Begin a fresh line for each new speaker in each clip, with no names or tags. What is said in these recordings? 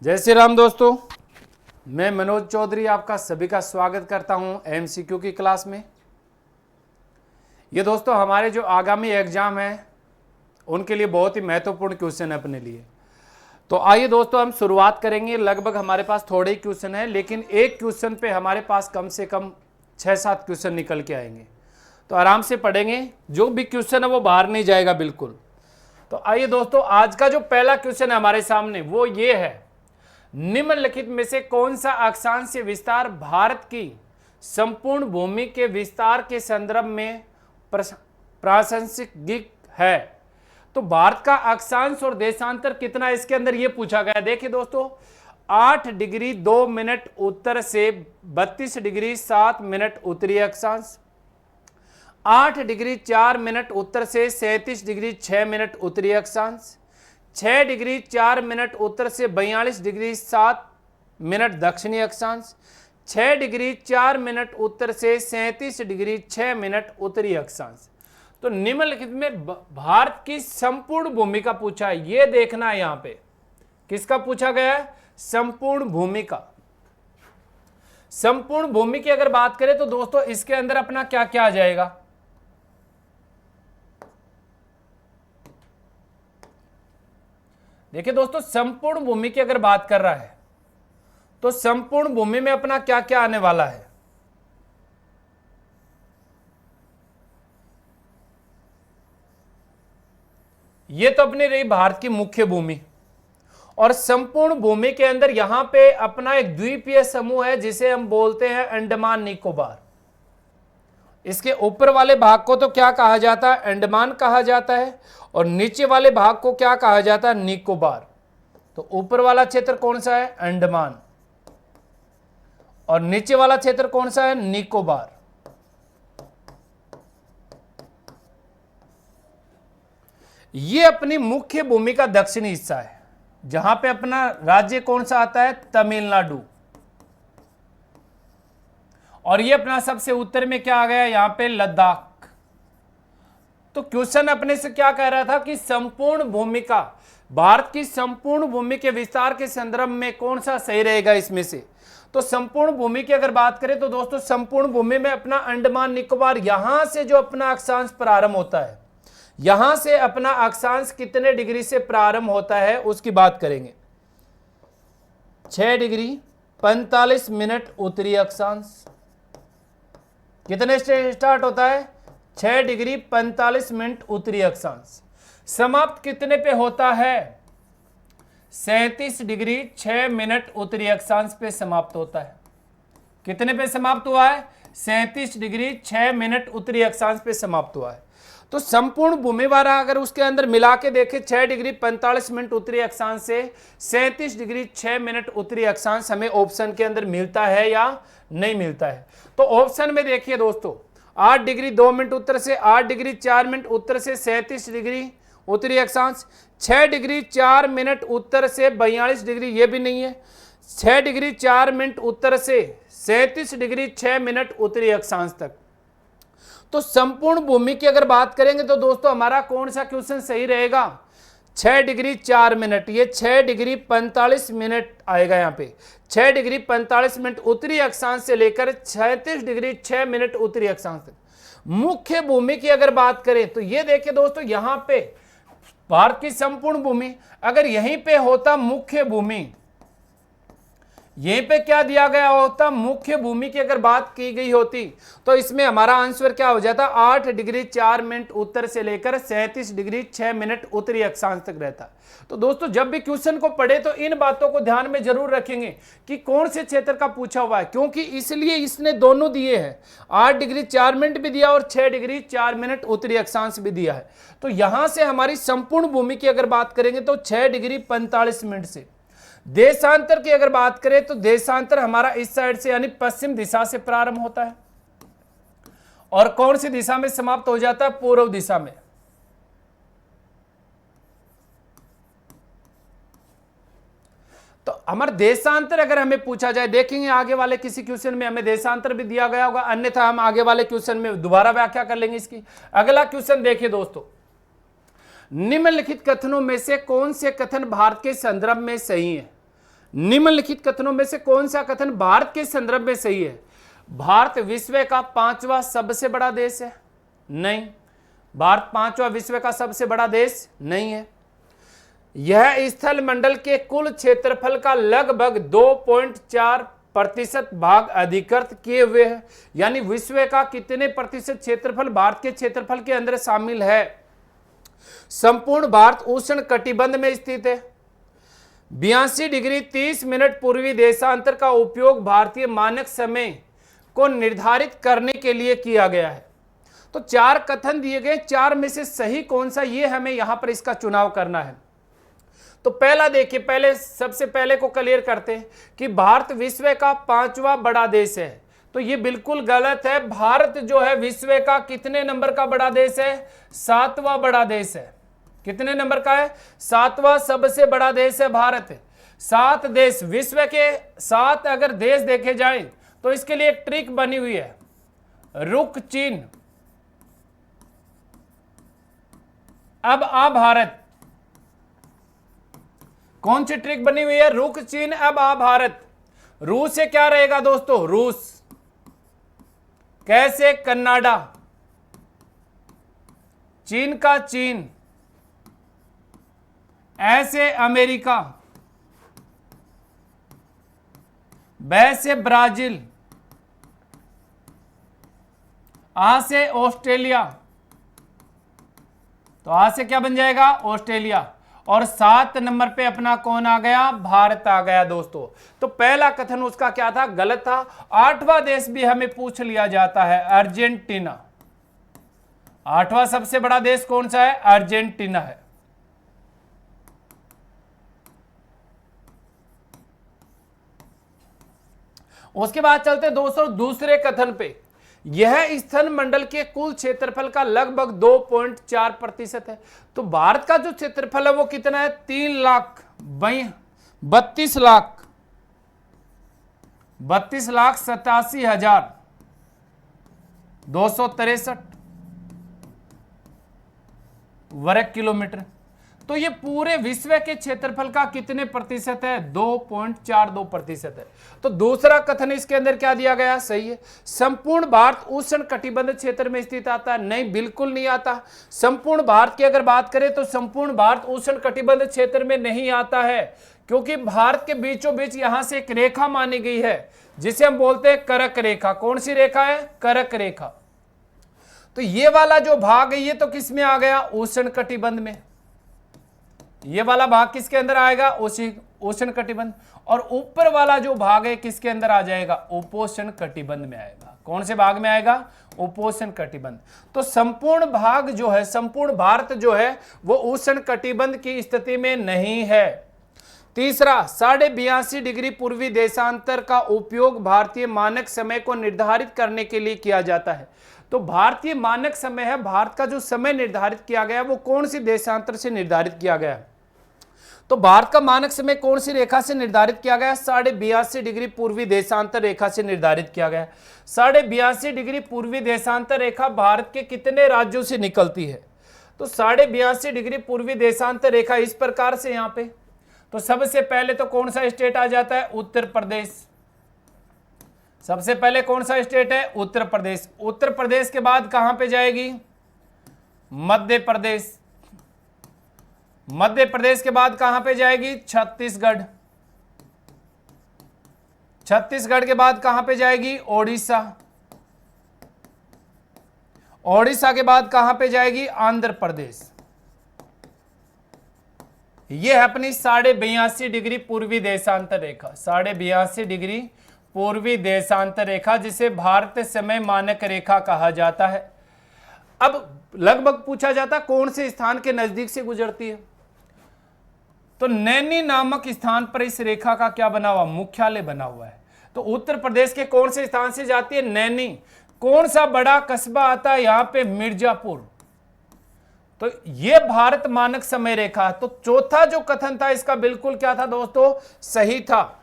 जय श्री राम दोस्तों, मैं मनोज चौधरी आपका सभी का स्वागत करता हूं एमसीक्यू की क्लास में। ये दोस्तों हमारे जो आगामी एग्जाम है उनके लिए बहुत ही महत्वपूर्ण क्वेश्चन है अपने लिए। तो आइए दोस्तों हम शुरुआत करेंगे। लगभग हमारे पास थोड़े ही क्वेश्चन है, लेकिन एक क्वेश्चन पे हमारे पास कम से कम 6-7 क्वेश्चन निकल के आएंगे। तो आराम से पढ़ेंगे, जो भी क्वेश्चन है वो बाहर नहीं जाएगा बिल्कुल। तो आइए दोस्तों, आज का जो पहला क्वेश्चन है हमारे सामने वो ये है, निम्नलिखित में से कौन सा अक्षांश विस्तार भारत की संपूर्ण भूमि के विस्तार के संदर्भ में प्रासंगिक है। तो भारत का अक्षांश और देशांतर कितना इसके अंदर ये पूछा गया। देखिए दोस्तों, 8 डिग्री 2 मिनट उत्तर से 32 डिग्री 7 मिनट उत्तरी अक्षांश, 8 डिग्री 4 मिनट उत्तर से 37 डिग्री 6 मिनट उत्तरी अक्षांश, 6 डिग्री 4 मिनट उत्तर से 42 डिग्री 7 मिनट दक्षिणी अक्षांश, 6 डिग्री 4 मिनट उत्तर से 37 डिग्री 6 मिनट उत्तरी अक्षांश। तो निम्नलिखित में भारत की संपूर्ण भूमि का पूछा है, यह देखना है। यहां पे किसका पूछा गया है? संपूर्ण भूमि का। संपूर्ण भूमि की अगर बात करें तो दोस्तों इसके अंदर अपना क्या क्या आ जाएगा। देखिए दोस्तों, संपूर्ण भूमि की अगर बात कर रहा है तो संपूर्ण भूमि में अपना क्या क्या आने वाला है। यह तो अपनी रही भारत की मुख्य भूमि, और संपूर्ण भूमि के अंदर यहां पे अपना एक द्वीपीय समूह है जिसे हम बोलते हैं अंडमान निकोबार। इसके ऊपर वाले भाग को तो क्या कहा जाता है? अंडमान कहा जाता है, और नीचे वाले भाग को क्या कहा जाता है? निकोबार। तो ऊपर वाला क्षेत्र कौन सा है? अंडमान, और नीचे वाला क्षेत्र कौन सा है? निकोबार। ये अपनी मुख्य भूमि का दक्षिणी हिस्सा है, जहां पे अपना राज्य कौन सा आता है? तमिलनाडु। और ये अपना सबसे उत्तर में क्या आ गया? यहां पे लद्दाख। तो क्वेश्चन अपने से क्या कह रहा था कि संपूर्ण भूमि का, भारत की संपूर्ण भूमि के विस्तार के संदर्भ में कौन सा सही रहेगा इसमें से। तो संपूर्ण भूमि की अगर बात करें तो दोस्तों संपूर्ण भूमि में अपना अंडमान निकोबार, यहां से जो अपना अक्षांश प्रारंभ होता है, यहां से अपना अक्षांश कितने डिग्री से प्रारंभ होता है उसकी बात करेंगे। 6 डिग्री 45 मिनट उत्तरी अक्षांश। कितने से स्टार्ट होता है? 6 डिग्री 45 मिनट उत्तरी अक्षांश। समाप्त कितने पे होता है? 37 डिग्री 6 मिनट उत्तरी अक्षांश पे समाप्त होता है। कितने पे समाप्त हुआ है? 37 डिग्री 6 मिनट उत्तरी अक्षांश पे समाप्त हुआ है। तो संपूर्ण भूमि वाला अगर उसके अंदर मिला के देखें, 6 डिग्री 45 मिनट उत्तरी अक्षांश से 37 डिग्री 6 मिनट उत्तरी अक्षांश हमें ऑप्शन के अंदर मिलता है या नहीं मिलता है। तो ऑप्शन में देखिए दोस्तों, 8 डिग्री 2 मिनट उत्तर से 8 डिग्री 4 मिनट उत्तर से 37 डिग्री उत्तरी अक्षांश, 6 डिग्री 4 मिनट उत्तर से 42 डिग्री, ये भी नहीं है, 6 डिग्री 4 मिनट उत्तर से 37 डिग्री 6 मिनट उत्तरी अक्षांश तक। तो संपूर्ण भूमि की अगर बात करेंगे तो दोस्तों हमारा कौन सा क्वेश्चन सही रहेगा? 6 डिग्री 4 मिनट, ये 6 डिग्री 45 मिनट आएगा। यहाँ पे 6 डिग्री 45 मिनट उत्तरी अक्षांश से लेकर 36 डिग्री 6 मिनट उत्तरी अक्षांश तक। मुख्य भूमि की अगर बात करें तो ये देखिए दोस्तों, यहाँ पे भारत की संपूर्ण भूमि, अगर यहीं पे होता मुख्य भूमि, यहीं पे क्या दिया गया होता? मुख्य भूमि की अगर बात की गई होती तो इसमें हमारा आंसर क्या हो जाता? 8 डिग्री 4 मिनट उत्तर से लेकर 37 डिग्री 6 मिनट उत्तरी अक्षांश तक रहता। तो दोस्तों जब भी क्वेश्चन को पढ़े तो इन बातों को ध्यान में जरूर रखेंगे कि कौन से क्षेत्र का पूछा हुआ है, क्योंकि इसलिए इसने दोनों दिए हैं, 8 डिग्री 4 मिनट भी दिया और 6 डिग्री 4 मिनट उत्तरी अक्षांश भी दिया है। तो यहां से हमारी संपूर्ण भूमि की अगर बात करेंगे तो 6 डिग्री 45 मिनट से। देशांतर की अगर बात करें तो देशांतर हमारा इस साइड से यानी पश्चिम दिशा से प्रारंभ होता है, और कौन सी दिशा में समाप्त हो जाता है? पूर्व दिशा में। तो हमारा देशांतर अगर हमें पूछा जाए, देखेंगे आगे वाले किसी क्वेश्चन में हमें देशांतर भी दिया गया होगा, अन्यथा हम आगे वाले क्वेश्चन में दोबारा व्याख्या कर लेंगे इसकी। अगला क्वेश्चन देखिए दोस्तों, निम्नलिखित कथनों में से कौन से कथन भारत के संदर्भ में सही है? निम्नलिखित कथनों में से कौन सा कथन भारत के संदर्भ में सही है? भारत विश्व का 5वां सबसे बड़ा देश है? नहीं, भारत 5वां विश्व का सबसे बड़ा देश नहीं है। यह स्थल मंडल के कुल क्षेत्रफल का लगभग 2.4% भाग अधिकृत किए हुए है। यानी विश्व का कितने प्रतिशत क्षेत्रफल भारत के क्षेत्रफल के अंदर शामिल है? संपूर्ण भारत उष्ण कटिबंध में स्थित है। 82 डिग्री 30 मिनट पूर्वी देशांतर का उपयोग भारतीय मानक समय को निर्धारित करने के लिए किया गया है। तो 4 कथन दिए गए, 4 में से सही कौन सा, ये हमें यहां पर इसका चुनाव करना है। तो पहला देखिए, सबसे पहले को क्लियर करते हैं कि भारत विश्व का 5वां बड़ा देश है। तो ये बिल्कुल गलत है। भारत जो है विश्व का कितने नंबर का बड़ा देश है? 7वां बड़ा देश है। कितने नंबर का है? 7वां सबसे बड़ा देश है भारत। 7 देश, विश्व के 7 अगर देश देखे जाएं तो इसके लिए एक ट्रिक बनी हुई है, रुक चीन अब आ भारत। कौन सी ट्रिक बनी हुई है? रुक चीन अब आ भारत। रूस से क्या रहेगा दोस्तों? रूस। कैसे? कनाडा। चीन का चीन। ऐसे अमेरिका। ब से ब्राजील। आ से ऑस्ट्रेलिया। तो आ से क्या बन जाएगा? ऑस्ट्रेलिया। और 7 नंबर पे अपना कौन आ गया? भारत आ गया दोस्तों। तो पहला कथन उसका क्या था? गलत था। 8वां देश भी हमें पूछ लिया जाता है, अर्जेंटीना। 8वां सबसे बड़ा देश कौन सा है? अर्जेंटीना है। उसके बाद चलते दोस्तों दूसरे कथन पे। यह स्थल मंडल के कुल क्षेत्रफल का लगभग 2.4% है। तो भारत का जो क्षेत्रफल है वो कितना है? 32,87,263 वर्ग किलोमीटर। तो ये पूरे विश्व के क्षेत्रफल का कितने प्रतिशत है? 2.42% है। तो दूसरा कथन इसके अंदर क्या दिया गया? सही है। संपूर्ण भारत उष्ण कटिबंध क्षेत्र में स्थित आता है? नहीं, बिल्कुल नहीं आता। संपूर्ण भारत की अगर बात करें तो संपूर्ण भारत उष्ण कटिबंध क्षेत्र में नहीं आता है, क्योंकि भारत के बीचों बीच यहां से एक रेखा मानी गई है जिसे हम बोलते हैं करक रेखा। कौन सी रेखा है? करक रेखा। तो ये वाला जो भाग है ये तो किस में आ गया? उष्ण कटिबंध में। ये वाला भाग किसके अंदर आएगा? उष्ण कटिबंध। और ऊपर वाला जो भाग है किसके अंदर आ जाएगा? उपोष्ण कटिबंध में आएगा। कौन से भाग में आएगा? उपोष्ण कटिबंध। तो संपूर्ण भाग जो है, संपूर्ण भारत जो है वो उष्ण कटिबंध की स्थिति में नहीं है। तीसरा, 82.5 डिग्री पूर्वी देशांतर का उपयोग भारतीय मानक समय को निर्धारित करने के लिए किया जाता है। तो भारतीय मानक समय है, भारत का जो समय निर्धारित किया गया वो कौन सी देशांतर से निर्धारित किया गया? तो भारत का मानक समय कौन सी रेखा से निर्धारित किया गया? 82.5 डिग्री पूर्वी देशांतर रेखा से निर्धारित किया गया। 82.5 डिग्री पूर्वी देशांतर रेखा भारत के कितने राज्यों से निकलती है? तो 82.5 डिग्री पूर्वी देशांतर रेखा इस प्रकार से यहाँ पे। तो सबसे पहले तो कौन सा स्टेट आ जाता है? उत्तर प्रदेश। सबसे पहले कौन सा स्टेट है? उत्तर प्रदेश। उत्तर प्रदेश के बाद कहां पे जाएगी? मध्य प्रदेश। मध्य प्रदेश के बाद कहां पे जाएगी? छत्तीसगढ़। छत्तीसगढ़ के बाद कहां पे जाएगी? ओडिशा। ओडिशा के बाद कहां पे जाएगी? आंध्र प्रदेश। यह है अपनी 82.5 डिग्री पूर्वी देशांतर रेखा। 82.5 डिग्री पूर्वी देशांतर रेखा, जिसे भारत समय मानक रेखा कहा जाता है। अब लगभग पूछा जाता कौन से स्थान के नजदीक से गुजरती है? तो नैनी नामक स्थान पर इस रेखा का क्या बना हुआ? मुख्यालय बना हुआ है। तो उत्तर प्रदेश के कौन से स्थान से जाती है? नैनी। कौन सा बड़ा कस्बा आता है यहां पे? मिर्जापुर। तो ये भारत मानक समय रेखा है। तो चौथा जो कथन था इसका बिल्कुल क्या था दोस्तों? सही था।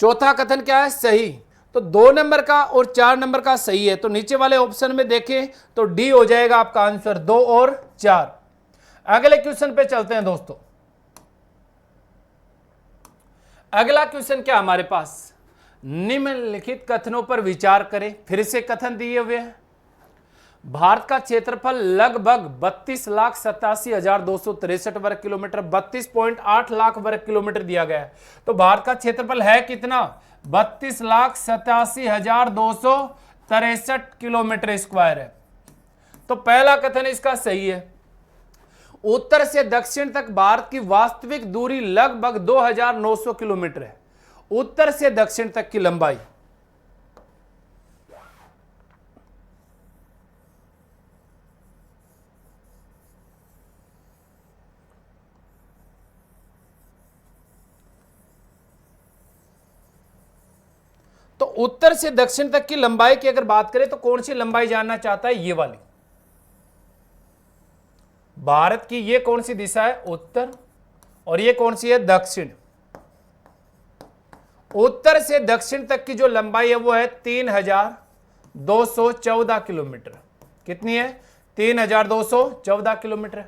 चौथा कथन क्या है? सही। तो 2 नंबर का और 4 नंबर का सही है। तो नीचे वाले ऑप्शन में देखें तो डी हो जाएगा आपका आंसर, 2 और 4। अगले क्वेश्चन पे चलते हैं दोस्तों। अगला क्वेश्चन क्या हमारे पास, निम्नलिखित कथनों पर विचार करें। फिर से कथन दिए हुए हैं, भारत का क्षेत्रफल लगभग 32,87,263 वर्ग किलोमीटर, 32.8 लाख वर्ग किलोमीटर दिया गया है। तो भारत का क्षेत्रफल है कितना, 32,87,263 किलोमीटर स्क्वायर है। तो पहला कथन इसका सही है। उत्तर से दक्षिण तक भारत की वास्तविक दूरी लगभग 2,900 किलोमीटर है, उत्तर से दक्षिण तक की लंबाई। तो उत्तर से दक्षिण तक की लंबाई की अगर बात करें तो कौन सी लंबाई जानना चाहता है, ये वाली। भारत की ये कौन सी दिशा है, उत्तर, और ये कौन सी है, दक्षिण। उत्तर से दक्षिण तक की जो लंबाई है वो है 3,214 किलोमीटर। कितनी है, 3,214 किलोमीटर।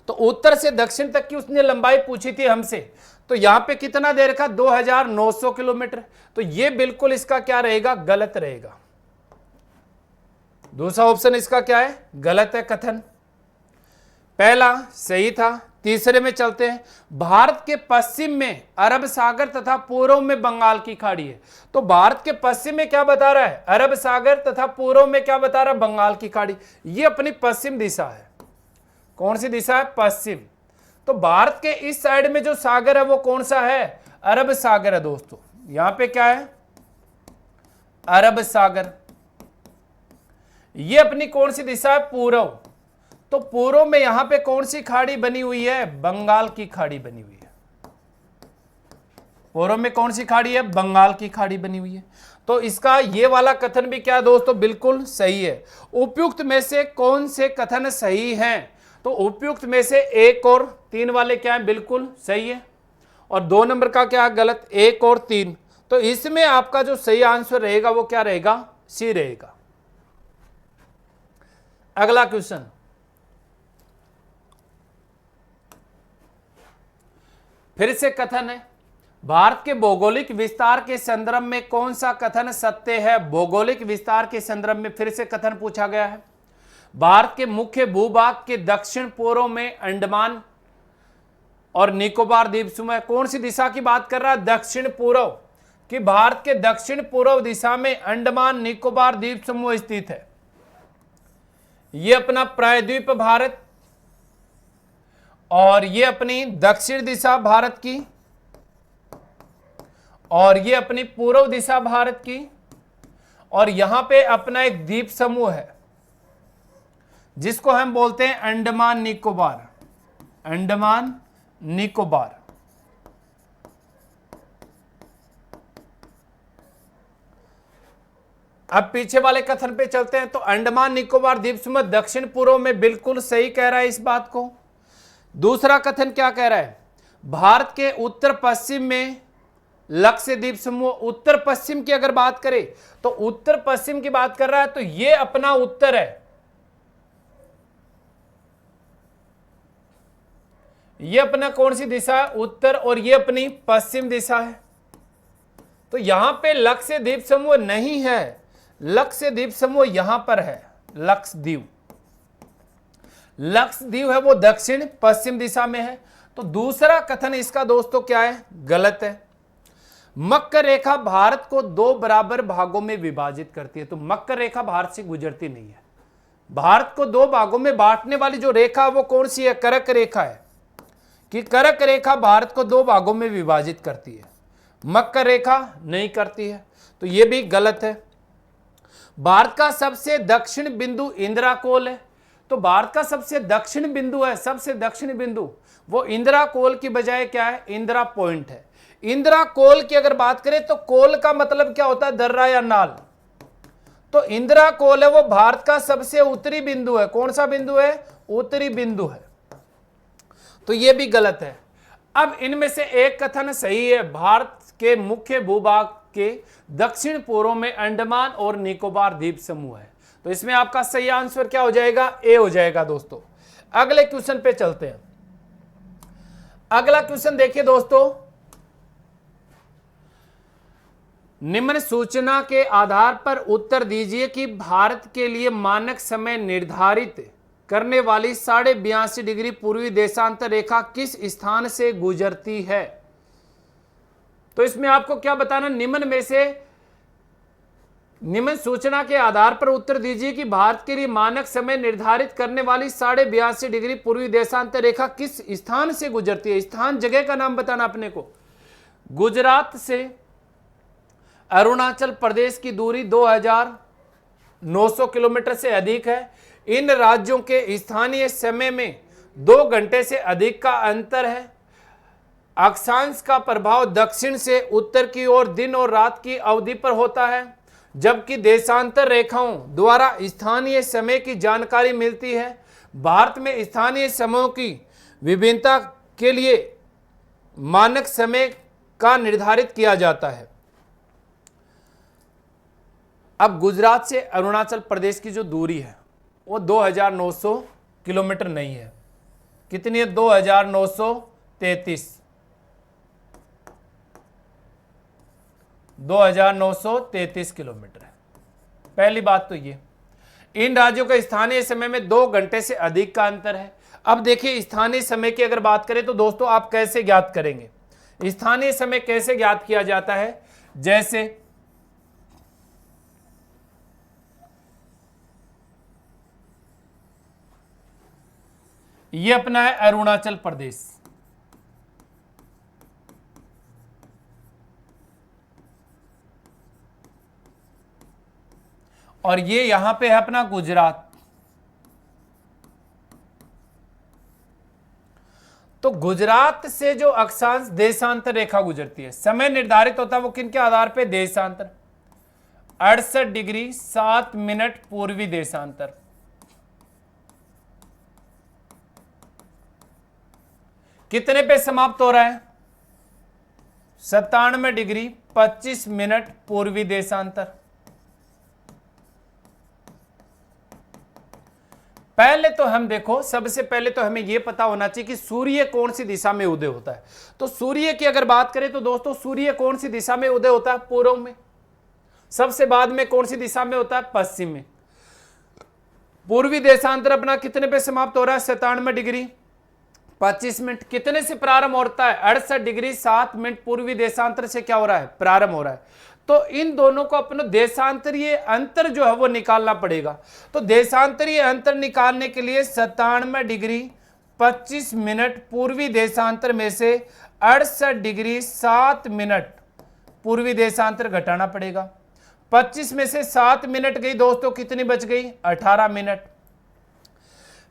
तो उत्तर से दक्षिण तक की उसने लंबाई पूछी थी हमसे, तो यहां पे कितना दे रखा, 2,900 किलोमीटर। तो ये बिल्कुल इसका क्या रहेगा, गलत रहेगा। दूसरा ऑप्शन इसका क्या है, गलत है कथन। पहला सही था। तीसरे में चलते हैं, भारत के पश्चिम में अरब सागर तथा पूर्व में बंगाल की खाड़ी है। तो भारत के पश्चिम में क्या बता रहा है, अरब सागर, तथा पूर्व में क्या बता रहा है, बंगाल की खाड़ी। ये अपनी पश्चिम दिशा है। कौन सी दिशा है, पश्चिम। तो भारत के इस साइड में जो सागर है वो कौन सा है, अरब सागर है दोस्तों। यहां पे क्या है, अरब सागर। ये अपनी कौन सी दिशा है, पूर्व। तो पूर्व में यहां पे कौन सी खाड़ी बनी हुई है, बंगाल की खाड़ी बनी हुई है। पूर्व में कौन सी खाड़ी है, बंगाल की खाड़ी बनी हुई है। तो इसका ये वाला कथन भी क्या दोस्तों, बिल्कुल सही है। उपयुक्त में से कौन से कथन सही हैं, तो उपयुक्त में से 1 और 3 वाले क्या है, बिल्कुल सही है। और 2 नंबर का क्या है, गलत, 1 और 3। तो इसमें आपका जो सही आंसर रहेगा वो क्या रहेगा, सी रहेगा। अगला क्वेश्चन, फिर से कथन है, भारत के भौगोलिक विस्तार के संदर्भ में कौन सा कथन सत्य है। भौगोलिक विस्तार के संदर्भ में फिर से कथन पूछा गया है। भारत के मुख्य भूभाग के दक्षिण पूर्व में अंडमान और निकोबार द्वीप समूह, कौन सी दिशा की बात कर रहा है, दक्षिण पूर्व, कि भारत के दक्षिण पूर्व दिशा में अंडमान निकोबार द्वीप समूह स्थित है। यह अपना प्रायद्वीप भारत, और ये अपनी दक्षिण दिशा भारत की, और ये अपनी पूर्व दिशा भारत की, और यहां पे अपना एक द्वीप समूह है जिसको हम बोलते हैं अंडमान निकोबार। अंडमान निकोबार। अब पीछे वाले कथन पे चलते हैं। तो अंडमान निकोबार द्वीप समूह दक्षिण पूर्व में, बिल्कुल सही कह रहा है इस बात को। दूसरा कथन क्या कह रहा है, भारत के उत्तर पश्चिम में लक्षद्वीप समूह। उत्तर पश्चिम की अगर बात करें तो उत्तर पश्चिम की बात कर रहा है, तो ये अपना उत्तर है, ये अपना कौन सी दिशा है, उत्तर, और ये अपनी पश्चिम दिशा है। तो यहां पे लक्षद्वीप समूह नहीं है, लक्षद्वीप समूह यहां पर है, लक्षद्वीप। लक्षद्वीप है वो दक्षिण पश्चिम दिशा में है। तो दूसरा कथन इसका दोस्तों क्या है, गलत है। मकर रेखा भारत को 2 बराबर भागों में विभाजित करती है। तो मकर रेखा भारत से गुजरती नहीं है। भारत को 2 भागों में बांटने वाली जो रेखा वो कौन सी है, कर्क रेखा है, कि कर्क रेखा भारत को 2 भागों में विभाजित करती है, मकर रेखा नहीं करती है। तो यह भी गलत है। भारत का सबसे दक्षिण बिंदु इंदिरा कोल है। तो भारत का सबसे दक्षिण बिंदु है, सबसे दक्षिण बिंदु वो इंदिरा कोल की बजाय क्या है, इंदिरा पॉइंट है। इंदिरा कोल की अगर बात करें तो कोल का मतलब क्या होता है, दर्रा या नाल। तो इंदिरा कोल है वो भारत का सबसे उत्तरी बिंदु है। कौन सा बिंदु है, उत्तरी बिंदु है। तो यह भी गलत है। अब इनमें से एक कथन सही है, भारत के मुख्य भूभाग के दक्षिण पूर्व में अंडमान और निकोबार द्वीप समूह है। तो इसमें आपका सही आंसर क्या हो जाएगा, ए हो जाएगा दोस्तों। अगले क्वेश्चन पे चलते हैं। अगला क्वेश्चन देखिए दोस्तों, निम्न सूचना के आधार पर उत्तर दीजिए कि भारत के लिए मानक समय निर्धारित करने वाली 82.5 डिग्री पूर्वी देशांतर रेखा किस स्थान से गुजरती है। तो इसमें आपको क्या बताना, निम्न में से निम्न सूचना के आधार पर उत्तर दीजिए कि भारत के लिए मानक समय निर्धारित करने वाली 82.5 डिग्री पूर्वी देशांतर रेखा किस स्थान से गुजरती है। स्थान जगह का नाम बताना अपने को। गुजरात से अरुणाचल प्रदेश की दूरी 2900 किलोमीटर से अधिक है। इन राज्यों के स्थानीय समय में 2 घंटे से अधिक का अंतर है। अक्षांश का प्रभाव दक्षिण से उत्तर की ओर दिन और रात की अवधि पर होता है, जबकि देशांतर रेखाओं द्वारा स्थानीय समय की जानकारी मिलती है। भारत में स्थानीय समयों की विभिन्नता के लिए मानक समय का निर्धारित किया जाता है। अब गुजरात से अरुणाचल प्रदेश की जो दूरी है वो 2900 किलोमीटर नहीं है। कितनी है? 2933 किलोमीटर है। पहली बात तो ये, इन राज्यों का स्थानीय समय में 2 घंटे से अधिक का अंतर है। अब देखिए स्थानीय समय की अगर बात करें तो दोस्तों आप कैसे ज्ञात करेंगे। स्थानीय समय कैसे ज्ञात किया जाता है, जैसे ये अपना है अरुणाचल प्रदेश, और ये यहां पे है अपना गुजरात। तो गुजरात से जो अक्षांश देशांतर रेखा गुजरती है, समय निर्धारित होता है वो किन के आधार पे? देशांतर। 68 डिग्री 7 मिनट पूर्वी देशांतर। कितने पे समाप्त हो रहा है? 97 डिग्री 25 मिनट पूर्वी देशांतर। पहले तो हम देखो, सबसे पहले तो हमें यह पता होना चाहिए कि सूर्य कौन सी दिशा में उदय होता है। तो सूर्य की अगर बात करें तो दोस्तों सूर्य कौन सी दिशा में उदय होता है? पूर्व में। सबसे बाद में कौन सी दिशा में होता है? पश्चिम में। पूर्वी देशांतर अपना कितने पे समाप्त हो रहा है? 97 डिग्री 25 मिनट। कितने से प्रारंभ होता है? 68 डिग्री 7 मिनट पूर्वी देशांतर से क्या हो रहा है? प्रारंभ हो रहा है। तो इन दोनों को अपना देशांतरीय अंतर जो है वो निकालना पड़ेगा। तो देशांतरीय अंतर निकालने के लिए 97 डिग्री 25 मिनट पूर्वी देशांतर में से 68 डिग्री 7 मिनट पूर्वी देशांतर घटाना पड़ेगा। 25 में से 7 मिनट गई दोस्तों, कितनी बच गई? 18 मिनट।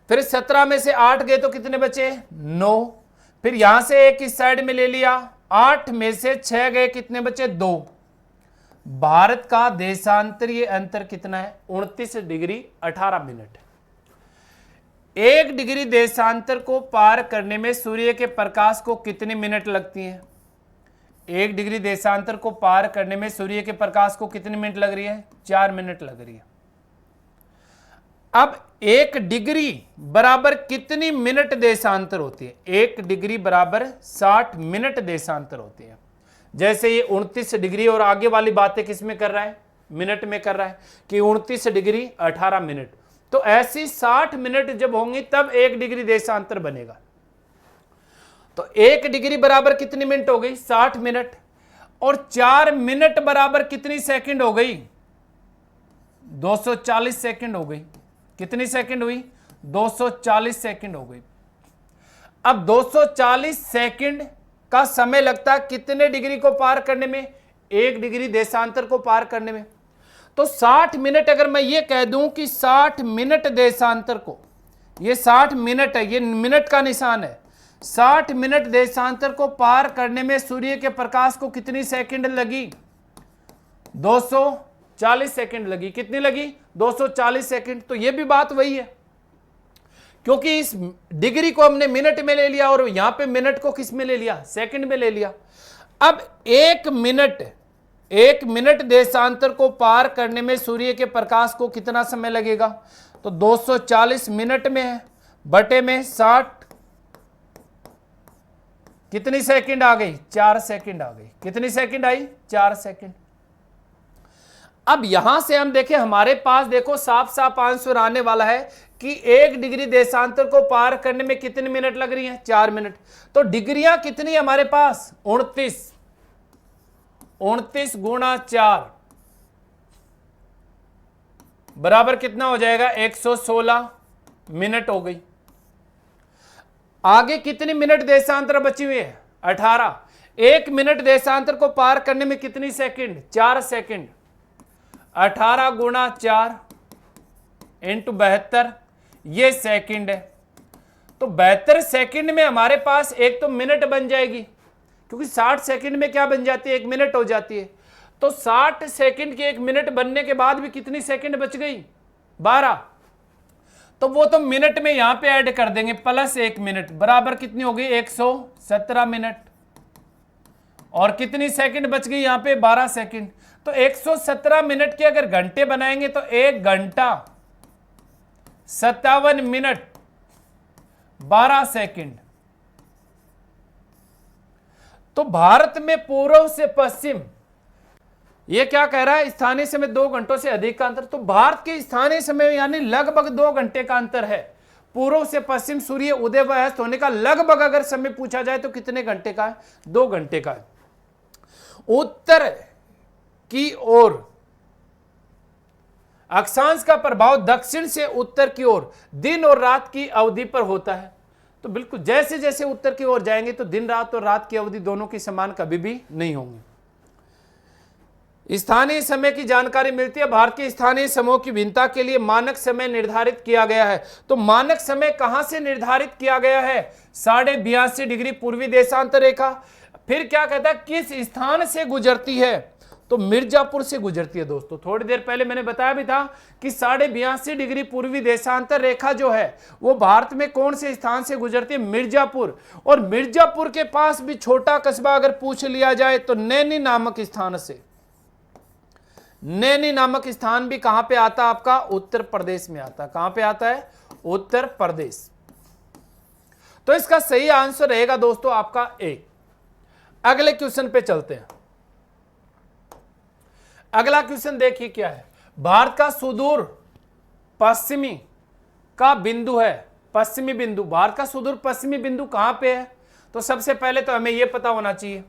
फिर 17 में से 8 गए तो कितने बचे? 9। फिर यहां से एक इस साइड में ले लिया, 8 में से 6 गए, कितने बचे? 2। भारत का देशांतरीय अंतर कितना है? 29 डिग्री 18 मिनट। 1 डिग्री देशांतर को पार करने में सूर्य के प्रकाश को कितनी मिनट लगती हैं? 1 डिग्री देशांतर को पार करने में सूर्य के प्रकाश को कितनी मिनट लग रही है? 4 मिनट लग रही है। अब 1 डिग्री बराबर कितनी मिनट देशांतर होती है? 1 डिग्री बराबर 60 मिनट देशांतर होती है। जैसे ये 29 डिग्री और आगे वाली बातें किस में कर रहा है? मिनट में कर रहा है कि 29 डिग्री 18 मिनट। तो ऐसी 60 मिनट जब होंगी तब 1 डिग्री देशांतर बनेगा। तो 1 डिग्री बराबर कितनी मिनट हो गई? 60 मिनट। और 4 मिनट बराबर कितनी सेकंड हो गई? 240 सेकंड हो गई। कितनी सेकंड हुई? 240 सेकंड हो गई। अब 240 सेकंड का समय लगता है कितने डिग्री को पार करने में? 1 डिग्री देशांतर को पार करने में। तो 60 मिनट, अगर मैं ये कह दूं कि 60 मिनट देशांतर को, ये 60 मिनट है, ये मिनट का निशान है, 60 मिनट देशांतर को पार करने में सूर्य के प्रकाश को कितनी सेकंड लगी? 240 सेकंड लगी। कितनी लगी? 240 सेकंड। तो ये भी बात वही है, क्योंकि इस डिग्री को हमने मिनट में ले लिया और यहां पे मिनट को किस में ले लिया? सेकंड में ले लिया। अब 1 मिनट देशांतर को पार करने में सूर्य के प्रकाश को कितना समय लगेगा? तो 240 मिनट में है, बटे में 60, कितनी सेकंड आ गई? 4 सेकंड आ गई। कितनी सेकंड आई? 4 सेकंड। अब यहां से हम देखें, हमारे पास देखो साफ साफ आंसर आने वाला है कि 1 डिग्री देशांतर को पार करने में कितने मिनट लग रही हैं? 4 मिनट। तो डिग्रियां कितनी हमारे पास? 29। 29 गुणा 4 बराबर कितना हो जाएगा? 116 मिनट हो गई। आगे कितनी मिनट देशांतर बची हुई है? 18। 1 मिनट देशांतर को पार करने में कितनी सेकंड? 4 सेकंड। 18 गुणा 4 इंटू 72, ये सेकंड है। तो 72 सेकंड में हमारे पास एक तो मिनट बन जाएगी, क्योंकि 60 सेकंड में क्या बन जाती है? 1 मिनट हो जाती है। तो 60 सेकंड के 1 मिनट बनने के बाद भी कितनी सेकंड बच गई? 12। तो वो तो मिनट में यहां पे ऐड कर देंगे, प्लस 1 मिनट बराबर कितनी हो गई? 117 मिनट। और कितनी सेकंड बच गई यहां पे? 12 सेकंड। तो 117 मिनट के अगर घंटे बनाएंगे तो 1 घंटा 57 मिनट 12 सेकंड। तो भारत में पूर्व से पश्चिम, ये क्या कह रहा है? स्थानीय समय 2 घंटों से अधिक का अंतर। तो भारत के स्थानीय समय यानी लगभग 2 घंटे का अंतर है। पूर्व से पश्चिम सूर्य उदय व अस्त होने का लगभग अगर समय पूछा जाए तो कितने घंटे का है? 2 घंटे का है। उत्तर की ओर अक्षांश का प्रभाव दक्षिण से उत्तर की ओर दिन और रात की अवधि पर होता है। तो बिल्कुल जैसे जैसे उत्तर की ओर जाएंगे तो दिन रात और रात की अवधि दोनों की समान कभी भी नहीं होंगी। स्थानीय समय की जानकारी मिलती है। भारत के स्थानीय समूह की भिन्नता के लिए मानक समय निर्धारित किया गया है। तो मानक समय कहां से निर्धारित किया गया है? 82.5 डिग्री पूर्वी देशांतर रेखा। फिर क्या कहता है? किस स्थान से गुजरती है? तो मिर्जापुर से गुजरती है। दोस्तों थोड़ी देर पहले मैंने बताया भी था कि 82.5 डिग्री पूर्वी देशांतर रेखा जो है वो भारत में कौन से स्थान से गुजरती है? मिर्जापुर। और मिर्जापुर के पास भी छोटा कस्बा अगर पूछ लिया जाए तो नैनी नामक स्थान से। नैनी नामक स्थान भी कहां पे आता है आपका? उत्तर प्रदेश में आता है। कहां पे आता है? उत्तर प्रदेश। तो इसका सही आंसर रहेगा दोस्तों आपका ए। अगले क्वेश्चन पे चलते हैं। अगला क्वेश्चन देखिए क्या है। भारत का सुदूर पश्चिमी का बिंदु है, पश्चिमी बिंदु। भारत का सुदूर पश्चिमी बिंदु कहां पे है? तो सबसे पहले तो हमें यह पता होना चाहिए,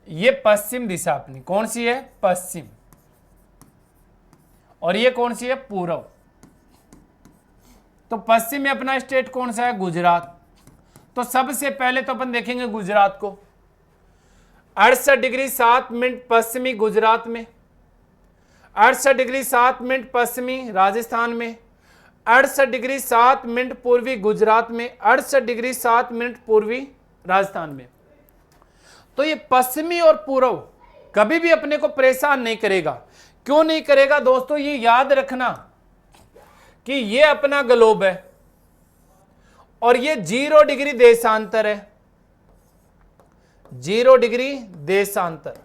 ये पश्चिम दिशा अपनी कौन सी है? पश्चिम। और ये कौन सी है? पूर्व। तो पश्चिम में अपना स्टेट कौन सा है? गुजरात। तो सबसे पहले तो अपन देखेंगे गुजरात को। 68 डिग्री 7 मिनट पश्चिमी गुजरात में, 68 डिग्री 7 मिनट पश्चिमी राजस्थान में, 68 डिग्री 7 मिनट पूर्वी गुजरात में, 68 डिग्री 7 मिनट पूर्वी राजस्थान में। तो ये पश्चिमी और पूर्व कभी भी अपने को परेशान नहीं करेगा। क्यों नहीं करेगा दोस्तों? ये याद रखना कि ये अपना ग्लोब है और ये 0 डिग्री देशांतर है। 0 डिग्री देशांतर।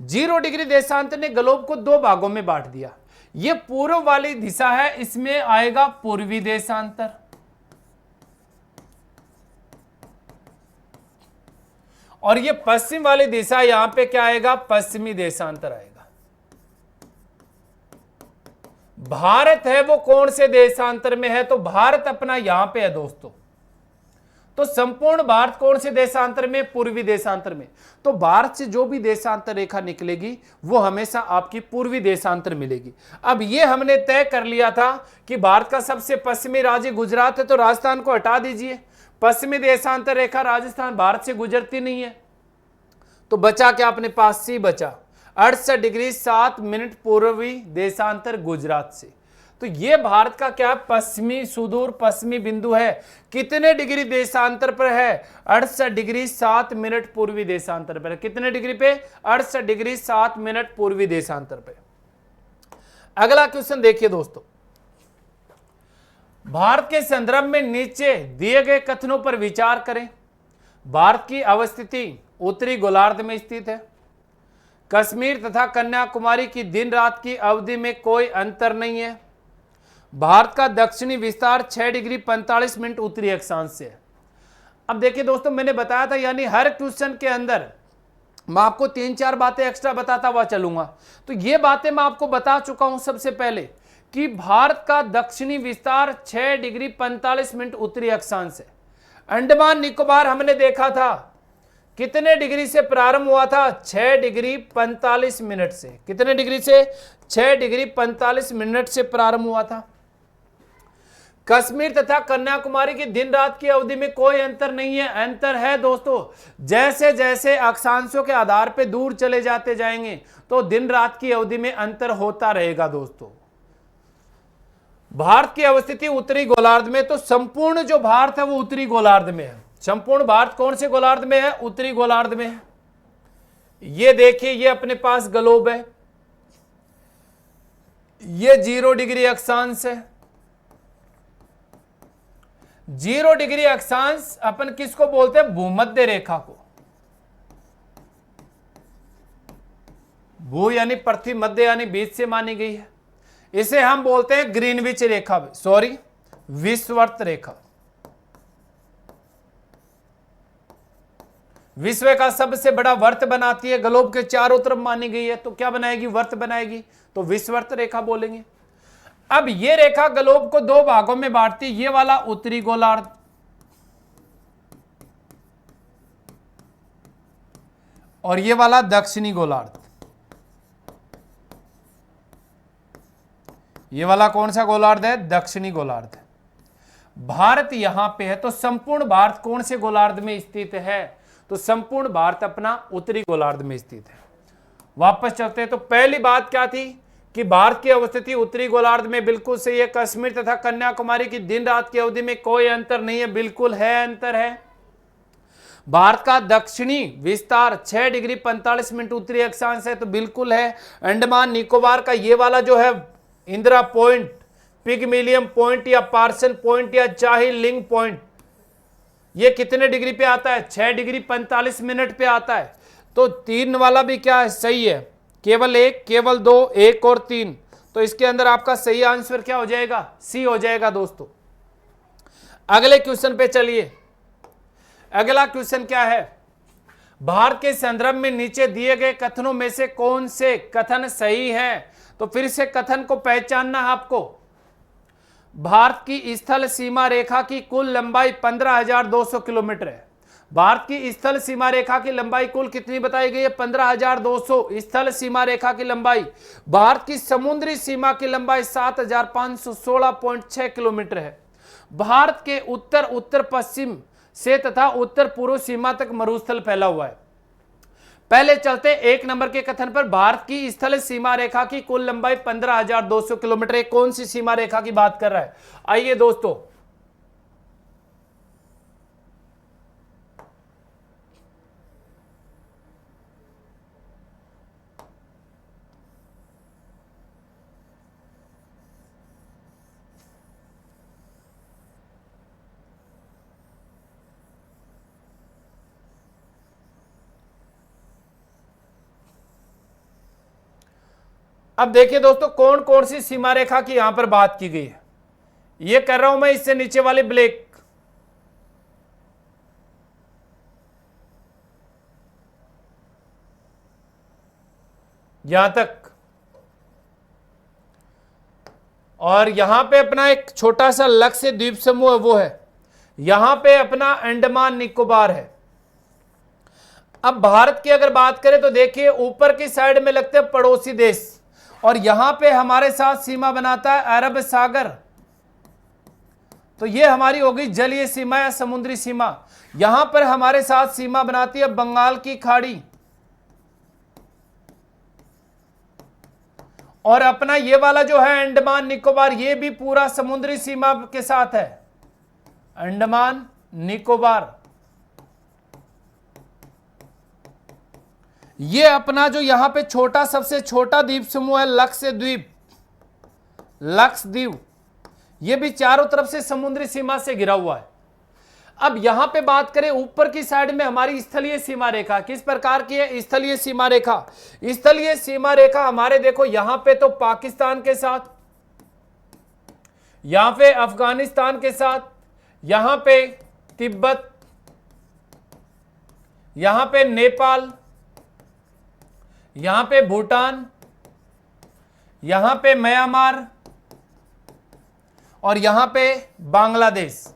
0 डिग्री देशांतर ने ग्लोब को 2 भागों में बांट दिया। ये पूर्व वाली दिशा है, इसमें आएगा पूर्वी देशांतर। और ये पश्चिम वाली दिशा यहां पे क्या आएगा? पश्चिमी देशांतर आएगा। भारत है वो कौन से देशांतर में है? तो भारत अपना यहां पे है दोस्तों। तो संपूर्ण भारत कौन से देशांतर में? पूर्वी देशांतर में। तो भारत से जो भी देशांतर रेखा निकलेगी वो हमेशा आपकी पूर्वी देशांतर मिलेगी। अब ये हमने तय कर लिया था कि भारत का सबसे पश्चिमी राज्य गुजरात है, तो राजस्थान को हटा दीजिए। पश्चिमी देशांतर रेखा राजस्थान भारत से गुजरती नहीं है, तो बचा क्या अपने पास? सी बचा। 68 डिग्री 7 मिनट पूर्वी देशांतर गुजरात से। तो ये भारत का क्या? पश्चिमी सुदूर पश्चिमी बिंदु है। कितने डिग्री देशांतर पर है? 68 डिग्री 7 मिनट पूर्वी देशांतर पर। कितने डिग्री पे? 68 डिग्री 7 मिनट पूर्वी देशांतर पे। अगला क्वेश्चन देखिए दोस्तों। भारत के संदर्भ में नीचे दिए गए कथनों पर विचार करें। भारत की अवस्थिति उत्तरी गोलार्ध में स्थित है। कश्मीर तथा कन्याकुमारी की दिन रात की अवधि में कोई अंतर नहीं है। भारत का दक्षिणी विस्तार 6 डिग्री 45 मिनट उत्तरी अक्षांश से है। अब देखिए दोस्तों, मैंने बताया था यानी हर क्वेश्चन के अंदर मैं आपको 3-4 बातें एक्स्ट्रा बताता हुआ चलूंगा। तो ये बातें मैं आपको बता चुका हूं सबसे पहले कि भारत का दक्षिणी विस्तार 6 डिग्री 45 मिनट उत्तरी अक्षांश है। अंडमान निकोबार हमने देखा था कितने डिग्री से प्रारंभ हुआ था? 6 डिग्री 45 मिनट से। कितने डिग्री से? 6 डिग्री 45 मिनट से प्रारंभ हुआ था। कश्मीर तथा कन्याकुमारी की दिन रात की अवधि में कोई अंतर नहीं है। अंतर है दोस्तों, जैसे जैसे अक्षांशों के आधार पे दूर चले जाते जाएंगे तो दिन रात की अवधि में अंतर होता रहेगा दोस्तों। भारत की अवस्थिति उत्तरी गोलार्ध में, तो संपूर्ण जो भारत है वो उत्तरी गोलार्ध में है। संपूर्ण भारत कौन से गोलार्ध में है? उत्तरी गोलार्ध में है। ये देखिए, ये अपने पास ग्लोब है, ये 0 डिग्री अक्षांश है। 0 डिग्री अक्षांश अपन किसको बोलते हैं? भूमध्य रेखा को। भू यानी पृथ्वी, मध्य यानी बीच से मानी गई है। इसे हम बोलते हैं ग्रीनविच रेखा, सॉरी विषुवत रेखा। विश्व का सबसे बड़ा वर्त बनाती है, ग्लोब के चारों तरफ मानी गई है, तो क्या बनाएगी? वर्त बनाएगी, तो विषुवत रेखा बोलेंगे। अब ये रेखा ग्लोब को 2 भागों में बांटती है, ये वाला उत्तरी गोलार्ध और ये वाला दक्षिणी गोलार्ध। ये वाला कौन सा गोलार्ध है? दक्षिणी गोलार्ध। भारत यहां पे है, तो संपूर्ण भारत कौन से गोलार्ध में स्थित है? तो संपूर्ण भारत अपना उत्तरी गोलार्ध में स्थित है। वापस चलते हैं, तो पहली बात क्या थी कि भारत की अवस्थिति उत्तरी गोलार्ध में, बिल्कुल सही है। कश्मीर तथा कन्याकुमारी की दिन रात की अवधि में कोई अंतर नहीं है, बिल्कुल है, अंतर है। भारत का दक्षिणी विस्तार 6 डिग्री 45 मिनट उत्तरी अक्षांश है, तो बिल्कुल है। अंडमान निकोबार का ये वाला जो है इंदिरा पॉइंट, पिगमिलियन पॉइंट या पार्सन पॉइंट या चाहे लिंग पॉइंट, ये कितने डिग्री पे आता है? 6 डिग्री 45 मिनट पे आता है। तो 3 वाला भी क्या है? सही है। केवल 1, केवल 2, 1 और 3, तो इसके अंदर आपका सही आंसर क्या हो जाएगा? सी हो जाएगा दोस्तों। अगले क्वेश्चन पे चलिए। अगला क्वेश्चन क्या है? भारत के संदर्भ में नीचे दिए गए कथनों में से कौन से कथन सही हैं? तो फिर से कथन को पहचानना है आपको। भारत की स्थल सीमा रेखा की कुल लंबाई 15,200 किलोमीटर है। भारत की स्थल सीमा रेखा की लंबाई कुल कितनी बताई गई है? 15,200 स्थल सीमा रेखा की लंबाई। भारत की समुद्री सीमा की लंबाई 7,516.6 किलोमीटर है। भारत के उत्तर उत्तर पश्चिम से तथा उत्तर पूर्व सीमा तक मरुस्थल फैला हुआ है। पहले चलते 1 नंबर के कथन पर। भारत की स्थल सीमा रेखा की कुल लंबाई 15,200 किलोमीटर। कौन सी सीमा रेखा की बात कर रहा है? आइए दोस्तों, अब देखिए दोस्तों, कौन कौन सी सीमा रेखा की यहां पर बात की गई है। ये कर रहा हूं मैं, इससे नीचे वाली ब्लैक, यहां तक, और यहां पे अपना एक छोटा सा लक्ष्य द्वीप समूह वो है। यहां पे अपना अंडमान निकोबार है। अब भारत की अगर बात करें तो देखिए, ऊपर की साइड में लगते हैं पड़ोसी देश, और यहां पे हमारे साथ सीमा बनाता है अरब सागर। तो ये हमारी हो गई जलीय सीमा या समुद्री सीमा। यहां पर हमारे साथ सीमा बनाती है बंगाल की खाड़ी, और अपना ये वाला जो है अंडमान निकोबार, ये भी पूरा समुद्री सीमा के साथ है। अंडमान निकोबार ये अपना जो यहां पे छोटा, सबसे छोटा द्वीप समूह है लक्षद्वीप, लक्षद्वीप, ये भी चारों तरफ से समुद्री सीमा से घिरा हुआ है। अब यहां पे बात करें ऊपर की साइड में हमारी स्थलीय सीमा रेखा किस प्रकार की है? स्थलीय सीमा रेखा, स्थलीय सीमा रेखा हमारे देखो यहां पे तो पाकिस्तान के साथ, यहां पे अफगानिस्तान के साथ, यहां पे तिब्बत, यहां पे नेपाल, यहां पे भूटान, यहां पे म्यांमार और यहां पे बांग्लादेश।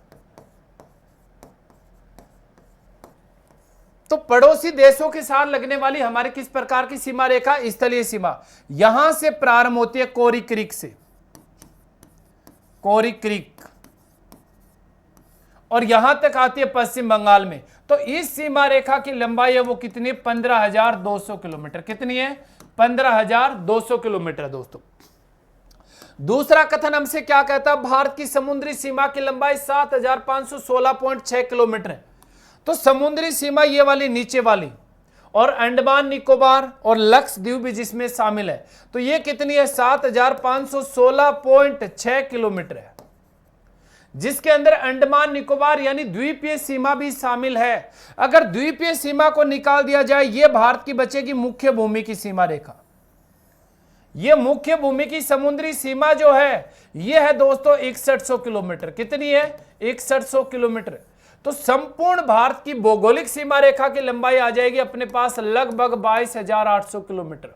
तो पड़ोसी देशों के साथ लगने वाली हमारी किस प्रकार की सीमा रेखा? स्थलीय सीमा। यहां से प्रारंभ होती है कोरी क्रीक से, कोरी क्रीक, और यहां तक आती है पश्चिम बंगाल में। तो इस सीमा रेखा की लंबाई है वो कितनी? 15,200 किलोमीटर। कितनी है? 15,200 किलोमीटर दोस्तों। दूसरा कथन हमसे क्या कहता है? भारत की समुद्री सीमा की लंबाई 7,516.6 किलोमीटर है। तो समुद्री सीमा ये वाली नीचे वाली, और अंडमान निकोबार और लक्षद्वीप भी जिसमें शामिल है, तो ये कितनी है? 7,516.6 किलोमीटर है, जिसके अंदर अंडमान निकोबार यानी द्वीपीय सीमा भी शामिल है। अगर द्वीपीय सीमा को निकाल दिया जाए, ये भारत की बचेगी मुख्य भूमि की सीमा रेखा। ये मुख्य भूमि की समुद्री सीमा जो है, ये है दोस्तों 6100 किलोमीटर। कितनी है? 6100 किलोमीटर। तो संपूर्ण भारत की भौगोलिक सीमा रेखा की लंबाई आ जाएगी अपने पास लगभग 22,800 किलोमीटर।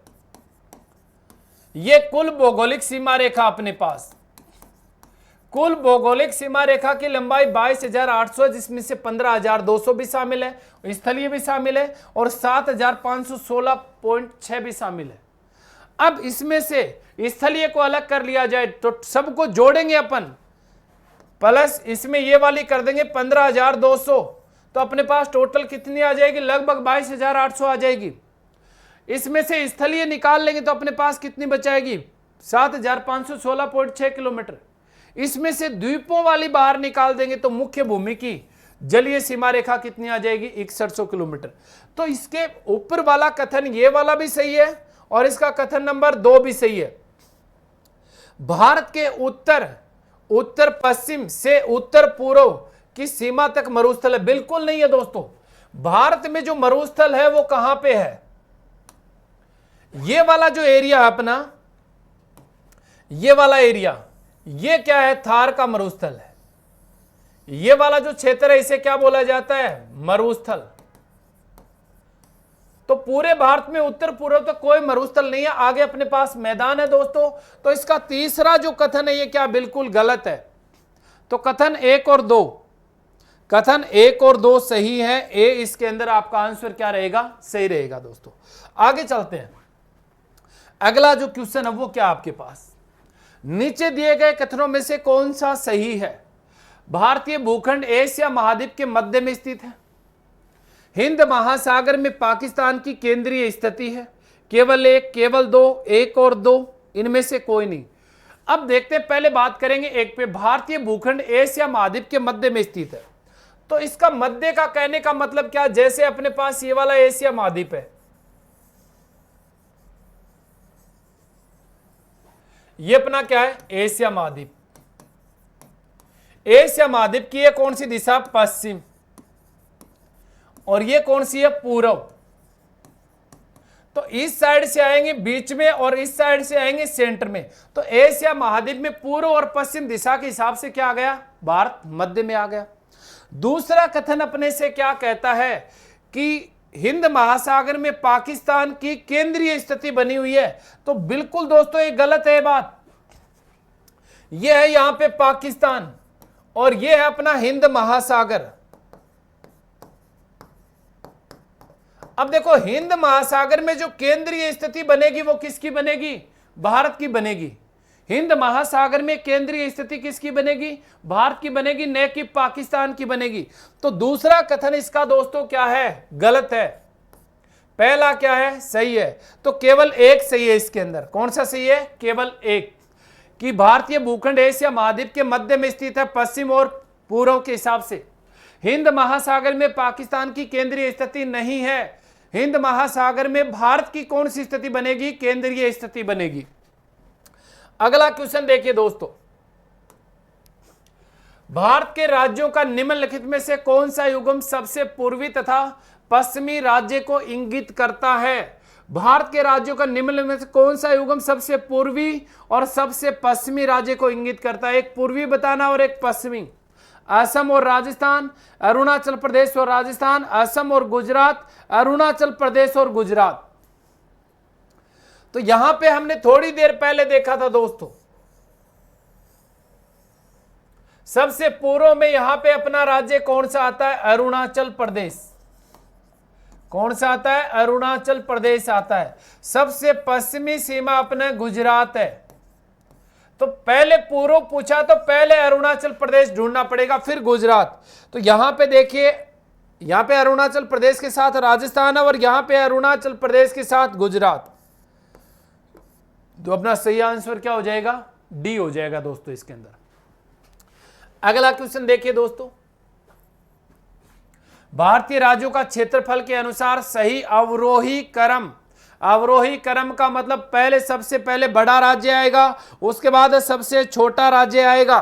यह कुल भौगोलिक सीमा रेखा अपने पास, कुल भौगोलिक सीमा रेखा की लंबाई 22,800 है, जिसमें से 15,200 भी शामिल है, स्थलीय भी शामिल है, और 7,516.6 भी शामिल है। अब इसमें से स्थलीय को अलग कर लिया जाए तो सबको जोड़ेंगे अपन, प्लस इसमें ये वाली कर देंगे 15,200, तो अपने पास टोटल कितनी आ जाएगी? लगभग 22,800 आ जाएगी। इसमें से स्थलीय निकाल लेंगे तो अपने पास कितनी बचाएगी? 7,516.6 किलोमीटर। इसमें से द्वीपों वाली बाहर निकाल देंगे तो मुख्य भूमि की जलीय सीमा रेखा कितनी आ जाएगी? 6100 किलोमीटर। तो इसके ऊपर वाला कथन ये वाला भी सही है और इसका कथन नंबर 2 भी सही है। भारत के उत्तर पश्चिम से उत्तर पूर्व की सीमा तक मरुस्थल है? बिल्कुल नहीं है दोस्तों। भारत में जो मरुस्थल है वो कहां पे है? ये वाला जो एरिया है अपना, ये वाला एरिया, ये क्या है? थार का मरुस्थल है। ये वाला जो क्षेत्र है इसे क्या बोला जाता है? मरुस्थल। तो पूरे भारत में उत्तर पूर्व तक कोई मरुस्थल नहीं है। आगे अपने पास मैदान है दोस्तों। तो इसका तीसरा जो कथन है ये क्या? बिल्कुल गलत है। तो कथन 1 और 2, कथन 1 और 2 सही है। ए इसके अंदर आपका आंसर क्या रहेगा? सही रहेगा दोस्तों। आगे चलते हैं। अगला जो क्वेश्चन है वो क्या आपके पास? नीचे दिए गए कथनों में से कौन सा सही है? भारतीय भूखंड एशिया महाद्वीप के मध्य में स्थित है। हिंद महासागर में पाकिस्तान की केंद्रीय स्थिति है। केवल एक, केवल दो, एक और दो, इनमें से कोई नहीं। अब देखते हैं, पहले बात करेंगे एक पे। भारतीय भूखंड एशिया महाद्वीप के मध्य में स्थित है। तो इसका मध्य का कहने का मतलब क्या? जैसे अपने पास ये वाला एशिया महाद्वीप है, ये अपना क्या है? एशिया महाद्वीप। एशिया महाद्वीप की ये कौन सी दिशा? पश्चिम। और ये कौन सी है? पूर्व। तो इस साइड से आएंगे बीच में और इस साइड से आएंगे सेंटर में। तो एशिया महाद्वीप में पूर्व और पश्चिम दिशा के हिसाब से क्या आ गया? भारत मध्य में आ गया। दूसरा कथन अपने से क्या कहता है कि हिंद महासागर में पाकिस्तान की केंद्रीय स्थिति बनी हुई है। तो बिल्कुल दोस्तों ये गलत है बात। यह है यहां पे पाकिस्तान और यह है अपना हिंद महासागर। अब देखो, हिंद महासागर में जो केंद्रीय स्थिति बनेगी वो किसकी बनेगी? भारत की बनेगी। हिंद महासागर में केंद्रीय स्थिति किसकी बनेगी? भारत की बनेगी, न कि पाकिस्तान की बनेगी। तो दूसरा कथन इसका दोस्तों क्या है? गलत है। पहला क्या है? सही है। तो केवल एक सही है इसके अंदर। कौन सा सही है? केवल एक, कि भारतीय भूखंड एशिया महाद्वीप के मध्य में स्थित है, पश्चिम और पूर्व के हिसाब से। हिंद महासागर में पाकिस्तान की केंद्रीय स्थिति नहीं है। हिंद महासागर में भारत की कौन सी स्थिति बनेगी? केंद्रीय स्थिति बनेगी। अगला क्वेश्चन देखिए दोस्तों, भारत के राज्यों का निम्नलिखित में से कौन सा युग्म सबसे पूर्वी तथा पश्चिमी राज्य को इंगित करता है? भारत के राज्यों का निम्न में से कौन सा युग्म सबसे पूर्वी और सबसे पश्चिमी राज्य को इंगित करता है? एक पूर्वी बताना और एक पश्चिमी। असम और राजस्थान, अरुणाचल प्रदेश और राजस्थान, असम और गुजरात, अरुणाचल प्रदेश और गुजरात। तो यहां पे हमने थोड़ी देर पहले देखा था दोस्तों, सबसे पूर्व में यहां पे अपना राज्य कौन सा आता है? अरुणाचल प्रदेश। कौन सा आता है? अरुणाचल प्रदेश आता है। सबसे पश्चिमी सीमा अपने गुजरात है। तो पहले पूर्व पूछा तो पहले अरुणाचल प्रदेश ढूंढना पड़ेगा, फिर गुजरात। तो यहां पे देखिए, यहां पे अरुणाचल प्रदेश के साथ राजस्थान है और यहां पे अरुणाचल प्रदेश के साथ गुजरात। तो अपना सही आंसर क्या हो जाएगा? डी हो जाएगा दोस्तों इसके अंदर। अगला क्वेश्चन देखिए दोस्तों, भारतीय राज्यों का क्षेत्रफल के अनुसार सही अवरोही क्रम। अवरोही क्रम का मतलब पहले सबसे पहले बड़ा राज्य आएगा, उसके बाद सबसे छोटा राज्य आएगा।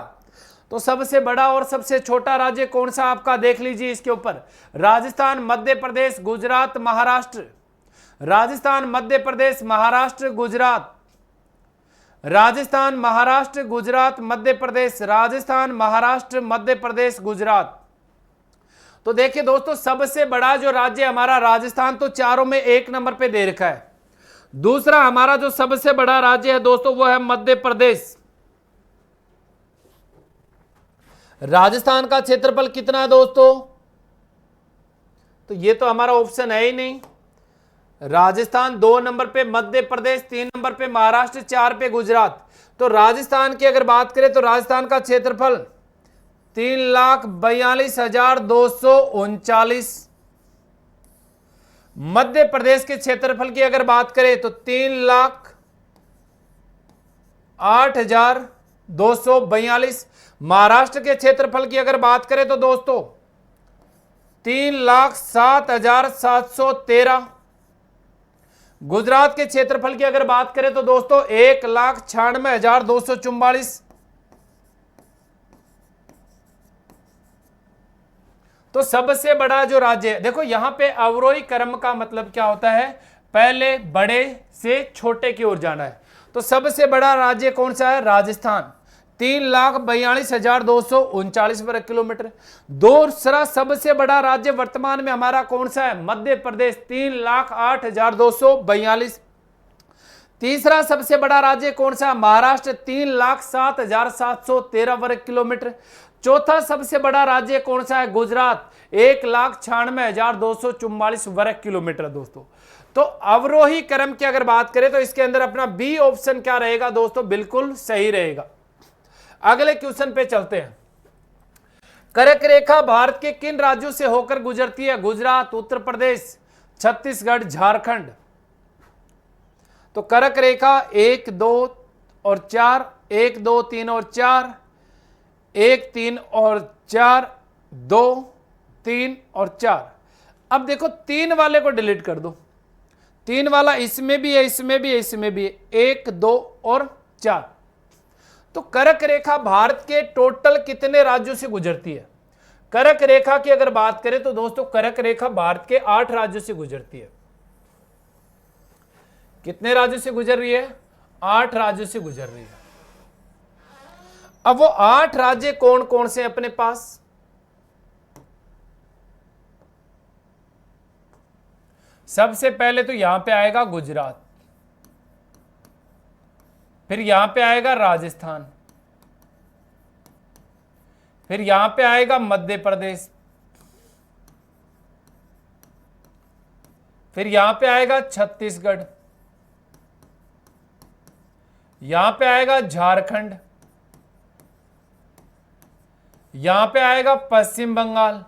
तो सबसे बड़ा और सबसे छोटा राज्य कौन सा आपका देख लीजिए इसके ऊपर। राजस्थान, मध्य प्रदेश, गुजरात, महाराष्ट्र। राजस्थान, मध्य प्रदेश, महाराष्ट्र, गुजरात। राजस्थान, महाराष्ट्र, गुजरात, मध्य प्रदेश। राजस्थान, महाराष्ट्र, मध्य प्रदेश, गुजरात। तो देखिए दोस्तों, सबसे बड़ा जो राज्य हमारा राजस्थान, तो चारों में 1 नंबर पे दे रखा है। दूसरा हमारा जो सबसे बड़ा राज्य है दोस्तों वो है मध्य प्रदेश। राजस्थान का क्षेत्रफल कितना है दोस्तों? तो ये तो हमारा ऑप्शन है ही नहीं। राजस्थान 2 नंबर पे, मध्य प्रदेश 3 नंबर पे, महाराष्ट्र 4 पे, गुजरात। तो राजस्थान की अगर बात करें तो राजस्थान का क्षेत्रफल 3,42,239। मध्य प्रदेश के क्षेत्रफल की अगर बात करें तो 3,08,242। महाराष्ट्र के क्षेत्रफल की अगर बात करें तो दोस्तों 3,07,713। गुजरात के क्षेत्रफल की अगर बात करें तो दोस्तों 1,96,244। तो सबसे बड़ा जो राज्य है, देखो यहां पे अवरोही क्रम का मतलब क्या होता है? पहले बड़े से छोटे की ओर जाना है। तो सबसे बड़ा राज्य कौन सा है? राजस्थान, 3,42,239 वर्ग किलोमीटर। दूसरा सबसे बड़ा राज्य वर्तमान में हमारा कौन सा है? मध्य प्रदेश, 3,08,242। तीसरा सबसे बड़ा राज्य कौन सा? महाराष्ट्र, 3,07,713 वर्ग किलोमीटर। चौथा सबसे बड़ा राज्य कौन सा है? गुजरात, 1,96,244 वर्ग किलोमीटर दोस्तों। तो अवरोही क्रम की अगर बात करें तो इसके अंदर अपना बी ऑप्शन क्या रहेगा दोस्तों? बिल्कुल सही रहेगा। अगले क्वेश्चन पे चलते हैं। कर्क रेखा भारत के किन राज्यों से होकर गुजरती है? गुजरात, उत्तर प्रदेश, छत्तीसगढ़, झारखंड। तो कर्क रेखा 1, 2 और 4, 1, 2, 3 और 4, 1, 3 और 4, 2, 3 और 4। अब देखो 3 वाले को डिलीट कर दो। 3 वाला इसमें भी है, इसमें भी है, इसमें भी है। 1, 2 और 4। तो कर्क रेखा भारत के टोटल कितने राज्यों से गुजरती है? कर्क रेखा की अगर बात करें तो दोस्तों कर्क रेखा भारत के 8 राज्यों से गुजरती है। कितने राज्यों से गुजर रही है? 8 राज्यों से गुजर रही है। अब वो 8 राज्य कौन कौन से हैं अपने पास? सबसे पहले तो यहां पे आएगा गुजरात, फिर यहां पे आएगा राजस्थान, फिर यहां पे आएगा मध्य प्रदेश, फिर यहां पे आएगा छत्तीसगढ़, यहां पे आएगा झारखंड, यहां पे आएगा पश्चिम बंगाल,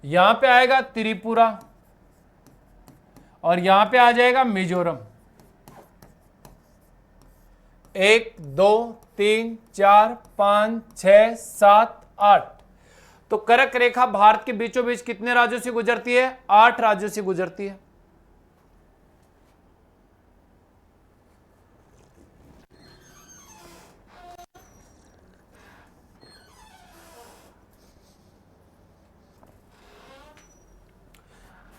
यहां पे आएगा त्रिपुरा और यहां पे आ जाएगा मिजोरम। 1, 2, 3, 4, 5, 6, 7, 8। तो कर्क रेखा भारत के बीचों बीच कितने राज्यों से गुजरती है? 8 राज्यों से गुजरती है।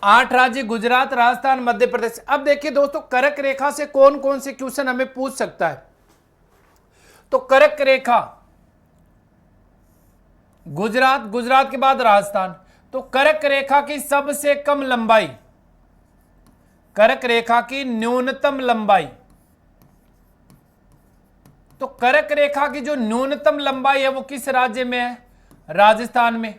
8 राज्य गुजरात, राजस्थान, मध्य प्रदेश। अब देखिए दोस्तों, कर्क रेखा से कौन कौन से क्वेश्चन हमें पूछ सकता है। तो कर्क रेखा गुजरात, गुजरात के बाद राजस्थान। तो कर्क रेखा की सबसे कम लंबाई, कर्क रेखा की न्यूनतम लंबाई, तो कर्क रेखा की जो न्यूनतम लंबाई है वो किस राज्य में है? राजस्थान में।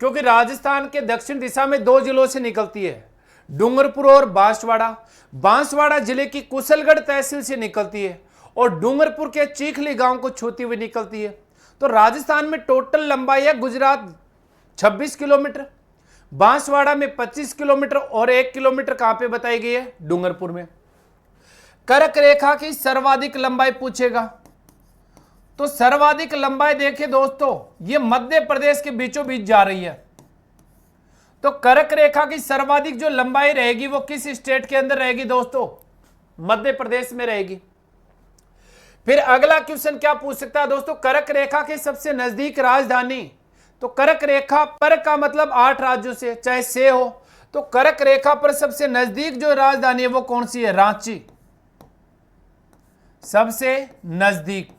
क्योंकि राजस्थान के दक्षिण दिशा में 2 जिलों से निकलती है, डूंगरपुर और बांसवाड़ा। बांसवाड़ा जिले की कुशलगढ़ तहसील से निकलती है और डूंगरपुर के चीखली गांव को छूती हुई निकलती है। तो राजस्थान में टोटल लंबाई है गुजरात 26 किलोमीटर, बांसवाड़ा में 25 किलोमीटर और 1 किलोमीटर कहां पे बताई गई है? डूंगरपुर में। कर्क रेखा की सर्वाधिक लंबाई पूछेगा, तो सर्वाधिक लंबाई देखिए दोस्तों, ये मध्य प्रदेश के बीचों बीच जा रही है। तो कर्क रेखा की सर्वाधिक जो लंबाई रहेगी वो किस स्टेट के अंदर रहेगी दोस्तों? मध्य प्रदेश में रहेगी। फिर अगला क्वेश्चन क्या पूछ सकता है दोस्तों? कर्क रेखा के सबसे नजदीक राजधानी। तो कर्क रेखा पर का मतलब 8 राज्यों से, चाहे से हो। तो कर्क रेखा पर सबसे नजदीक जो राजधानी है वो कौन सी है? रांची, सबसे नजदीक।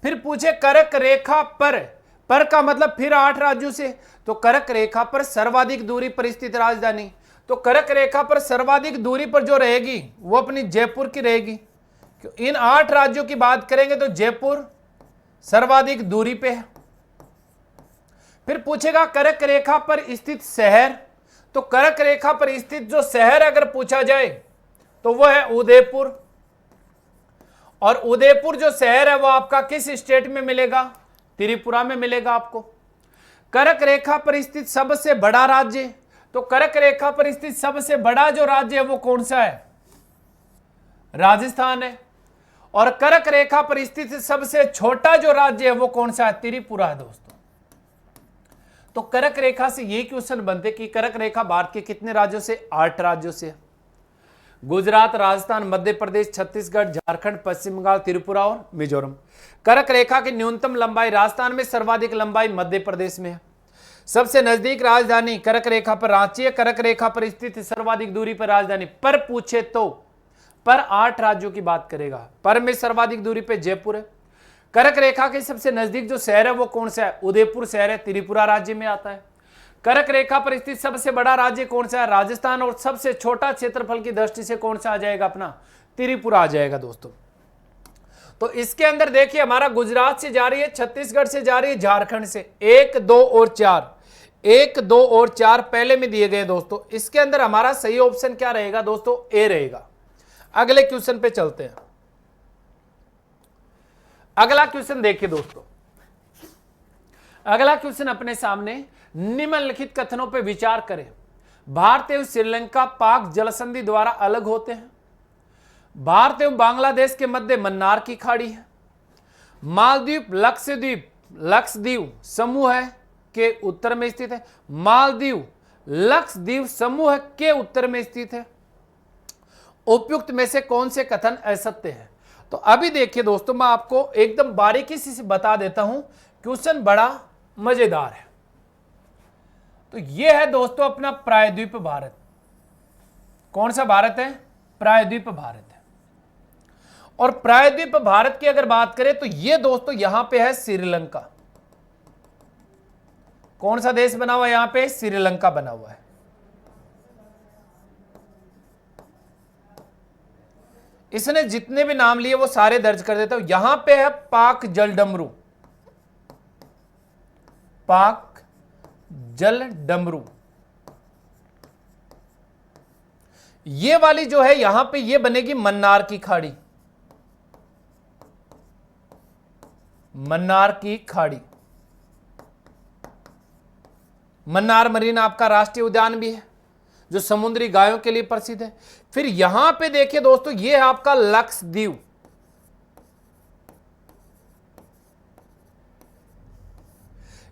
फिर पूछे कर्क रेखा पर का मतलब फिर 8 राज्यों से। तो कर्क रेखा पर सर्वाधिक दूरी पर स्थित राजधानी। तो कर्क रेखा पर सर्वाधिक दूरी पर जो रहेगी वो अपनी जयपुर की रहेगी। इन 8 राज्यों की बात करेंगे तो जयपुर सर्वाधिक दूरी पे है। फिर पूछेगा कर्क रेखा पर स्थित शहर। तो कर्क रेखा पर स्थित जो शहर अगर पूछा जाए तो वह है उदयपुर। और उदयपुर जो शहर है वो आपका किस स्टेट में मिलेगा? त्रिपुरा में मिलेगा आपको। कर्क रेखा पर स्थित सबसे बड़ा राज्य। तो कर्क रेखा पर स्थित सबसे बड़ा जो राज्य है वो कौन सा है? राजस्थान है। और कर्क रेखा पर स्थित सबसे छोटा जो राज्य है वो कौन सा है? त्रिपुरा है दोस्तों। तो कर्क रेखा से ये क्वेश्चन बनते कि कर्क रेखा भारत के कितने राज्यों से? 8 राज्यों से। गुजरात, राजस्थान, मध्य प्रदेश, छत्तीसगढ़, झारखंड, पश्चिम बंगाल, त्रिपुरा और मिजोरम। कर्क रेखा की न्यूनतम लंबाई राजस्थान में, सर्वाधिक लंबाई मध्य प्रदेश में है। सबसे नजदीक राजधानी कर्क रेखा पर रांची है। कर्क रेखा पर स्थित सर्वाधिक दूरी पर राजधानी। पर पूछे तो पर 8 राज्यों की बात करेगा। पर में सर्वाधिक दूरी पे जयपुर है। कर्क रेखा के सबसे नजदीक जो शहर है वो कौन सा है? उदयपुर शहर है, त्रिपुरा राज्य में आता है। कर्क रेखा पर स्थित सबसे बड़ा राज्य कौन सा है? राजस्थान। और सबसे छोटा क्षेत्रफल की दृष्टि से कौन सा आ जाएगा? अपना त्रिपुरा आ जाएगा दोस्तों। तो इसके अंदर देखिए हमारा गुजरात से जा रही है, छत्तीसगढ़ से जा रही है, झारखंड से 1, 2 और 4, 1, 2 और 4 पहले में दिए गए दोस्तों। इसके अंदर हमारा सही ऑप्शन क्या रहेगा दोस्तों? ए रहेगा। अगले क्वेश्चन पे चलते हैं। अगला क्वेश्चन देखिए दोस्तों, अगला क्वेश्चन अपने सामने, निम्नलिखित कथनों पर विचार करें। भारत एवं श्रीलंका पाक जलसंधि द्वारा अलग होते हैं। भारत एवं बांग्लादेश के मध्य मन्नार की खाड़ी है। मालदीव लक्षद्वीप समूह है के उत्तर में स्थित है। मालदीव लक्षद्वीप समूह के उत्तर में स्थित है। उपयुक्त में से कौन से कथन असत्य है? तो अभी देखिए दोस्तों, मैं आपको एकदम बारीकी से बता देता हूं, क्वेश्चन बड़ा मजेदार है। तो यह है दोस्तों अपना प्रायद्वीप भारत। कौन सा भारत है? प्रायद्वीप भारत है। और प्रायद्वीप भारत की अगर बात करें तो यह दोस्तों यहां पे है श्रीलंका। कौन सा देश बना हुआ है यहां पे? श्रीलंका बना हुआ है। इसने जितने भी नाम लिए वो सारे दर्ज कर देता हूं। यहां पे है पाक जलडमरू, पाक जलडमरू। ये वाली जो है यहां पे ये बनेगी मन्नार की खाड़ी, मन्नार की खाड़ी। मन्नार मरीन आपका राष्ट्रीय उद्यान भी है जो समुद्री गायों के लिए प्रसिद्ध है। फिर यहां पे देखिए दोस्तों, ये है आपका लक्षद्वीप।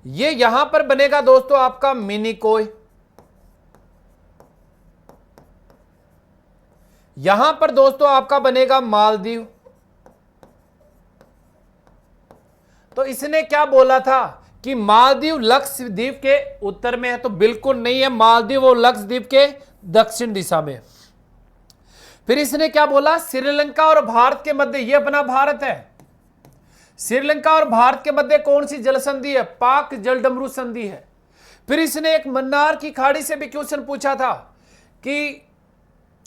ये यहां पर बनेगा दोस्तों आपका मिनिकोय। यहां पर दोस्तों आपका बनेगा मालदीव। तो इसने क्या बोला था कि मालदीव लक्षद्वीप के उत्तर में है, तो बिल्कुल नहीं है, मालदीव और लक्षद्वीप के दक्षिण दिशा में। फिर इसने क्या बोला, श्रीलंका और भारत के मध्य, ये अपना भारत है, श्रीलंका और भारत के मध्य कौन सी जल संधि है, पाक जलडमरू संधि है। फिर इसने एक मन्नार की खाड़ी से भी क्वेश्चन पूछा था कि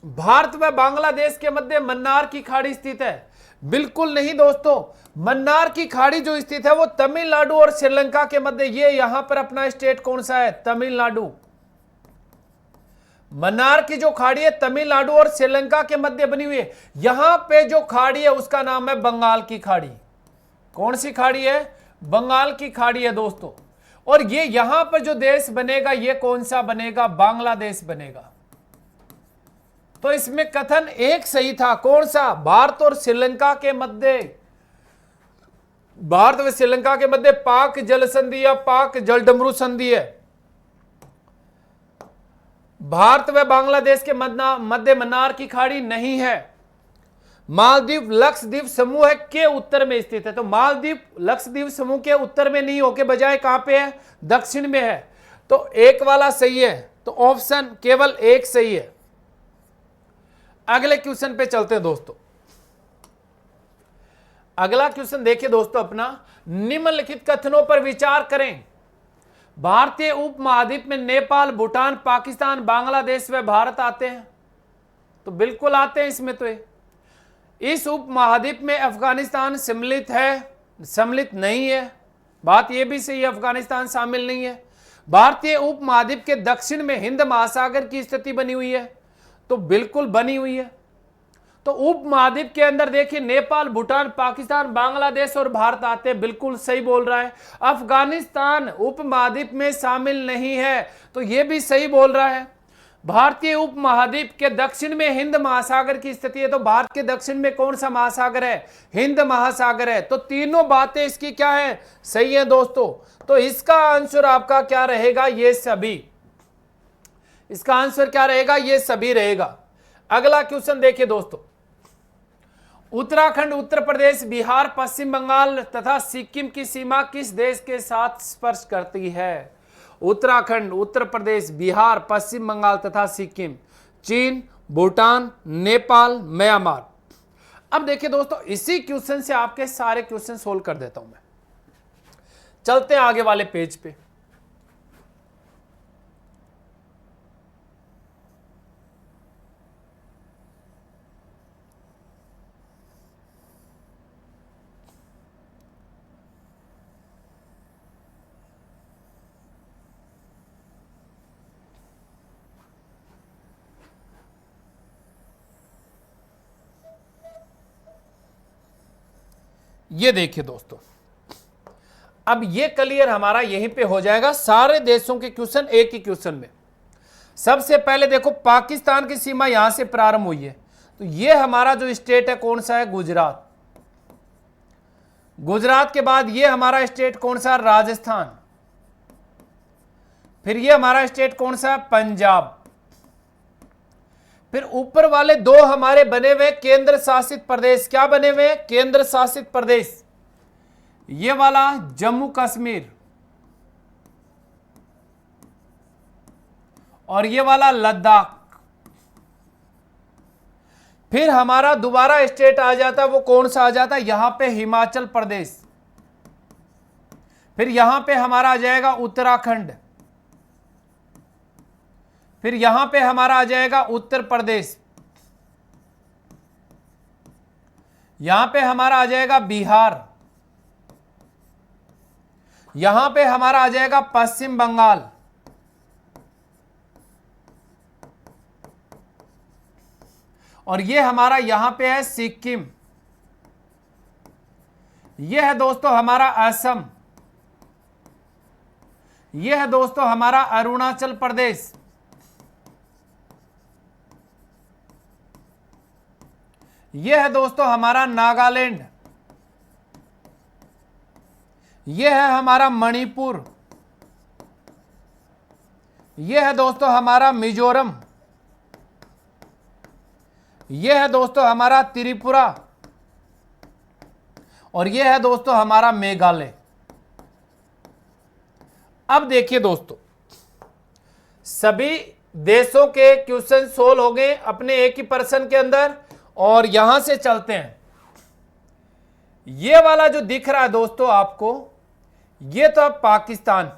भारत व बांग्लादेश के मध्य मन्नार की खाड़ी स्थित है। बिल्कुल नहीं दोस्तों, मन्नार की खाड़ी जो स्थित है वो तमिलनाडु और श्रीलंका के मध्य, ये यहां पर अपना स्टेट कौन सा है, तमिलनाडु। मन्नार की जो खाड़ी है तमिलनाडु और श्रीलंका के मध्य बनी हुई है। यहां पे जो खाड़ी है उसका नाम है बंगाल की खाड़ी। कौन सी खाड़ी है, बंगाल की खाड़ी है दोस्तों। और ये यहां पर जो देश बनेगा ये कौन सा बनेगा, बांग्लादेश बनेगा। तो इसमें कथन एक सही था, कौन सा, भारत और श्रीलंका के मध्य, भारत व श्रीलंका के मध्य पाक जल संधि या पाक जलडमरू संधि है। भारत व बांग्लादेश के मध्य मन्नार की खाड़ी नहीं है। मालदीव लक्षद्वीप समूह के उत्तर में स्थित है, तो मालदीव लक्षद्वीप समूह के उत्तर में नहीं होके बजाय कहां पे है, दक्षिण में है। तो एक वाला सही है, तो ऑप्शन केवल एक सही है। अगले क्वेश्चन पे चलते हैं दोस्तों। अगला क्वेश्चन देखिए दोस्तों अपना, निम्नलिखित कथनों पर विचार करें। भारतीय उपमहाद्वीप में नेपाल, भूटान, पाकिस्तान, बांग्लादेश व भारत आते हैं, तो बिल्कुल आते हैं इसमें। तो इस उपमहाद्वीप में अफगानिस्तान सम्मिलित है, सम्मिलित नहीं है, बात यह भी सही है, अफगानिस्तान शामिल नहीं है। भारतीय उपमहाद्वीप के दक्षिण में हिंद महासागर की स्थिति बनी हुई है, तो बिल्कुल बनी हुई है। तो उपमहाद्वीप के अंदर देखिए नेपाल, भूटान, पाकिस्तान, बांग्लादेश और भारत आते हैं, बिल्कुल सही बोल रहा है। अफगानिस्तान उपमहाद्वीप में शामिल नहीं है, तो यह भी सही बोल रहा है। भारतीय उपमहाद्वीप के दक्षिण में हिंद महासागर की स्थिति है, तो भारत के दक्षिण में कौन सा महासागर है, हिंद महासागर है। तो तीनों बातें इसकी क्या है, सही है दोस्तों। तो इसका आंसर आपका क्या रहेगा, ये सभी। इसका आंसर क्या रहेगा, ये सभी रहेगा। अगला क्वेश्चन देखिए दोस्तों, उत्तराखंड, उत्तर प्रदेश, बिहार, पश्चिम बंगाल तथा सिक्किम की सीमा किस देश के साथ स्पर्श करती है। उत्तराखंड, उत्तर प्रदेश, बिहार, पश्चिम बंगाल तथा सिक्किम, चीन, भूटान, नेपाल, म्यांमार। अब देखिए दोस्तों, इसी क्वेश्चन से आपके सारे क्वेश्चन सोल्व कर देता हूं मैं। चलते हैं आगे वाले पेज पे। ये देखिए दोस्तों, अब ये क्लियर हमारा यहीं पे हो जाएगा, सारे देशों के क्वेश्चन एक ही क्वेश्चन में। सबसे पहले देखो, पाकिस्तान की सीमा यहां से प्रारंभ हुई है, तो ये हमारा जो स्टेट है कौन सा है, गुजरात। गुजरात के बाद ये हमारा स्टेट कौन सा, राजस्थान। फिर ये हमारा स्टेट कौन सा है, पंजाब। फिर ऊपर वाले दो हमारे बने हुए केंद्र शासित प्रदेश, क्या बने हुए, केंद्र शासित प्रदेश। ये वाला जम्मू कश्मीर और ये वाला लद्दाख। फिर हमारा दोबारा स्टेट आ जाता है, वो कौन सा आ जाता है, यहां पे हिमाचल प्रदेश। फिर यहां पे हमारा आ जाएगा उत्तराखंड। फिर यहां पे हमारा आ जाएगा उत्तर प्रदेश। यहां पे हमारा आ जाएगा बिहार। यहां पे हमारा आ जाएगा पश्चिम बंगाल। और ये हमारा यहां पे है सिक्किम। ये है दोस्तों हमारा असम। ये है दोस्तों हमारा अरुणाचल प्रदेश। यह है दोस्तों हमारा नागालैंड। यह है हमारा मणिपुर। यह है दोस्तों हमारा मिजोरम। यह है दोस्तों हमारा त्रिपुरा। और यह है दोस्तों हमारा मेघालय। अब देखिए दोस्तों, सभी देशों के क्वेश्चन सोल्व हो गए अपने एक ही पर्सन के अंदर, और यहां से चलते हैं। ये वाला जो दिख रहा है दोस्तों आपको, ये तो अब पाकिस्तान,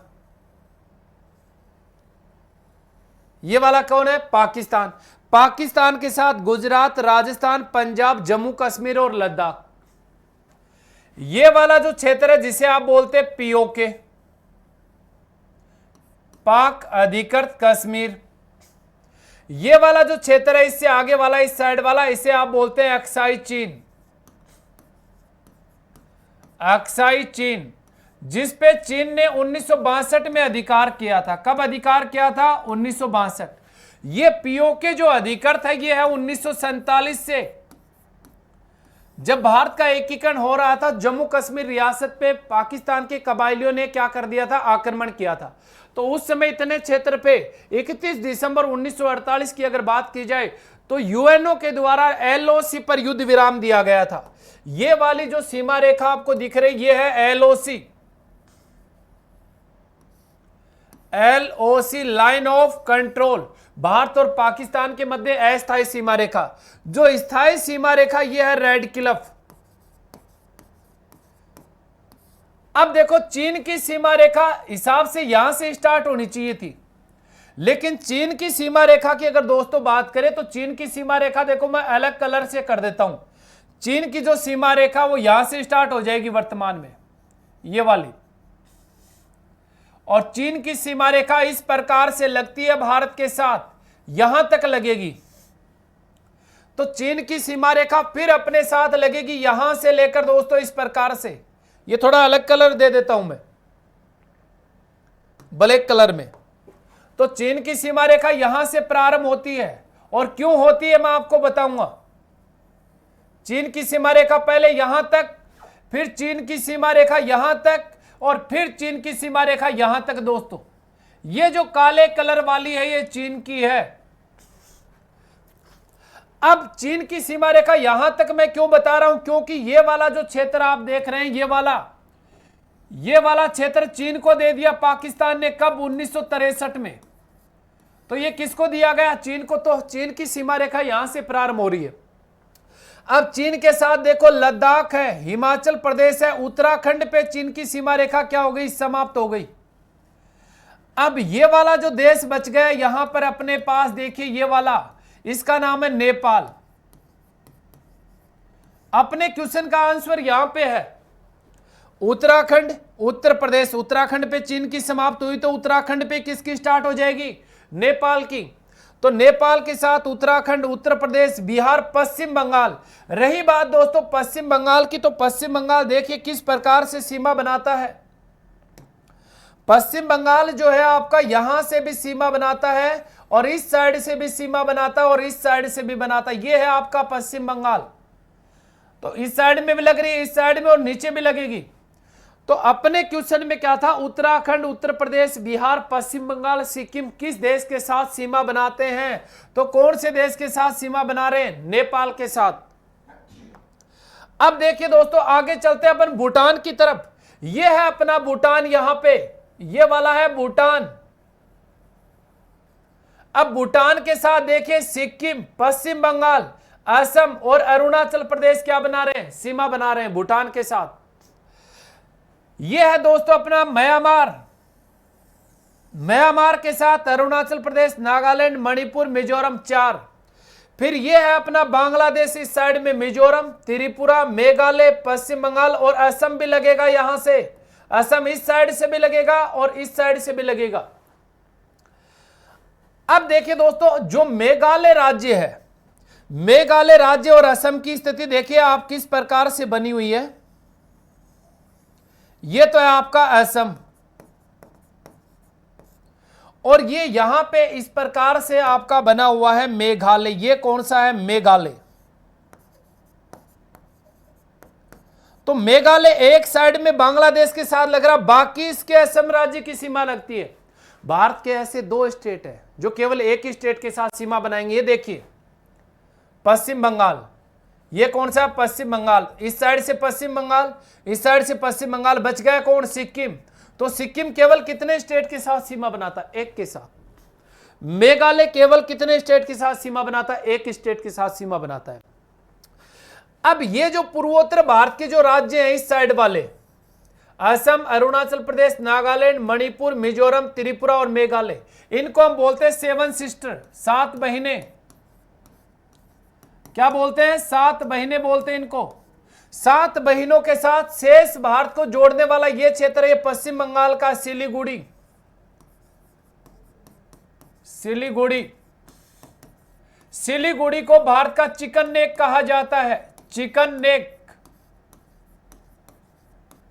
ये वाला कौन है? पाकिस्तान। पाकिस्तान के साथ गुजरात, राजस्थान, पंजाब, जम्मू कश्मीर और लद्दाख। ये वाला जो क्षेत्र है जिसे आप बोलते हैं पीओके, पाक अधिकृत कश्मीर। ये वाला जो क्षेत्र है इससे आगे वाला, इस साइड वाला, इसे आप बोलते हैं अक्साई चीन। अक्साई चीन, जिस पे चीन ने 1962 में अधिकार किया था। कब अधिकार किया था? 1962। ये पीओके जो अधिकृत है ये है 1947 से, जब भारत का एकीकरण हो रहा था। जम्मू कश्मीर रियासत पे पाकिस्तान के कबायलियों ने क्या कर दिया था? आक्रमण किया था। तो उस समय इतने क्षेत्र पे 31 दिसंबर 1948 की अगर बात की जाए तो यूएनओ के द्वारा एलओसी पर युद्ध विराम दिया गया था। ये वाली जो सीमा रेखा आपको दिख रही ये है LOC, LOC line of control, Bharat और पाकिस्तान के मध्य अस्थायी सीमा रेखा। जो स्थायी सीमा रेखा यह है रेड क्लिफ। अब देखो, चीन की सीमा रेखा हिसाब से यहां से स्टार्ट होनी चाहिए थी, लेकिन चीन की सीमा रेखा की अगर दोस्तों बात करें तो चीन की सीमा रेखा देखो, मैं अलग कलर से कर देता हूं। चीन की जो सीमा रेखा वो यहां से स्टार्ट हो जाएगी वर्तमान में, ये वाली, और चीन की सीमा रेखा इस प्रकार से लगती है भारत के साथ, यहां तक लगेगी। तो चीन की सीमा रेखा फिर अपने साथ लगेगी यहां से लेकर दोस्तों इस प्रकार से। ये थोड़ा अलग कलर दे देता हूं मैं, ब्लैक कलर में। तो चीन की सीमा रेखा यहां से प्रारंभ होती है, और क्यों होती है मैं आपको बताऊंगा। चीन की सीमा रेखा पहले यहां तक, फिर चीन की सीमा रेखा यहां तक, और फिर चीन की सीमा रेखा यहां तक। दोस्तों ये जो काले कलर वाली है ये चीन की है। अब चीन की सीमा रेखा यहां तक मैं क्यों बता रहा हूं? क्योंकि ये वाला जो क्षेत्र आप देख रहे हैं, ये वाला क्षेत्र चीन को दे दिया पाकिस्तान ने। कब? 1963 में। तो ये किसको दिया गया? चीन को। तो चीन की सीमा रेखा यहां से प्रारंभ हो रही है। अब चीन के साथ देखो लद्दाख है, हिमाचल प्रदेश है, उत्तराखंड पे चीन की सीमा रेखा क्या हो गई? समाप्त हो गई। अब ये वाला जो देश बच गया यहां पर अपने पास, देखिए ये वाला, इसका नाम है नेपाल। अपने क्वेश्चन का आंसर यहां पे है उत्तराखंड, उत्तर प्रदेश। उत्तराखंड पे चीन की समाप्त हुई तो उत्तराखंड पे किसकी स्टार्ट हो जाएगी? नेपाल की। तो नेपाल के साथ उत्तराखंड, उत्तर प्रदेश, बिहार, पश्चिम बंगाल। रही बात दोस्तों पश्चिम बंगाल की, तो पश्चिम बंगाल देखिए किस प्रकार से सीमा बनाता है। पश्चिम बंगाल जो है आपका यहां से भी सीमा बनाता है, और इस साइड से भी सीमा बनाता है, और इस साइड से भी बनाता है। ये है आपका पश्चिम बंगाल। तो इस साइड में भी लग रही है, इस साइड में, और नीचे भी लगेगी। तो अपने क्वेश्चन में क्या था? उत्तराखंड, उत्तर प्रदेश, बिहार, पश्चिम बंगाल, सिक्किम किस देश के साथ सीमा बनाते हैं? तो कौन से देश के साथ सीमा बना रहे हैं? नेपाल के साथ। अब देखिए दोस्तों आगे चलते हैं अपन भूटान की तरफ। यह है अपना भूटान, यहां पे ये वाला है भूटान। अब भूटान के साथ देखिए सिक्किम, पश्चिम बंगाल, असम और अरुणाचल प्रदेश क्या बना रहे हैं? सीमा बना रहे हैं भूटान के साथ। यह है दोस्तों अपना म्यांमार। म्यांमार के साथ अरुणाचल प्रदेश, नागालैंड, मणिपुर, मिजोरम 4। फिर यह है अपना बांग्लादेश, इस साइड में मिजोरम, त्रिपुरा, मेघालय, पश्चिम बंगाल और असम भी लगेगा यहां से। असम इस साइड से भी लगेगा और इस साइड से भी लगेगा। अब देखिए दोस्तों जो मेघालय राज्य है, मेघालय राज्य और असम की स्थिति देखिए आप किस प्रकार से बनी हुई है। यह तो है आपका असम, और ये यहां पे इस प्रकार से आपका बना हुआ है मेघालय। ये कौन सा है? मेघालय। तो मेघालय एक साइड में बांग्लादेश के साथ लग रहा, बाकी इसके असम राज्य की सीमा लगती है। भारत के ऐसे 2 स्टेट है जो केवल एक ही स्टेट के साथ सीमा बनाएंगे। ये देखिए पश्चिम बंगाल, ये कौन सा? पश्चिम बंगाल। इस साइड से पश्चिम बंगाल, इस साइड से पश्चिम बंगाल, बच गया कौन? सिक्किम। तो सिक्किम केवल कितने स्टेट के साथ सीमा बनाता है? एक के साथ। मेघालय केवल कितने स्टेट के साथ सीमा बनाता है? एक स्टेट के साथ सीमा बनाता है। अब ये जो पूर्वोत्तर भारत के जो राज्य हैं इस साइड वाले, असम, अरुणाचल प्रदेश, नागालैंड, मणिपुर, मिजोरम, त्रिपुरा और मेघालय, इनको हम बोलते हैं सेवन सिस्टर, 7 बहिने। क्या बोलते हैं? 7 बहिने बोलते हैं इनको। 7 बहिनों के साथ शेष भारत को जोड़ने वाला यह क्षेत्र है पश्चिम बंगाल का सिलीगुड़ी। सिलीगुड़ी को भारत का चिकन नेक कहा जाता है, चिकन नेक।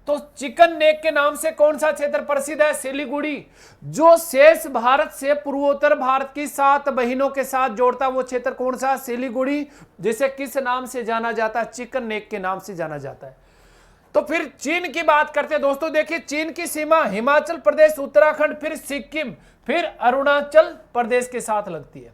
तो चिकन नेक के नाम से कौन सा क्षेत्र प्रसिद्ध है? सिलीगुड़ी। जो शेष भारत से पूर्वोत्तर भारत की 7 बहिनों के साथ जोड़ता है वो क्षेत्र कौन सा? सिलीगुड़ी, जिसे किस नाम से जाना जाता है? चिकन नेक के नाम से जाना जाता है। तो फिर चीन की बात करते हैं दोस्तों। देखिए चीन की सीमा हिमाचल प्रदेश, उत्तराखंड, फिर सिक्किम, फिर अरुणाचल प्रदेश के साथ लगती है।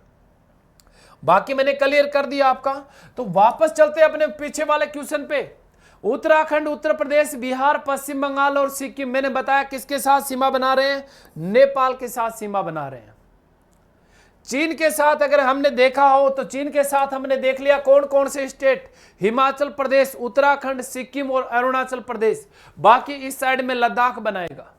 बाकी मैंने क्लियर कर दिया आपका। तो वापस चलते हैं अपने पीछे वाले क्वेश्चन पे। उत्तराखंड, उत्तर प्रदेश, बिहार, पश्चिम बंगाल और सिक्किम, मैंने बताया किसके साथ सीमा बना रहे हैं? नेपाल के साथ सीमा बना रहे हैं। चीन के साथ अगर हमने देखा हो तो चीन के साथ हमने देख लिया कौन कौन से स्टेट, हिमाचल प्रदेश, उत्तराखंड, सिक्किम और अरुणाचल प्रदेश। बाकी इस साइड में लद्दाख बनाएगा।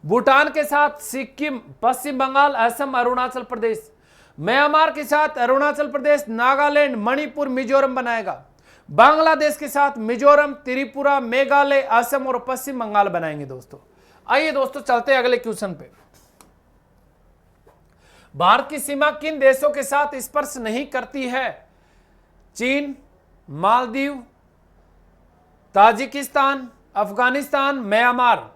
भूटान के साथ सिक्किम, पश्चिम बंगाल, असम, अरुणाचल प्रदेश। म्यांमार के साथ अरुणाचल प्रदेश, नागालैंड, मणिपुर, मिजोरम बनाएगा। बांग्लादेश के साथ मिजोरम, त्रिपुरा, मेघालय, असम और पश्चिम बंगाल बनाएंगे दोस्तों। आइए दोस्तों चलते हैं अगले क्वेश्चन पे। भारत की सीमा किन देशों के साथ स्पर्श नहीं करती है? चीन, मालदीव, ताजिकिस्तान, अफगानिस्तान, म्यांमार।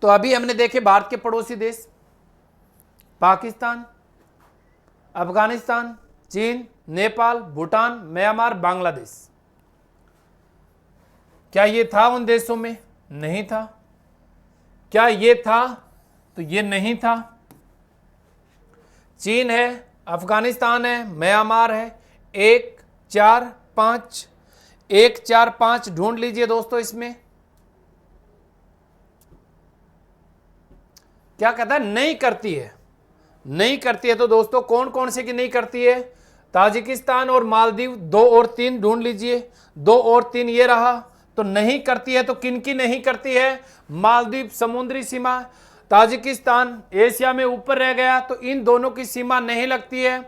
तो अभी हमने देखे भारत के पड़ोसी देश, पाकिस्तान, अफगानिस्तान, चीन, नेपाल, भूटान, म्यांमार, बांग्लादेश। क्या ये था उन देशों में? नहीं था। क्या ये था? तो ये नहीं था। चीन है, अफगानिस्तान है, म्यांमार है। 1 4 5, 1 4 5 ढूंढ लीजिए दोस्तों। इसमें क्या कहता है? नहीं करती है। नहीं करती है। तो दोस्तों कौन कौन से की नहीं करती है? ताजिकिस्तान और मालदीव, 2 और 3 ढूंढ लीजिए। 2 और 3 ये रहा। तो नहीं करती है। तो किन की नहीं करती है? मालदीव समुद्री सीमा, ताजिकिस्तान एशिया में ऊपर रह गया, तो इन दोनों की सीमा नहीं लगती है।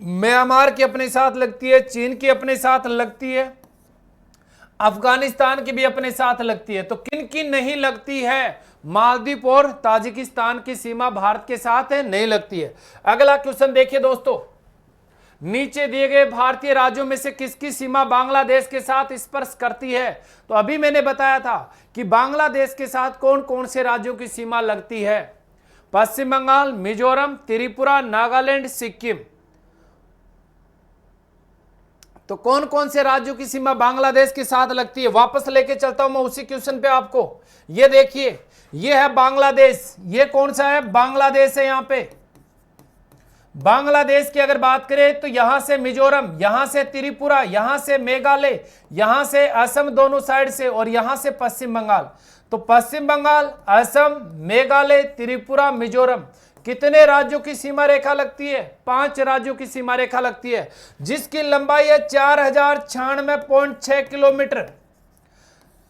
म्यांमार की अपने साथ लगती है, चीन की अपने साथ लगती है, अफगानिस्तान की भी अपने साथ लगती है। तो किन की नहीं लगती है? मालदीव और ताजिकिस्तान की सीमा भारत के साथ है, नहीं लगती है। अगला क्वेश्चन देखिए दोस्तों। नीचे दिए गए भारतीय राज्यों में से किसकी सीमा बांग्लादेश के साथ स्पर्श करती है? तो अभी मैंने बताया था कि बांग्लादेश के साथ कौन कौन से राज्यों की सीमा लगती है? पश्चिम बंगाल, मिजोरम, त्रिपुरा, नागालैंड, सिक्किम। तो कौन कौन से राज्यों की सीमा बांग्लादेश के साथ लगती है? वापस लेके चलता हूं मैं उसी क्वेश्चन पे आपको। ये देखिए, ये है बांग्लादेश। ये कौन सा है? बांग्लादेश है। यहां पे बांग्लादेश की अगर बात करें तो यहां से मिजोरम, यहां से त्रिपुरा, यहां से मेघालय, यहां से असम, दोनों साइड से, और यहां से पश्चिम बंगाल। तो पश्चिम बंगाल, असम, मेघालय, त्रिपुरा, मिजोरम, कितने राज्यों की सीमा रेखा लगती है? 5 राज्यों की सीमा रेखा लगती है, जिसकी लंबाई है 4096.6 किलोमीटर।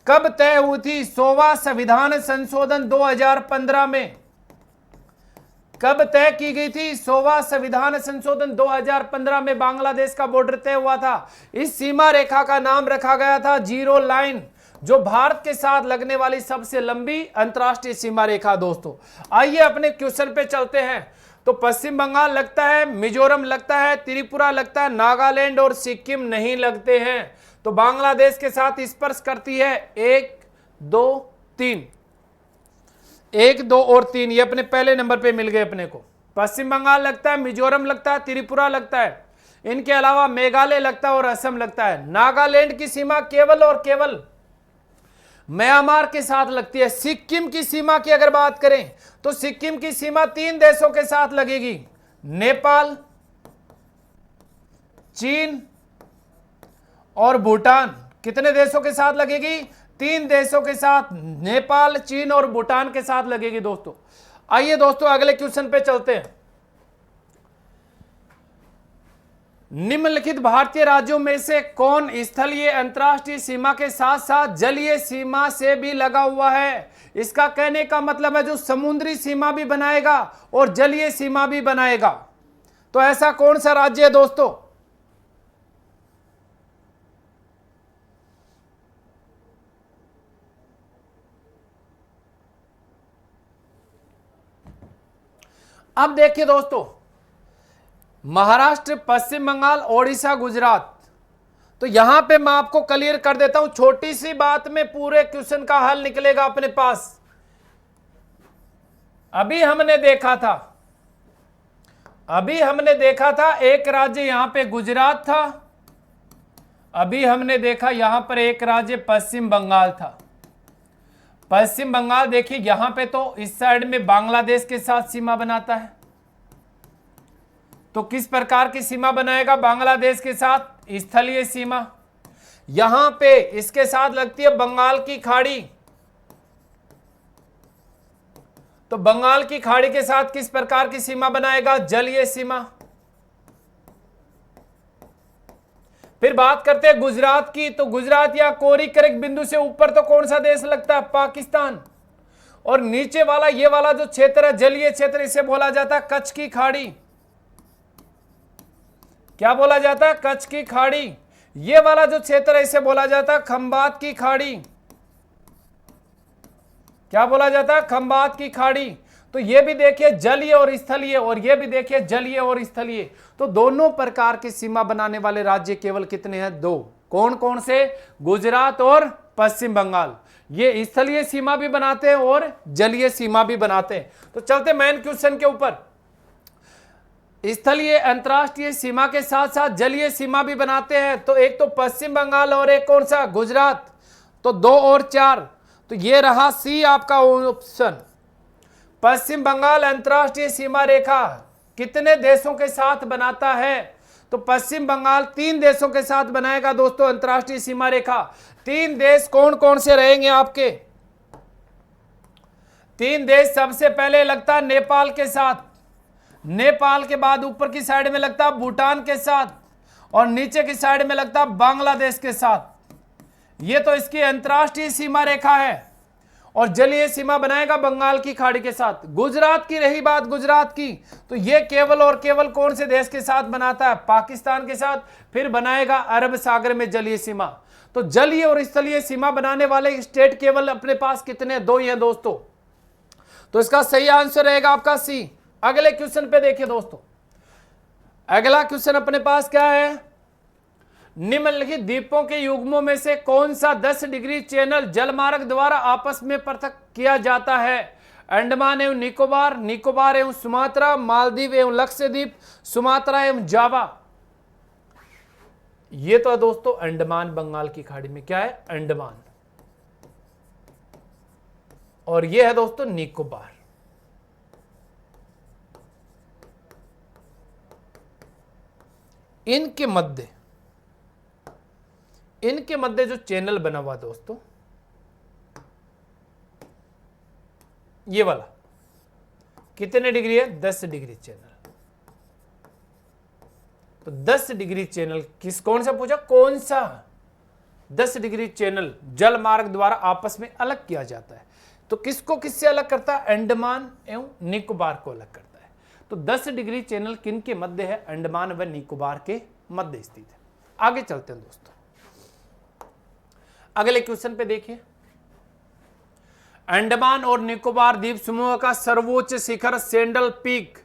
कब तय हुई थी? 100वां संविधान संशोधन 2015 में। कब तय की गई थी? 100वां संविधान संशोधन 2015 में बांग्लादेश का बॉर्डर तय हुआ था। इस सीमा रेखा का नाम रखा गया था जीरो लाइन, जो भारत के साथ लगने वाली सबसे लंबी अंतरराष्ट्रीय सीमा रेखा। दोस्तों आइए अपने क्वेश्चन पे चलते हैं। तो पश्चिम बंगाल लगता है, मिजोरम लगता है, त्रिपुरा लगता है, नागालैंड और सिक्किम नहीं लगते हैं। तो बांग्लादेश के साथ स्पर्श करती है 1 2 3, 1 2 और 3, ये अपने पहले नंबर पे मिल गए अपने को। पश्चिम बंगाल लगता है, मिजोरम लगता है, त्रिपुरा लगता है, इनके अलावा मेघालय लगता है और असम लगता है। नागालैंड की सीमा केवल और केवल म्यांमार के साथ लगती है। सिक्किम की सीमा की अगर बात करें तो सिक्किम की सीमा 3 देशों के साथ लगेगी, नेपाल, चीन और भूटान। कितने देशों के साथ लगेगी? 3 देशों के साथ, नेपाल, चीन और भूटान के साथ लगेगी दोस्तों। आइए दोस्तों अगले क्वेश्चन पे चलते हैं। निम्नलिखित भारतीय राज्यों में से कौन स्थलीय अंतर्राष्ट्रीय सीमा के साथ साथ जलीय सीमा से भी लगा हुआ है? इसका कहने का मतलब है जो समुद्री सीमा भी बनाएगा और जलीय सीमा भी बनाएगा। तो ऐसा कौन सा राज्य है दोस्तों? अब देखिए दोस्तों, महाराष्ट्र, पश्चिम बंगाल, ओडिशा, गुजरात। तो यहां पे मैं आपको क्लियर कर देता हूं, छोटी सी बात में पूरे क्वेश्चन का हल निकलेगा अपने पास। अभी हमने देखा था एक राज्य यहां पे गुजरात था, अभी हमने देखा यहां पर एक राज्य पश्चिम बंगाल था। पश्चिम बंगाल देखिए यहां पे तो इस साइड में बांग्लादेश के साथ सीमा बनाता है। तो किस प्रकार की सीमा बनाएगा? बांग्लादेश के साथ स्थलीय सीमा। यहां पे इसके साथ लगती है बंगाल की खाड़ी, तो बंगाल की खाड़ी के साथ किस प्रकार की सीमा बनाएगा? जलीय सीमा। फिर बात करते हैं गुजरात की, तो गुजरात या कोरी करेक्ट बिंदु से ऊपर तो कौन सा देश लगता है? पाकिस्तान। और नीचे वाला ये वाला जो क्षेत्र है जलीय क्षेत्र, इसे बोला जाता है कच्छ की खाड़ी। क्या बोला जाता है? कच्छ की खाड़ी। ये वाला जो क्षेत्र है इसे बोला जाता है खंबात की खाड़ी। क्या बोला जाता है? खंबात की खाड़ी। तो ये भी देखिए जलीय और स्थलीय, और ये भी देखिए जलीय और स्थलीय। तो दोनों प्रकार की सीमा बनाने वाले राज्य केवल कितने हैं? 2। कौन कौन से? गुजरात और पश्चिम बंगाल। ये स्थलीय सीमा भी बनाते हैं और जलीय सीमा भी बनाते हैं। तो चलते मेन क्वेश्चन के ऊपर। स्थलीय अंतर्राष्ट्रीय सीमा के साथ साथ जलीय सीमा भी बनाते हैं। तो एक तो पश्चिम बंगाल और एक कौन सा? गुजरात। तो 2 और 4, तो ये रहा सी आपका ऑप्शन। पश्चिम बंगाल अंतर्राष्ट्रीय सीमा रेखा कितने देशों के साथ बनाता है? तो पश्चिम बंगाल 3 देशों के साथ बनाएगा दोस्तों अंतर्राष्ट्रीय सीमा रेखा। 3 देश कौन कौन से रहेंगे आपके? 3 देश सबसे पहले लगता है नेपाल के साथ, नेपाल के बाद ऊपर की साइड में लगता है भूटान के साथ, और नीचे की साइड में लगता है बांग्लादेश के साथ। ये तो इसकी अंतर्राष्ट्रीय सीमा रेखा है। और जलीय सीमा बनाएगा बंगाल की खाड़ी के साथ। गुजरात की रही बात, गुजरात की, तो ये केवल और केवल कौन से देश के साथ बनाता है? पाकिस्तान के साथ। फिर बनाएगा अरब सागर में जलीय सीमा। तो जलीय और स्थलीय सीमा बनाने वाले स्टेट केवल अपने पास कितने? 2 ही हैं दोस्तों। तो इसका सही आंसर रहेगा आपका सी। अगले क्वेश्चन पे देखिए दोस्तों, अगला क्वेश्चन अपने पास क्या है? निम्नलिखित द्वीपों के युग्मों में से कौन सा 10 डिग्री चैनल जलमार्ग द्वारा आपस में पृथक किया जाता है? अंडमान एवं निकोबार, निकोबार एवं सुमात्रा, मालदीव एवं लक्षद्वीप, सुमात्रा एवं जावा। ये तो है दोस्तों अंडमान बंगाल की खाड़ी में, क्या है? अंडमान। और ये है दोस्तों निकोबार। इनके मध्य जो चैनल बना हुआ दोस्तों, ये वाला कितने डिग्री है? 10 डिग्री चैनल। तो 10 डिग्री चैनल कौन सा पूछा? कौन सा 10 डिग्री चैनल जल मार्ग द्वारा आपस में अलग किया जाता है? तो किसको किससे अलग करता है? अंडमान एवं निकोबार को अलग करता है। तो 10 डिग्री चैनल किन के मध्य है? अंडमान व निकोबार के मध्य स्थित है। आगे चलते हैं दोस्तों, अगले क्वेश्चन पे देखिए। अंडमान और निकोबार द्वीप समूह का सर्वोच्च शिखर सेंडल पीक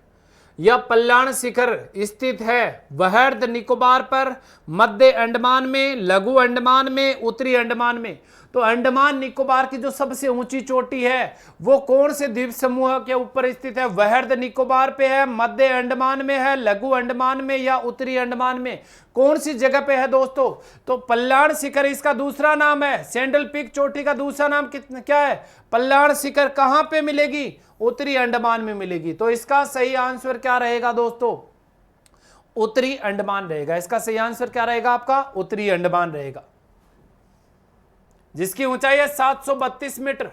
या पल्लाण शिखर स्थित है वहर्द निकोबार पर, मध्य अंडमान में, लघु अंडमान में, उत्तरी अंडमान में। तो अंडमान निकोबार की जो सबसे ऊंची चोटी है वो कौन से द्वीप समूह के ऊपर स्थित है? वहर्द निकोबार पे है, मध्य अंडमान में है, लघु अंडमान में या उत्तरी अंडमान में? कौन सी जगह पे है दोस्तों? तो पल्लाण शिखर इसका दूसरा नाम है। सैंडल पीक चोटी का दूसरा नाम क्या है? पल्लाण शिखर। कहां पे मिलेगी? उत्तरी अंडमान में मिलेगी। तो इसका सही आंसर क्या रहेगा दोस्तों? उत्तरी अंडमान रहेगा। इसका सही आंसर क्या रहेगा आपका? उत्तरी अंडमान रहेगा। जिसकी ऊंचाई है 732 मीटर।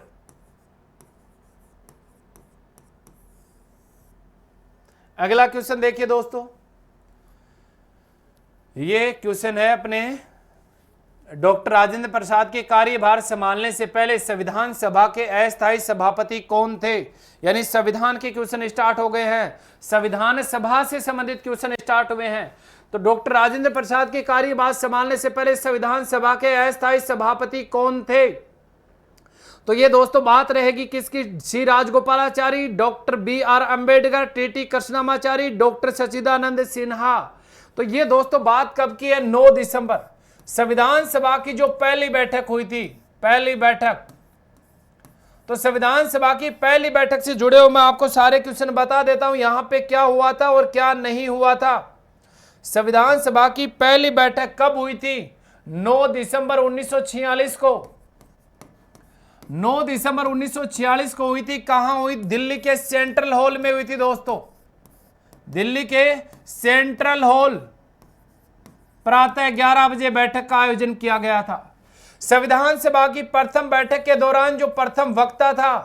अगला क्वेश्चन देखिए दोस्तों, ये क्वेश्चन है अपने डॉक्टर राजेंद्र प्रसाद के कार्यभार संभालने से पहले संविधान सभा के अस्थायी सभापति कौन थे। यानी संविधान के क्वेश्चन स्टार्ट हो गए हैं, संविधान सभा से संबंधित क्वेश्चन स्टार्ट हुए हैं। तो डॉक्टर राजेंद्र प्रसाद के कार्यभार संभालने से पहले संविधान सभा के अस्थायी सभापति कौन थे। तो ये दोस्तों बात रहेगी किसकी, C Rajagopalachari, doctor B R. Ambedkar, T T. Krishnamachari, doctor Sachchidananda Sinha. तो ये दोस्तों बात कब की है, 9 दिसंबर, संविधान सभा की जो पहली बैठक हुई थी, पहली बैठक। तो संविधान सभा की पहली बैठक से जुड़े हुए मैं आपको सारे क्वेश्चन बता देता हूं, यहां पे क्या हुआ था और क्या नहीं हुआ था। संविधान सभा की पहली बैठक कब हुई थी, 9 दिसंबर 1946 को, 9 दिसंबर 1946 को हुई थी। कहां हुई, दिल्ली के सेंट्रल हॉल में हुई थी दोस्तों, दिल्ली के सेंट्रल हॉल। प्रातः 11 बजे बैठक का आयोजन किया गया था। संविधान सभा की प्रथम बैठक के दौरान जो प्रथम वक्ता था,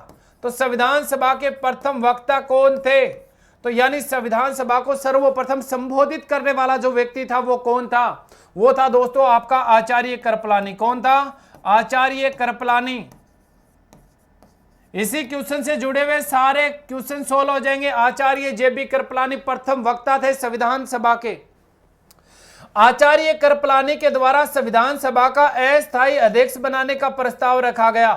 तो संविधान सभा के प्रथम वक्ता कौन थे, तो यानी संविधान सभा को सर्वप्रथम संबोधित करने वाला जो व्यक्ति था वो कौन था, वो था दोस्तों आपका आचार्य कृपलानी। कौन था, आचार्य कृपलानी। इसी क्वेश्चन से जुड़े हुए सारे क्वेश्चन सोल्व हो जाएंगे। आचार्य जे.बी. कृपलानी प्रथम वक्ता थे संविधान सभा के। आचार्य कृपलानी के द्वारा संविधान सभा का अस्थायी अध्यक्ष बनाने का प्रस्ताव रखा गया।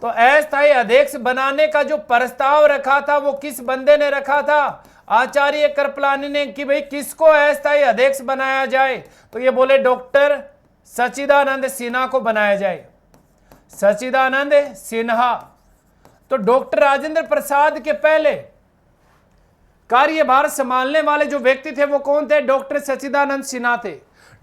तो अस्थायी अध्यक्ष बनाने का जो प्रस्ताव रखा था वो किस बंदे ने रखा था, आचार्य कृपलानी ने, कि भाई किसको अस्थायी अध्यक्ष बनाया जाए। तो ये बोले डॉक्टर सच्चिदानंद सिन्हा को बनाया जाए, सच्चिदानंद सिन्हा। तो डॉक्टर राजेंद्र प्रसाद के पहले कार्यभार संभालने वाले जो व्यक्ति थे वो कौन थे, डॉक्टर सच्चिदानंद सिन्हा थे।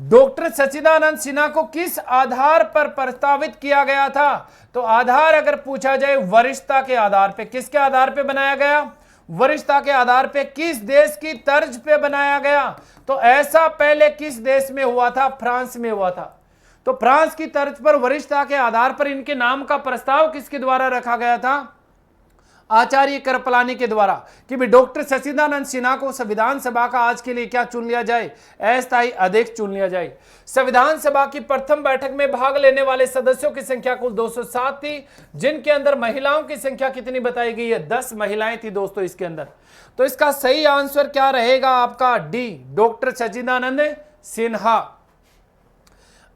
डॉक्टर सच्चिदानंद सिन्हा को किस आधार पर प्रस्तावित किया गया था, तो आधार अगर पूछा जाए वरिष्ठता के आधार पे, किसके आधार पे बनाया गया, वरिष्ठता के आधार पे। किस देश की तर्ज पे बनाया गया, तो ऐसा पहले किस देश में हुआ था, फ्रांस में हुआ था। तो फ्रांस की तर्ज पर वरिष्ठता के आधार पर इनके नाम का प्रस्ताव किसके द्वारा रखा गया था, आचार्य कृपलानी के द्वारा, कि भी डॉक्टर सच्चिदानंद सिन्हा को संविधान सभा का आज के लिए क्या चुन लिया जाए, अस्थायी अध्यक्ष चुन लिया जाए। संविधान सभा की प्रथम बैठक में भाग लेने वाले सदस्यों की संख्या कुल 207 थी, जिनके अंदर महिलाओं की संख्या कितनी बताई गई है, 10 महिलाएं थी दोस्तों इसके अंदर। तो इसका सही आंसर क्या रहेगा आपका, डी, डॉक्टर सच्चिदानंद सिन्हा।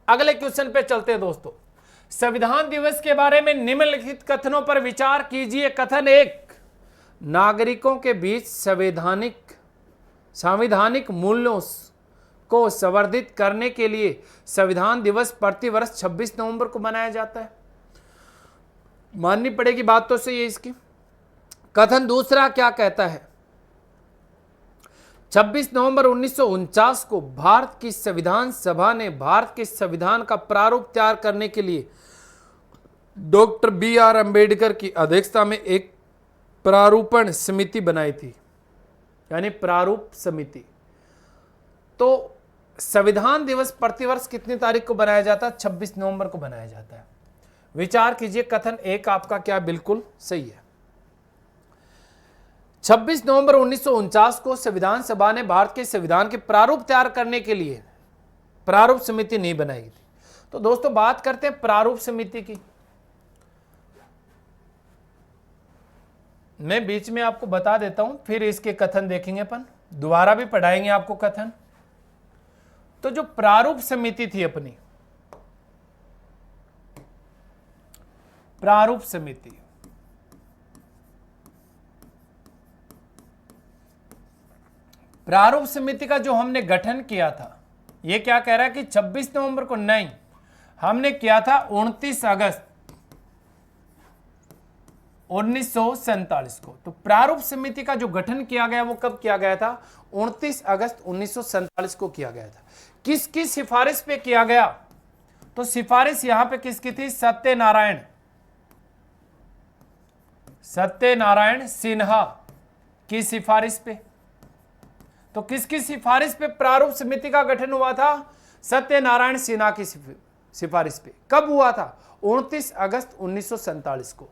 अगले क्वेश्चन पे चलते हैं दोस्तों। संविधान दिवस के बारे में निम्नलिखित कथनों पर विचार कीजिए। कथन 1, नागरिकों के बीच संवैधानिक मूल्यों को संवर्धित करने के लिए संविधान दिवस प्रतिवर्ष 26 नवंबर को मनाया जाता है। माननी पड़ेगी बात तो सही है इसकी। कथन दूसरा क्या कहता है, 26 नवंबर 1949 को भारत की संविधान सभा ने भारत के संविधान का प्रारूप तैयार करने के लिए डॉक्टर बी.आर. अंबेडकर की अध्यक्षता में एक प्रारूपण समिति बनाई थी, यानी प्रारूप समिति। तो संविधान दिवस प्रतिवर्ष कितनी तारीख को बनाया जाता है, 26 नवंबर को बनाया जाता है। विचार कीजिए, कथन 1 आपका क्या बिल्कुल सही है। 26 नवंबर 1949 को संविधान सभा ने भारत के संविधान के प्रारूप तैयार करने के लिए प्रारूप समिति नहीं बनाई थी। तो दोस्तों बात करते हैं प्रारूप समिति की। मैं बीच में आपको बता देता हूं, फिर इसके कथन देखेंगे अपन, दोबारा भी पढ़ाएंगे आपको कथन। तो जो प्रारूप समिति थी अपनी, प्रारूप समिति, प्रारूप समिति का जो हमने गठन किया था, ये क्या कह रहा है कि 26 नवंबर को नहीं, हमने किया था 29 अगस्त 1947 को। तो प्रारूप समिति का जो गठन किया गया वो कब किया गया था, 29 अगस्त 1947 को किया गया था। किसकी सिफारिश पे किया गया, तो सिफारिश यहां पे किसकी थी, सत्यनारायण सिन्हा की सिफारिश पे। तो किसकी सिफारिश पे प्रारूप समिति का गठन हुआ था, सत्यनारायण सिन्हा की सिफारिश पे। कब हुआ था? 29 अगस्त 1947 को।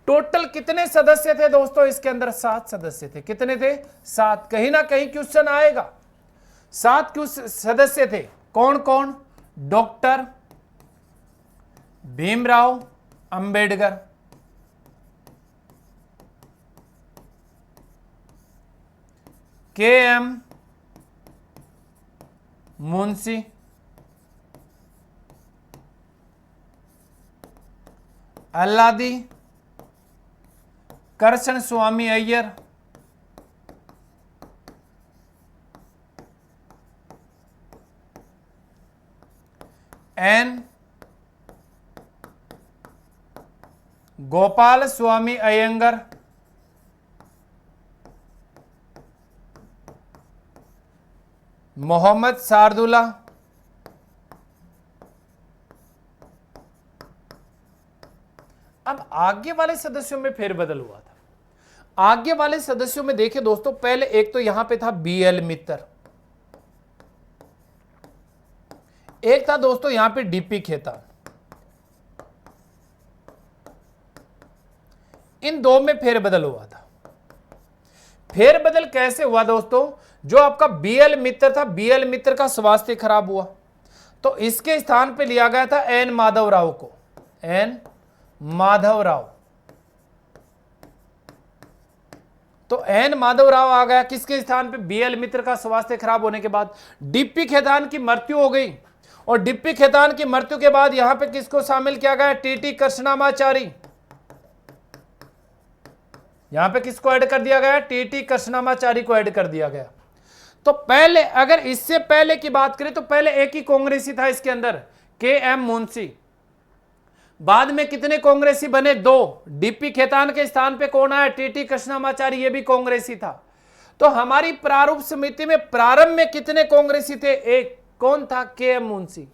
टोटल कितने सदस्य थे दोस्तों इसके अंदर? 7 सदस्य थे। कितने थे? 7। कहीं ना कहीं क्वेश्चन आएगा। 7 क्यों सदस्य थे? कौन कौन? Doctor Bhimrao Ambedkar, K M. Munshi, Alladi Krishna Swami Iyer, N Gopala Swami Ayyangar, Mohammed Saadulla, अब आगे वाले सदस्यों में फेरबदल हुआ था। आगे वाले सदस्यों में देखिए दोस्तों, पहले एक तो यहां पे था बी.एल. मित्तर, एक था दोस्तों यहां पे डी.पी. खेतान। इन दो में फेरबदल हुआ था। फेरबदल कैसे हुआ दोस्तों? जो आपका बी.एल. मित्तर था, बी.एल. मित्तर का स्वास्थ्य खराब हुआ तो इसके स्थान पे लिया गया था एन माधवराव को। एन माधवराव, तो एन माधवराव आ गया किसके स्थान पे? बी.एल. मित्तर का स्वास्थ्य खराब होने के बाद डी.पी. खेतान की मृत्यु हो गई, और डी.पी. खेतान की मृत्यु के बाद यहां पे किसको शामिल किया गया? टी.टी. कृष्णमाचारी। यहां पे किसको ऐड कर दिया गया? टी.टी. कृष्णमाचारी को ऐड कर दिया गया। तो पहले, अगर इससे पहले की बात करें तो पहले एक ही कांग्रेसी था इसके अंदर, के.एम. मुंशी। बाद में कितने कांग्रेसी बने? 2। डी.पी. खेतान के स्थान पे कौन आया? टी.टी. कृष्णमाचारी, ये भी कांग्रेसी था। तो हमारी प्रारूप समिति में प्रारंभ में कितने कांग्रेसी थे? एक। कौन था? के.एम. मुंशी।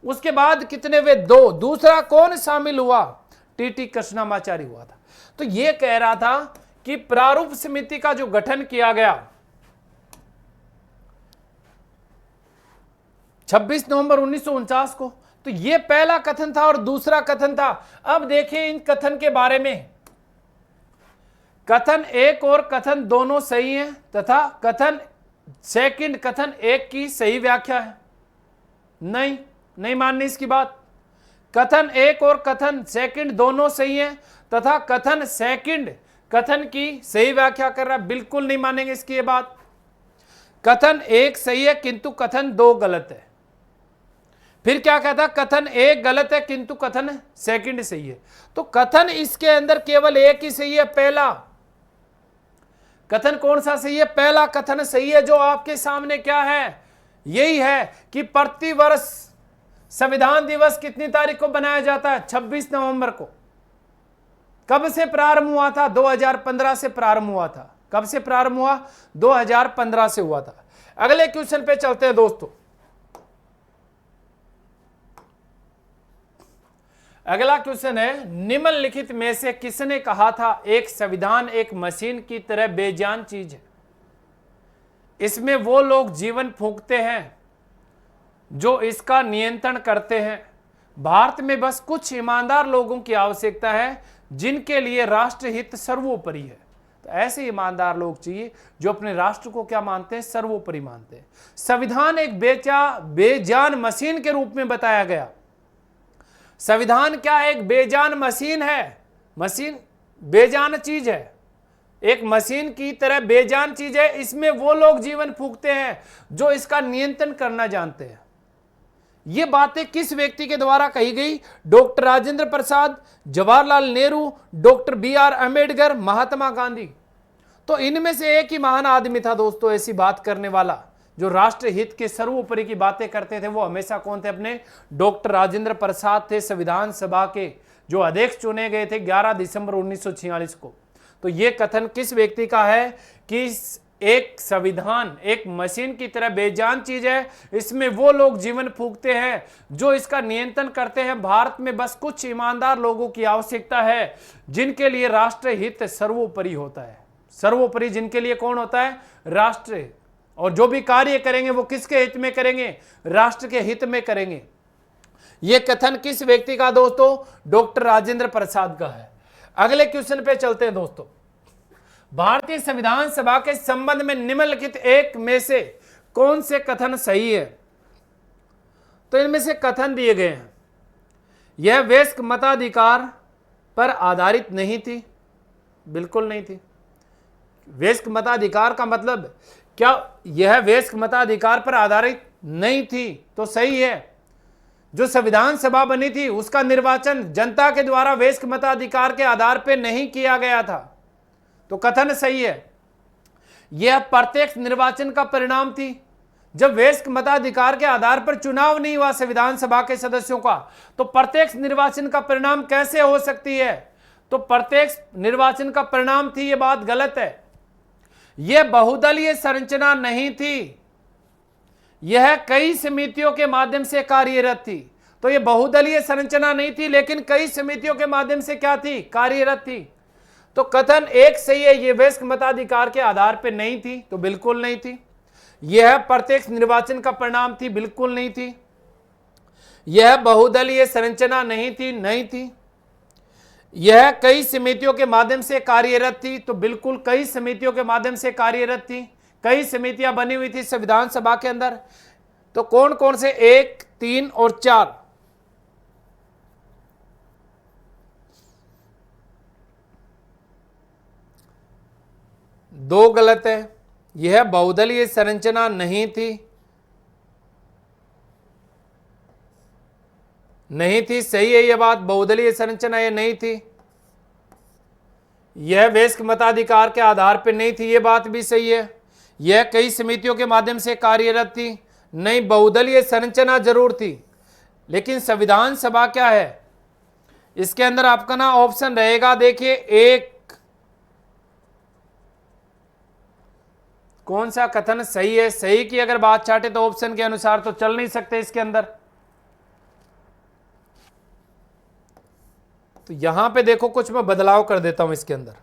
उसके बाद कितने हुए? 2। दूसरा कौन शामिल हुआ? टी.टी. कृष्णमाचारी हुआ था। तो ये कह रहा था कि प्रारूप समिति का जो गठन किया गया 26 नवंबर 1949 को, तो ये पहला कथन था और दूसरा कथन था। अब देखिए इन कथन के बारे में, कथन 1 और कथन दोनों सही हैं, तथा कथन सेकंड, कथन 1 की सही व्याख्या है। नहीं माननी इसकी बात। कथन 1 और कथन सेकंड दोनों सही हैं, तथा कथन सेकंड कथन की सही व्याख्या कर रहा है, बिल्कुल नहीं मानेंगे इसकी ये बात। कथन 1 सही है किंतु कथन 2 गलत है। फिर क्या कहता? कथन 1 गलत है किंतु कथन सेकंड सही है। तो कथन इसके अंदर केवल एक ही सही है, पहला। कथन कौन सा सही है? पहला कथन सही है, जो आपके सामने क्या है? यही है कि प्रतिवर्ष संविधान दिवस कितनी तारीख को बनाया जाता है? 26 नवंबर को। कब से प्रारंभ हुआ था? 2015 से प्रारंभ हुआ था। कब से प्रारंभ हुआ? 2015 से हुआ था। अगले क्वेश्चन पे चलते हैं दोस्तों। अगला क्वेश्चन है, निम्नलिखित में से किसने कहा था एक संविधान एक मशीन की तरह बेजान चीज है? इसमें वो लोग जीवन फूंकते हैं जो इसका नियंत्रण करते हैं। भारत में बस कुछ ईमानदार लोगों की आवश्यकता है जिनके लिए राष्ट्रहित सर्वोपरि है। तो ऐसे ईमानदार लोग चाहिए जो अपने राष्ट्र को क्या मानते हैं? सर्वोपरि मानते हैं। संविधान एक बेजान मशीन के रूप में बताया गया। संविधान क्या? एक बेजान मशीन है। मशीन बेजान चीज है, एक मशीन की तरह बेजान चीज है। इसमें वो लोग जीवन फूंकते हैं जो इसका नियंत्रण करना जानते हैं। ये बातें किस व्यक्ति के द्वारा कही गई? डॉक्टर राजेंद्र प्रसाद, जवाहरलाल नेहरू, डॉक्टर बी.आर. अम्बेडकर, महात्मा गांधी। तो इनमें से एक ही महान आदमी था दोस्तों ऐसी बात करने वाला, जो राष्ट्र हित के सर्वोपरि की बातें करते थे। वो हमेशा कौन थे? अपने डॉक्टर राजेंद्र प्रसाद थे, संविधान सभा के जो अध्यक्ष चुने गए थे 11 दिसंबर 1946 को। तो ये कथन किस व्यक्ति का है कि एक संविधान एक मशीन की तरह बेजान चीज है, इसमें वो लोग जीवन फूंकते हैं जो इसका नियंत्रण करते हैं। भारत में बस कुछ ईमानदार लोगों की आवश्यकता है जिनके लिए राष्ट्र हित सर्वोपरि होता है। सर्वोपरि जिनके लिए कौन होता है? राष्ट्र। और जो भी कार्य करेंगे वो किसके हित में करेंगे? राष्ट्र के हित में करेंगे। यह कथन किस व्यक्ति का दोस्तों? डॉक्टर राजेंद्र प्रसाद का है। अगले क्वेश्चन पे चलते हैं दोस्तों। भारतीय संविधान सभा के संबंध में निम्नलिखित एक में से कौन से कथन सही है? तो इनमें से कथन दिए गए हैं, यह वयस्क मताधिकार पर आधारित नहीं थी। बिल्कुल नहीं थी। वयस्क मताधिकार का मतलब क्या यह वयस्क मताधिकार पर आधारित नहीं थी? तो सही है। जो संविधान सभा बनी थी उसका निर्वाचन जनता के द्वारा वयस्क मताधिकार के आधार पर नहीं किया गया था, तो कथन सही है। यह प्रत्यक्ष निर्वाचन का परिणाम थी। जब वयस्क मताधिकार के आधार पर चुनाव नहीं हुआ संविधान सभा के सदस्यों का, तो प्रत्यक्ष निर्वाचन का परिणाम कैसे हो सकती है? तो प्रत्यक्ष निर्वाचन का परिणाम थी, यह बात गलत है। यह बहुदलीय संरचना नहीं थी, यह कई समितियों के माध्यम से कार्यरत थी। तो यह बहुदलीय संरचना नहीं थी, लेकिन कई समितियों के माध्यम से क्या थी? कार्यरत थी। तो कथन एक सही है, यह वयस्क मताधिकार के आधार पर नहीं थी, तो बिल्कुल नहीं थी। यह प्रत्यक्ष निर्वाचन का परिणाम थी, बिल्कुल नहीं थी। यह बहुदलीय संरचना नहीं थी, नहीं थी। यह कई समितियों के माध्यम से कार्यरत थी, तो बिल्कुल कई समितियों के माध्यम से कार्यरत थी। कई समितियां बनी हुई थी संविधान सभा के अंदर। तो कौन कौन से? 1, 3 और 4। दो गलत है। यह बहुदलीय संरचना नहीं थी, नहीं थी, सही है यह बात। बहुदलीय संरचना यह नहीं थी। यह वयस्क मताधिकार के आधार पर नहीं थी, यह बात भी सही है। यह कई समितियों के माध्यम से कार्यरत थी, नहीं, बहुदलीय संरचना जरूर थी। लेकिन संविधान सभा क्या है? इसके अंदर आपका ना ऑप्शन रहेगा, देखिए, एक। कौन सा कथन सही है? सही की अगर बात चाहते तो ऑप्शन के अनुसार तो चल नहीं सकते इसके अंदर। तो यहां पे देखो, कुछ मैं बदलाव कर देता हूं इसके अंदर।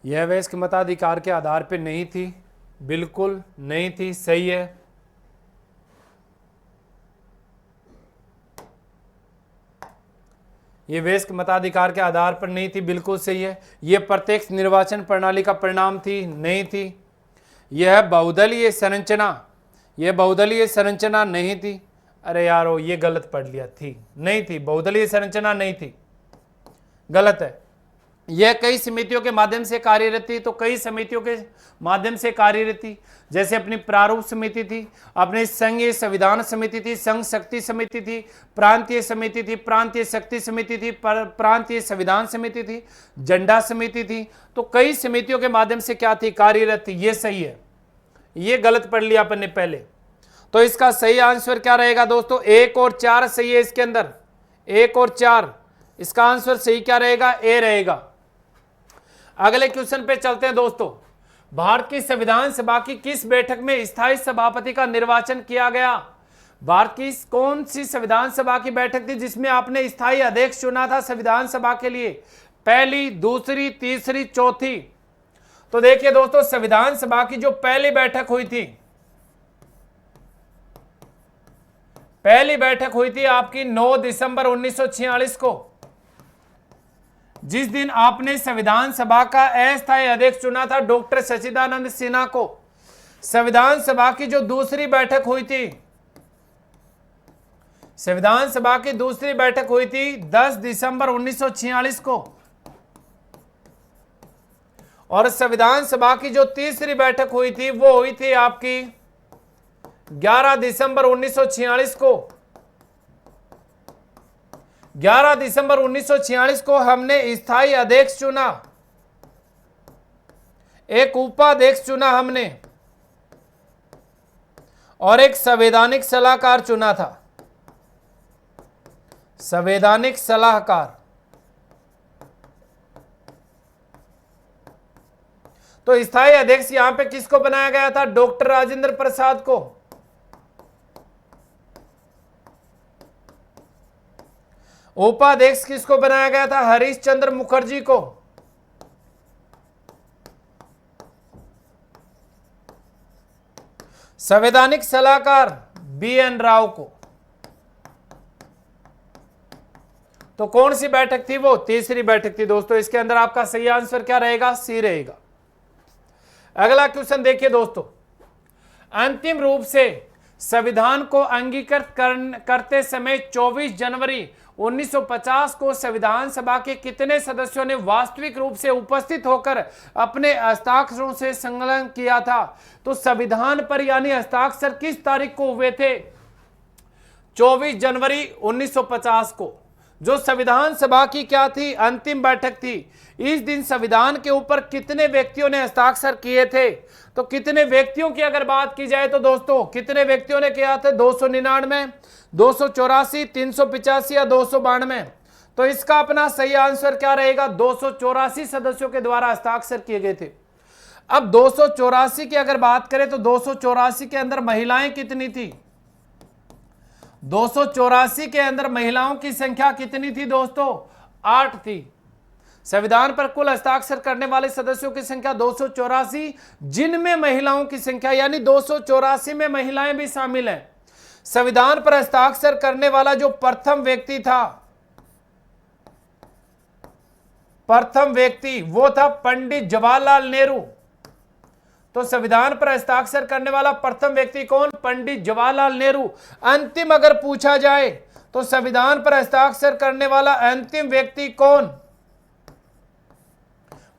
यह वयस्क मताधिकार के आधार पर नहीं थी, बिल्कुल नहीं थी, सही है। यह वयस्क मताधिकार के आधार पर नहीं थी, बिल्कुल सही है। यह प्रत्यक्ष निर्वाचन प्रणाली का परिणाम थी, नहीं थी। यह बहुदलीय संरचना, यह बहुदलीय संरचना नहीं थी। अरे यारो, ये गलत पढ़ लिया, थी नहीं थी, बहुदलीय संरचना नहीं थी, गलत है। यह कई समितियों के माध्यम से कार्यरत थी, तो कई समितियों के माध्यम से कार्यरत थी। जैसे अपनी प्रारूप समिति थी, अपनी संघीय संविधान समिति थी, संघ शक्ति समिति थी, प्रांतीय समिति थी, प्रांतीय शक्ति समिति थी, प्रांतीय संविधान समिति थी, झंडा समिति थी। तो कई समितियों के माध्यम से क्या थी? कार्यरत थी। ये सही है, ये गलत पढ़ लिया अपन ने पहले। तो इसका सही आंसर क्या रहेगा दोस्तों? 1 और 4 सही है इसके अंदर, 1 और 4। इसका आंसर सही क्या रहेगा? ए रहेगा। अगले क्वेश्चन पे चलते हैं दोस्तों। भारत की संविधान सभा की किस बैठक में स्थायी सभापति का निर्वाचन किया गया? भारत की कौन सी संविधान सभा की बैठक थी जिसमें आपने स्थायी अध्यक्ष चुना था संविधान सभा के लिए? पहली, दूसरी, तीसरी, चौथी? तो देखिए दोस्तों, संविधान सभा की जो पहली बैठक हुई थी, पहली बैठक हुई थी आपकी 9 दिसंबर 1946 को, जिस दिन आपने संविधान सभा का अस्थायी अध्यक्ष चुना था डॉक्टर सच्चिदानंद सिन्हा को। संविधान सभा की जो दूसरी बैठक हुई थी, संविधान सभा की दूसरी बैठक हुई थी 10 दिसंबर 1946 को, और संविधान सभा की जो तीसरी बैठक हुई थी वो हुई थी आपकी 11 दिसंबर 1946 को। 11 दिसंबर 1946 को हमने स्थायी अध्यक्ष चुना, एक उपाध्यक्ष चुना हमने, और एक संवैधानिक सलाहकार चुना था, संवैधानिक सलाहकार। तो स्थायी अध्यक्ष यहां पे किसको बनाया गया था? डॉक्टर राजेंद्र प्रसाद को। उपाध्यक्ष किसको बनाया गया था? हरीश चंद्र मुखर्जी को। संवैधानिक सलाहकार BN राव को। तो कौन सी बैठक थी वो? तीसरी बैठक थी दोस्तों। इसके अंदर आपका सही आंसर क्या रहेगा? सी रहेगा। अगला क्वेश्चन देखिए दोस्तों, अंतिम रूप से संविधान को अंगीकृत करते समय 24 जनवरी 1950 को संविधान सभा के कितने सदस्यों ने वास्तविक रूप से उपस्थित होकर अपने हस्ताक्षरों से संलग्न किया था? तो संविधान पर यानी हस्ताक्षर किस तारीख को हुए थे? 24 जनवरी 1950 को जो संविधान सभा की क्या थी? अंतिम बैठक थी। इस दिन संविधान के ऊपर कितने व्यक्तियों ने हस्ताक्षर किए थे? तो कितने व्यक्तियों की अगर बात की जाए तो दोस्तों कितने व्यक्तियों ने किया था? 299, 284, 385 या 292? तो इसका अपना सही आंसर क्या रहेगा? 284 सदस्यों के द्वारा हस्ताक्षर किए गए थे। अब 284 की अगर बात करें तो 284 के अंदर महिलाएं कितनी थी? 284 के अंदर महिलाओं की संख्या कितनी थी दोस्तों? 8 थी। संविधान पर कुल हस्ताक्षर करने वाले सदस्यों की संख्या 284, जिनमें महिलाओं की संख्या यानी 284 में महिलाएं भी शामिल हैं। संविधान पर हस्ताक्षर करने वाला जो प्रथम व्यक्ति था, प्रथम व्यक्ति वो था पंडित जवाहरलाल नेहरू। तो संविधान पर हस्ताक्षर करने वाला प्रथम व्यक्ति कौन? पंडित जवाहरलाल नेहरू। अंतिम अगर पूछा जाए तो संविधान पर हस्ताक्षर करने वाला अंतिम व्यक्ति कौन?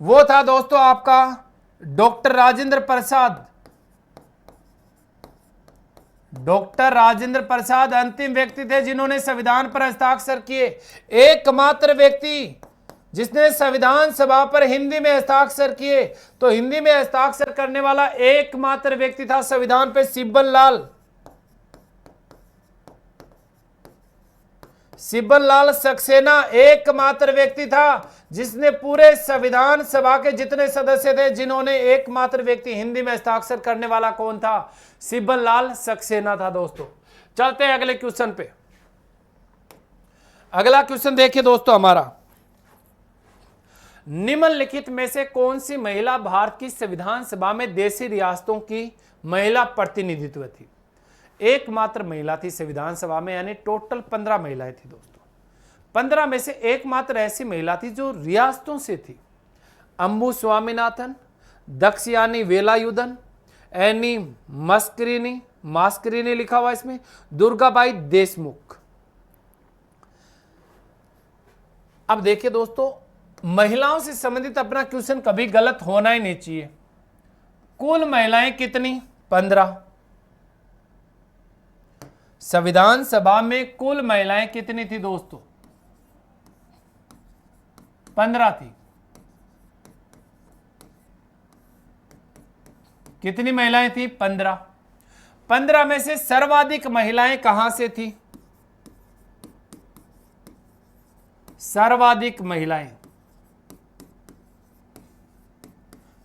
वो था दोस्तों आपका डॉक्टर राजेंद्र प्रसाद। डॉक्टर राजेंद्र प्रसाद अंतिम व्यक्ति थे जिन्होंने संविधान पर हस्ताक्षर किए। एकमात्र व्यक्ति जिसने संविधान सभा पर हिंदी में हस्ताक्षर किए। तो हिंदी में हस्ताक्षर करने वाला एकमात्र व्यक्ति था संविधान पे सिब्बल लाल सक्सेना एकमात्र व्यक्ति था जिसने पूरे संविधान सभा के जितने सदस्य थे, जिन्होंने एकमात्र व्यक्ति हिंदी में हस्ताक्षर करने वाला कौन था? सिब्बल लाल सक्सेना था दोस्तों। चलते हैं अगले क्वेश्चन पे। अगला क्वेश्चन देखिए दोस्तों हमारा, निम्नलिखित में से कौन सी महिला भारत की संविधान सभा में देशी रियासतों की महिला प्रतिनिधित्व थी? एकमात्र महिला थी संविधान सभा में, यानी टोटल 15 महिलाएं थी दोस्तों। 15 में से एकमात्र ऐसी महिला थी जो रियासतों से थी। अंबु स्वामीनाथन, दक्षयानी वेलायुधन, एनी मास्करीनी लिखा हुआ इसमें, दुर्गाबाई देशमुख। अब देखिए दोस्तों, महिलाओं से संबंधित अपना क्वेश्चन कभी गलत होना ही नहीं चाहिए। कुल महिलाएं कितनी? 15। संविधान सभा में कुल महिलाएं कितनी थी दोस्तों? 15 थी। कितनी महिलाएं थी? 15। 15 में से सर्वाधिक महिलाएं कहां से थी? सर्वाधिक महिलाएं,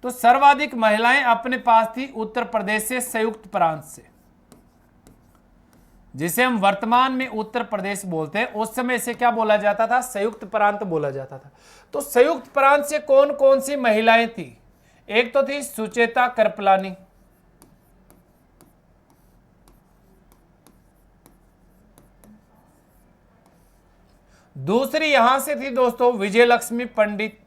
तो सर्वाधिक महिलाएं अपने पास थी उत्तर प्रदेश से, संयुक्त प्रांत से, जिसे हम वर्तमान में उत्तर प्रदेश बोलते हैं। उस समय से क्या बोला जाता था? संयुक्त प्रांत बोला जाता था। तो संयुक्त प्रांत से कौन कौन सी महिलाएं थी? एक तो थी सुचेता कृपलानी, दूसरी यहां से थी दोस्तों विजयलक्ष्मी पंडित,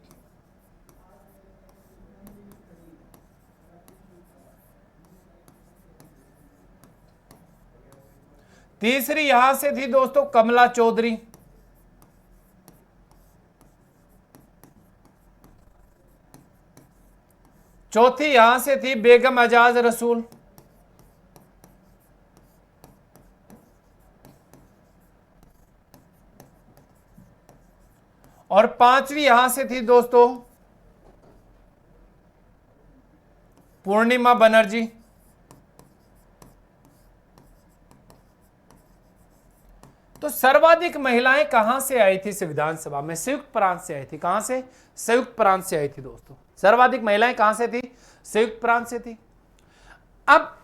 तीसरी यहां से थी दोस्तों कमला चौधरी, चौथी यहां से थी बेगम एजाज रसूल, और पांचवी यहां से थी दोस्तों पूर्णिमा बनर्जी। तो सर्वाधिक महिलाएं कहां से आई थी संविधान सभा में? संयुक्त प्रांत से आई थी। कहां से? संयुक्त प्रांत से आई थी दोस्तों। सर्वाधिक महिलाएं कहां से थी? संयुक्त प्रांत से थी। अब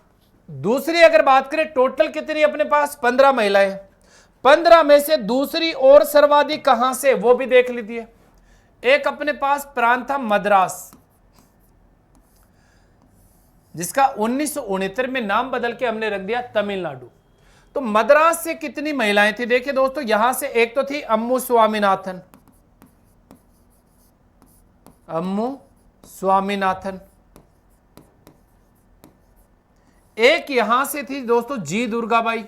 दूसरी अगर बात करें, टोटल कितनी अपने पास? 15 महिलाएं। 15 में से दूसरी और सर्वाधिक कहां से, वो भी देख लीजिए। एक अपने पास प्रांत था मद्रास, जिसका 1969 में नाम बदल के हमने रख दिया तमिलनाडु। तो मद्रास से कितनी महिलाएं थी? देखिए दोस्तों, यहां से एक तो थी अम्मू स्वामीनाथन, अम्मू स्वामीनाथन। एक यहां से थी दोस्तों जी दुर्गाबाई,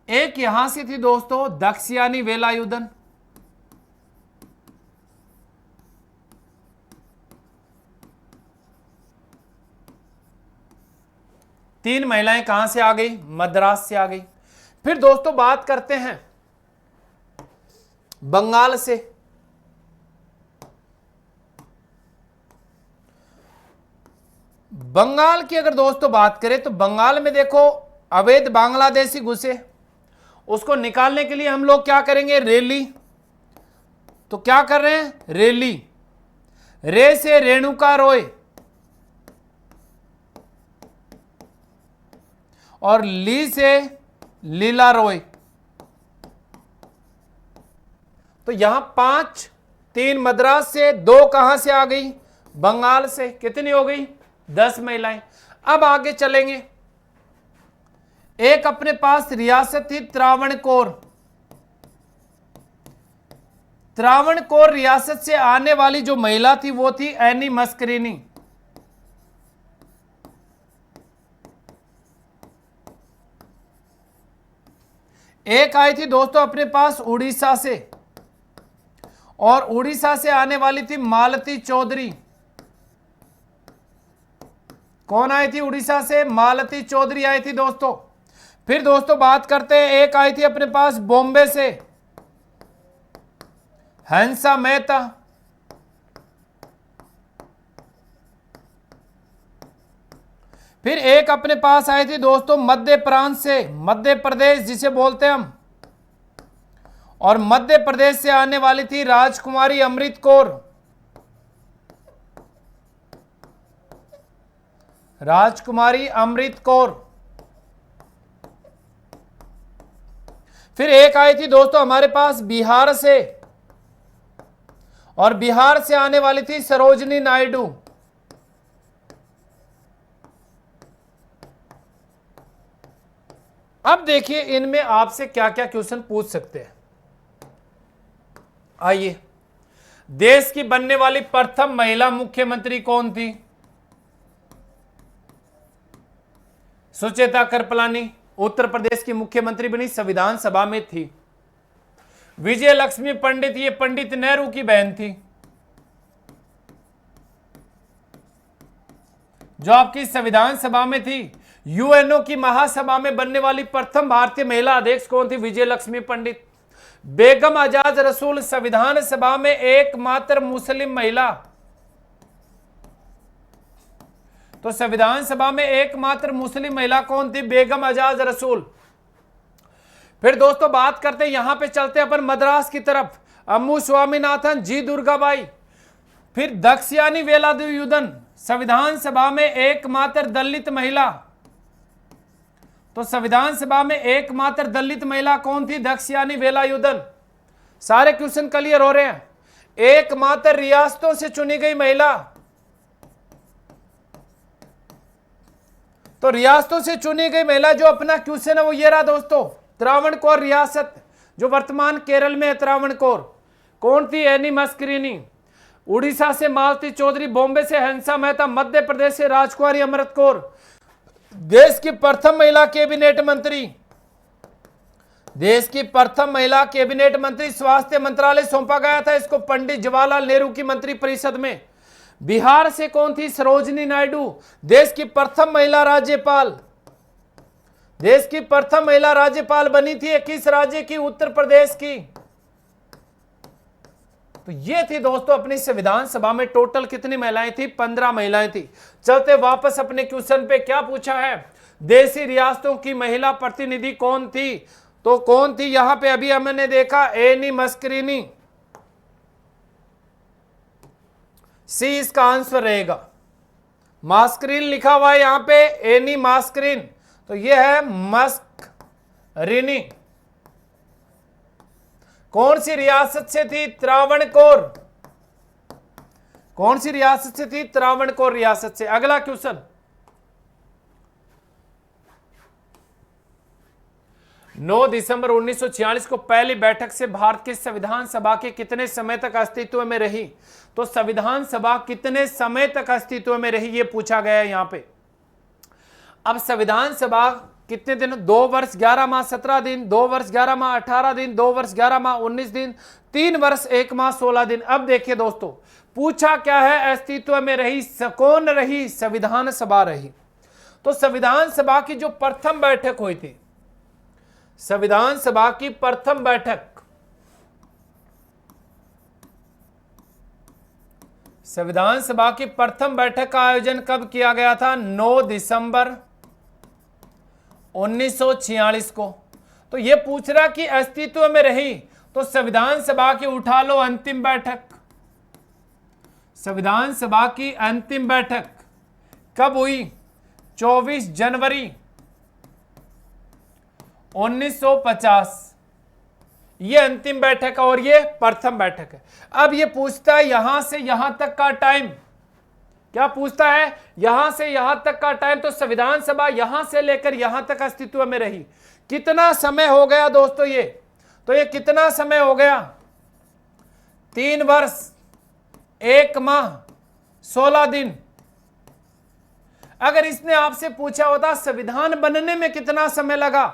एक यहां से थी दोस्तों दक्षयानी वेलायुधन, तीन महिलाएं कहां से आ गई? मद्रास से आ गई। फिर दोस्तों बात करते हैं बंगाल से। बंगाल की अगर दोस्तों बात करें तो बंगाल में देखो अवैध बांग्लादेशी घुसे, उसको निकालने के लिए हम लोग क्या करेंगे? रैली। तो क्या कर रहे हैं? रैली। रे से रेणुका रॉय और ली से लीला रॉय। तो यहां 5, 3 मद्रास से, 2 कहां से आ गई? बंगाल से। कितनी हो गई? 10 महिलाएं। अब आगे चलेंगे। एक अपने पास रियासत थी त्रावणकोर। त्रावणकोर रियासत से आने वाली जो महिला थी वो थी एनी मस्करीनी। एक आई थी दोस्तों अपने पास उड़ीसा से, और उड़ीसा से आने वाली थी मालती चौधरी। कौन आई थी उड़ीसा से? मालती चौधरी आई थी दोस्तों। फिर दोस्तों बात करते हैं, एक आई थी अपने पास बॉम्बे से हंसा मेहता। फिर एक अपने पास आई थी दोस्तों मध्य प्रांत से, मध्य प्रदेश जिसे बोलते हैं हम, और मध्य प्रदेश से आने वाली थी राजकुमारी अमृत कौर। राजकुमारी अमृत कौर। फिर एक आई थी दोस्तों हमारे पास बिहार से, और बिहार से आने वाली थी सरोजनी नायडू। अब देखिए इनमें आपसे क्या क्या क्वेश्चन पूछ सकते हैं। आइए, देश की बनने वाली प्रथम महिला मुख्यमंत्री कौन थी? सुचेता कृपलानी उत्तर प्रदेश की मुख्यमंत्री बनी, संविधान सभा में थी। विजय लक्ष्मी पंडित, ये पंडित नेहरू की बहन थी, जो आपकी संविधान सभा में थी। यूएनओ की महासभा में बनने वाली प्रथम भारतीय महिला अध्यक्ष कौन थी? विजय लक्ष्मी पंडित। बेगम आजाद रसूल संविधान सभा में एकमात्र मुस्लिम महिला। तो संविधान सभा में एकमात्र मुस्लिम महिला कौन थी? बेगम आजाद रसूल। फिर दोस्तों बात करते हैं, यहां पे चलते हैं अपन मद्रास की तरफ। अम्मू स्वामीनाथन, जी दुर्गाबाई। फिर दक्षयानी वेलायुधन, संविधान सभा में एकमात्र दलित महिला। तो संविधान सभा में एकमात्र दलित महिला कौन थी? दक्षयानी वेलायुधन। सारे क्वेश्चन क्लियर हो रहे हैं। एकमात्र रियासतों से चुनी गई महिला। तो रियासतों से चुनी गई महिला, जो अपना क्वेश्चन है वो ये रहा दोस्तों, त्रावणकोर रियासत, जो वर्तमान केरल में है त्रावणकोर। कौन थी? एनी मस्करीनी। उड़ीसा से मालती चौधरी, बॉम्बे से हंसा मेहता, मध्य प्रदेश से राजकुमारी अमृत कौर। देश की प्रथम महिला कैबिनेट मंत्री, देश की प्रथम महिला कैबिनेट मंत्री, स्वास्थ्य मंत्रालय सौंपा गया था इसको पंडित जवाहरलाल नेहरू की मंत्री परिषद में। बिहार से कौन थी? सरोजनी नायडू। देश की प्रथम महिला राज्यपाल, देश की प्रथम महिला राज्यपाल बनी थी किस राज्य की? उत्तर प्रदेश की। तो ये थी दोस्तों अपनी संविधान सभा में टोटल कितनी महिलाएं थी? 15 महिलाएं थी। चलते वापस अपने क्वेश्चन पे, क्या पूछा है? देशी रियासतों की महिला प्रतिनिधि कौन थी? तो कौन थी यहां पे? अभी हमने देखा एनी मस्करीनी। सी इसका आंसर रहेगा। मास्करीन लिखा हुआ है यहां पे, एनी मास्करीन, तो यह है मस्करीनी। कौन सी रियासत से थी? त्रावणकोर। कौन सी रियासत से थी? त्रावणकोर रियासत से। अगला क्वेश्चन, 9 दिसंबर 1946 को पहली बैठक से भारत की संविधान सभा के कितने समय तक अस्तित्व में रही? तो संविधान सभा कितने समय तक अस्तित्व में रही, ये पूछा गया है यहां पे। अब संविधान सभा कितने दिन? 2 वर्ष 11 माह 17 दिन, 2 वर्ष 11 माह 18 दिन, 2 वर्ष 11 माह 19 दिन, 3 वर्ष 1 माह 16 दिन। अब देखिए दोस्तों, पूछा क्या है? अस्तित्व में रही। कौन रही? संविधान सभा रही। तो संविधान सभा की जो प्रथम बैठक हुई थी, संविधान सभा की प्रथम बैठक, संविधान सभा की प्रथम बैठक का आयोजन कब किया गया था? 9 दिसंबर 1946 को। तो यह पूछ रहा कि अस्तित्व में रही, तो संविधान सभा की उठा लो अंतिम बैठक। संविधान सभा की अंतिम बैठक कब हुई? 24 जनवरी 1950। ये अंतिम बैठक है और ये प्रथम बैठक है। अब ये पूछता है यहां से यहां तक का टाइम, क्या पूछता है? यहां से यहां तक का टाइम। तो संविधान सभा यहां से लेकर यहां तक अस्तित्व में रही। कितना समय हो गया दोस्तों ये? तो ये कितना समय हो गया? 3 वर्ष 1 माह 16 दिन। अगर इसने आपसे पूछा होता संविधान बनने में कितना समय लगा,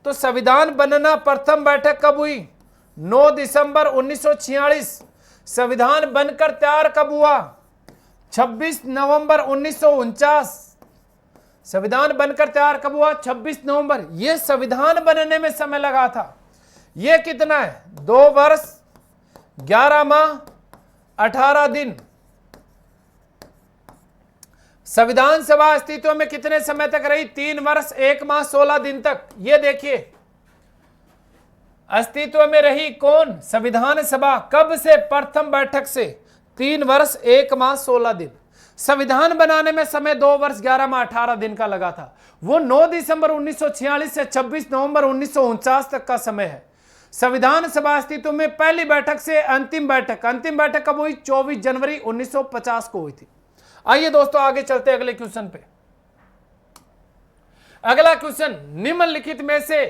तो संविधान बनना प्रथम बैठक कब हुई? 9 दिसंबर 1946। संविधान बनकर तैयार कब हुआ? 26 नवंबर 1949। संविधान बनकर तैयार कब हुआ? 26 नवंबर। यह संविधान बनने में समय लगा था। यह कितना है? 2 वर्ष 11 माह 18 दिन। संविधान सभा अस्तित्व में कितने समय तक रही? 3 वर्ष 1 माह 16 दिन तक। ये देखिए, अस्तित्व में रही कौन? संविधान सभा। कब से? प्रथम बैठक से। 3 वर्ष 1 माह 16 दिन। संविधान बनाने में समय 2 वर्ष 11 माह 18 दिन का लगा था। वो 9 दिसंबर 1946 से 26 नवंबर 1949 तक का समय है। संविधान सभा अस्तित्व में पहली बैठक से अंतिम बैठक, अंतिम बैठक कब हुई? 24 जनवरी 1950 को हुई थी। आइए दोस्तों आगे चलते अगले क्वेश्चन पे। अगला क्वेश्चन, निम्नलिखित में से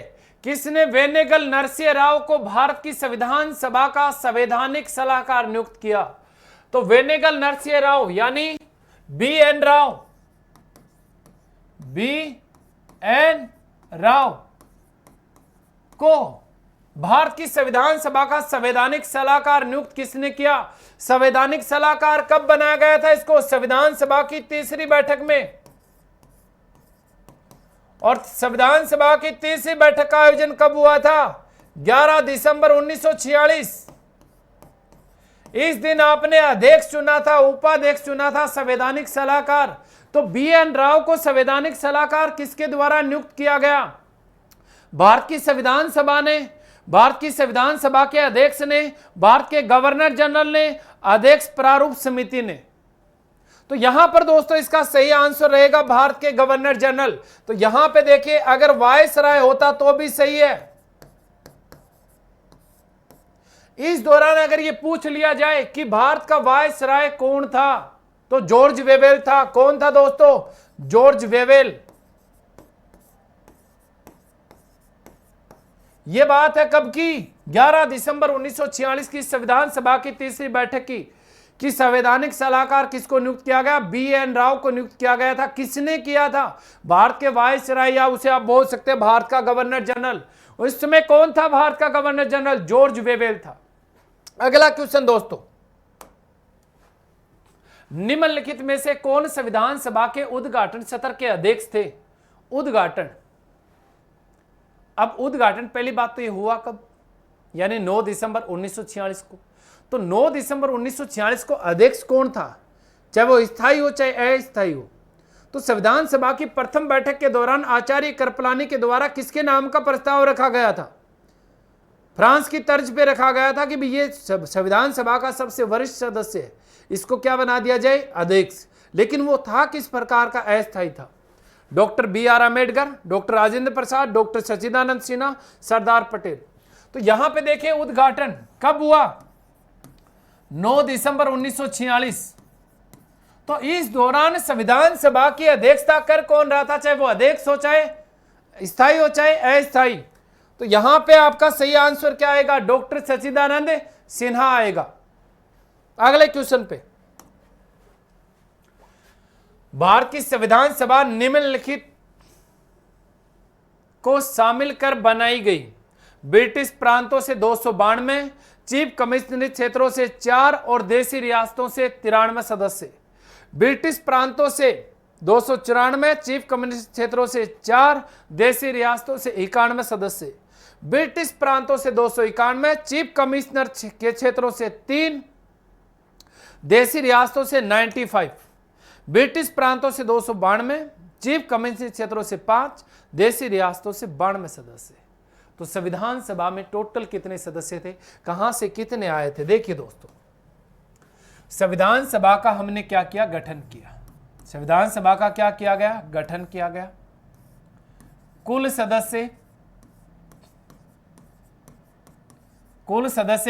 किसने वेनेगल नरसिंह राव को भारत की संविधान सभा का संवैधानिक सलाहकार नियुक्त किया? तो वेनेगल नरसिंह राव यानी BN राव, BN राव को भारत की संविधान सभा का संवैधानिक सलाहकार नियुक्त किसने किया? संवैधानिक सलाहकार कब बनाया गया था इसको? संविधान सभा की 3री बैठक में। और संविधान सभा की 3री बैठक का आयोजन कब हुआ था? 11 दिसंबर 1946। इस दिन आपने अध्यक्ष चुना था, उपाध्यक्ष चुना था, संवैधानिक सलाहकार। तो BN राव को संवैधानिक सलाहकार किसके द्वारा नियुक्त किया गया? भारत की संविधान सभा ने, भारत की संविधान सभा के अध्यक्ष ने, भारत के गवर्नर जनरल ने, अध्यक्ष प्रारूप समिति ने। तो यहां पर दोस्तों इसका सही आंसर रहेगा भारत के गवर्नर जनरल। तो यहां पे देखिए, अगर वायसराय होता तो भी सही है। इस दौरान अगर ये पूछ लिया जाए कि भारत का वायसराय कौन था, तो जॉर्ज वेवेल था। कौन था दोस्तों? George Wavell. यह बात है कब की? 11 दिसंबर 1946 की संविधान सभा की 3री बैठक की संवैधानिक सलाहकार किसको नियुक्त किया गया? BN राव को नियुक्त किया गया था। किसने किया था? भारत के वायसराय, या उसे आप बोल सकते हैं भारत का गवर्नर जनरल। उस समय कौन था भारत का गवर्नर जनरल? जॉर्ज वेवेल था। अगला क्वेश्चन दोस्तों, निम्नलिखित में से कौन संविधान सभा के उद्घाटन सत्र के अध्यक्ष थे? उद्घाटन, अब उद्घाटन पहली बात तो ये हुआ कब? यानी 9 दिसंबर 1946 को। तो 9 दिसंबर 1946 को अध्यक्ष कौन था? चाहे वो स्थायी हो चाहे अस्थायी हो। तो संविधान सभा की प्रथम बैठक के दौरान आचार्य कृपलानी के द्वारा किसके नाम का प्रस्ताव रखा गया था? फ्रांस की तर्ज पे रखा गया था कि ये संविधान सभा का सबसे वरिष्ठ सदस्य है, इसको क्या बना दिया जाए? अध्यक्ष। लेकिन वो था किस प्रकार का? अस्थायी था। Doctor BR Ambedkar, doctor Rajendra Prasad, doctor Sachchidananda Sinha, Sardar Patel. तो यहां पे देखिए उद्घाटन कब हुआ? 9 दिसंबर 1946। तो इस दौरान संविधान सभा की अध्यक्षता कर कौन रहा था? चाहे वो अध्यक्ष हो, चाहे स्थायी हो, चाहे अस्थायी। तो यहां पे आपका सही आंसर क्या आएगा? डॉक्टर सच्चिदानंद सिन्हा आएगा। अगले क्वेश्चन पे, भारत की संविधान सभा निम्नलिखित को शामिल कर बनाई गई। ब्रिटिश प्रांतों से 292, चीफ कमिश्नरी क्षेत्रों से 4 और देशी रियासतों से 93 सदस्य। ब्रिटिश प्रांतों से 294, चीफ कम्युनिस्ट क्षेत्रों से 4, देशी रियासतों से 91 सदस्य। ब्रिटिश प्रांतों से 291, चीफ कमिश्नर के क्षेत्रों से 3, देशी रियासतों से 95। ब्रिटिश प्रांतों से 292, चीफ कमिश्नर क्षेत्रों से 5, देशी रियासतों से 92 सदस्य। तो संविधान सभा में टोटल कितने सदस्य थे? कहां से कितने आए थे? देखिए दोस्तों, संविधान सभा का हमने क्या किया? गठन किया। संविधान सभा का क्या किया गया? गठन किया गया। कुल सदस्य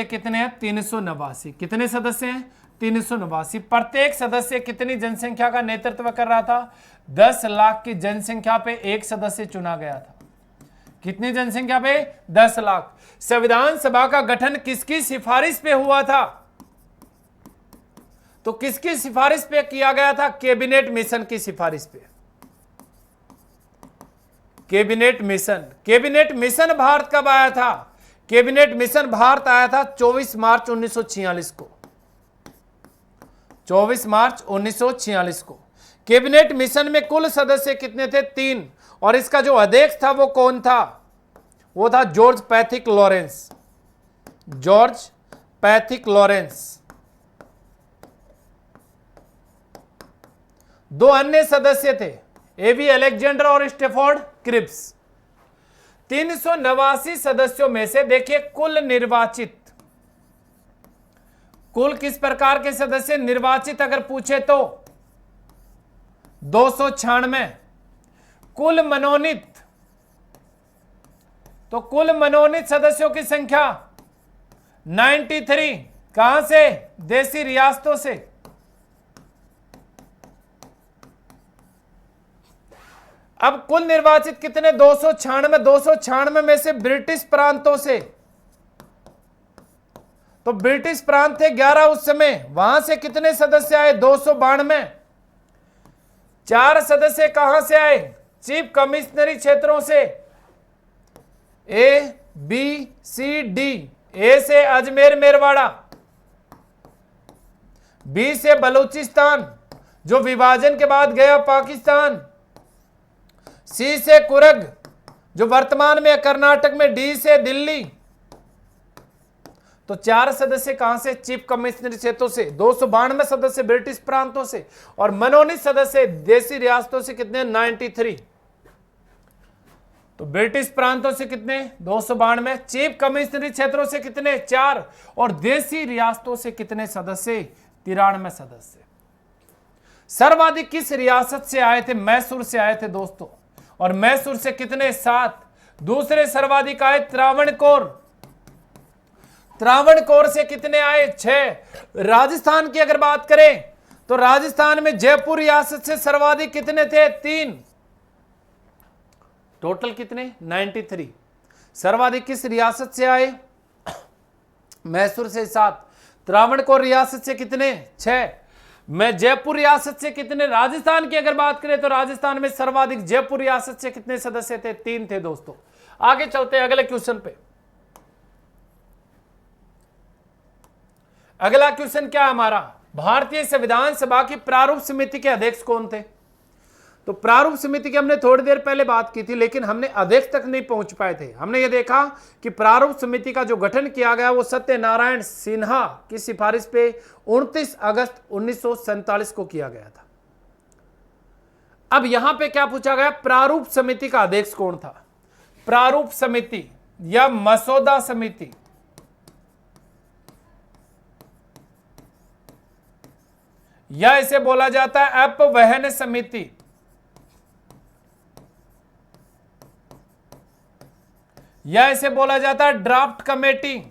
कितने हैं? 389। कितने सदस्य हैं? 389। प्रत्येक सदस्य कितनी जनसंख्या का नेतृत्व कर रहा था? 10 लाख की जनसंख्या पे एक सदस्य चुना गया था। कितनी जनसंख्या पे? 10 लाख। संविधान सभा का गठन किसकी सिफारिश पे हुआ था? तो किसकी सिफारिश पे किया गया था? कैबिनेट मिशन की सिफारिश पे। कैबिनेट मिशन भारत कब आया था? कैबिनेट मिशन भारत आया था 24 मार्च 1946 को। 24 मार्च 1946 को। कैबिनेट मिशन में कुल सदस्य कितने थे? 3। और इसका जो अध्यक्ष था वो कौन था? वो था जॉर्ज पैथिक लॉरेंस। 2 अन्य सदस्य थे, एवी अलेक्जेंडर और स्टेफोर्ड क्रिप्स। 389 सदस्यों में से देखिए कुल किस प्रकार के सदस्य निर्वाचित अगर पूछे तो 296। कुल मनोनीत सदस्यों की संख्या 93। कहां से? देशी रियासतों से। अब कुल निर्वाचित कितने? 296 में से ब्रिटिश प्रांतों से, तो ब्रिटिश प्रांत थे 11 उस समय, वहां से कितने सदस्य आए? 292। 4 सदस्य कहां से आए? चीफ कमिश्नरी क्षेत्रों से, A, B, C, D। ए से अजमेर मेरवाड़ा, बी से बलूचिस्तान जो विभाजन के बाद गया पाकिस्तान, सी से कुरग जो वर्तमान में कर्नाटक में, डी से दिल्ली। तो 4 सदस्य कहां से? चीफ कमिश्नरी क्षेत्रों से। 292 सदस्य ब्रिटिश प्रांतों से और मनोनीत सदस्य देशी रियासतों से कितने? 93। तो ब्रिटिश प्रांतों से कितने? 292। चीफ कमिश्नरी क्षेत्रों से कितने? 4। और देशी रियासतों से कितने सदस्य? 93 सदस्य। सर्वाधिक किस रियासत से आए थे? मैसूर से आए थे दोस्तों। और मैसूर से कितने? 7। दूसरे सर्वाधिक आए त्रावणकोर से कितने आए? 6। राजस्थान की अगर बात करें तो राजस्थान में जयपुर रियासत से सर्वाधिक कितने थे? 3। टोटल कितने? 93। सर्वाधिक किस रियासत से आए? मैसूर से 7। त्रावणकोर रियासत से कितने? 6। मैं जयपुर रियासत से कितने? राजस्थान की अगर बात करें तो राजस्थान में सर्वाधिक जयपुर रियासत से कितने सदस्य थे? 3 थे दोस्तों। आगे चलते हैं अगले क्वेश्चन पे। अगला क्वेश्चन क्या है हमारा? भारतीय संविधान सभा की प्रारूप समिति के अध्यक्ष कौन थे? तो प्रारूप समिति की हमने थोड़ी देर पहले बात की थी, लेकिन हमने अध्यक्ष तक नहीं पहुंच पाए थे। हमने ये देखा कि प्रारूप समिति का जो गठन किया गया वो सत्यनारायण सिन्हा की सिफारिश पे 29 अगस्त 1947 को किया गया था। अब यहां पे क्या पूछा गया, प्रारूप समिति का अध्यक्ष कौन था? प्रारूप समिति या मसौदा समिति, या इसे बोला जाता है अपवहन समिति, या इसे बोला जाता है ड्राफ्ट कमेटी,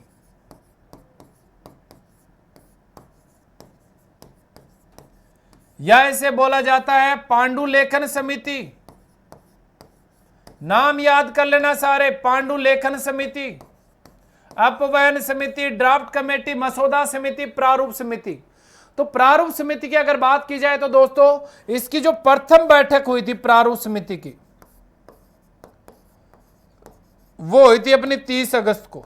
या इसे बोला जाता है पांडुलेखन समिति। नाम याद कर लेना सारे, पांडुलेखन समिति, अपवहन समिति, ड्राफ्ट कमेटी, मसौदा समिति, प्रारूप समिति। तो प्रारूप समिति की अगर बात की जाए तो दोस्तों इसकी जो प्रथम बैठक हुई थी प्रारूप समिति की, वो हुई थी अपनी 30 अगस्त को।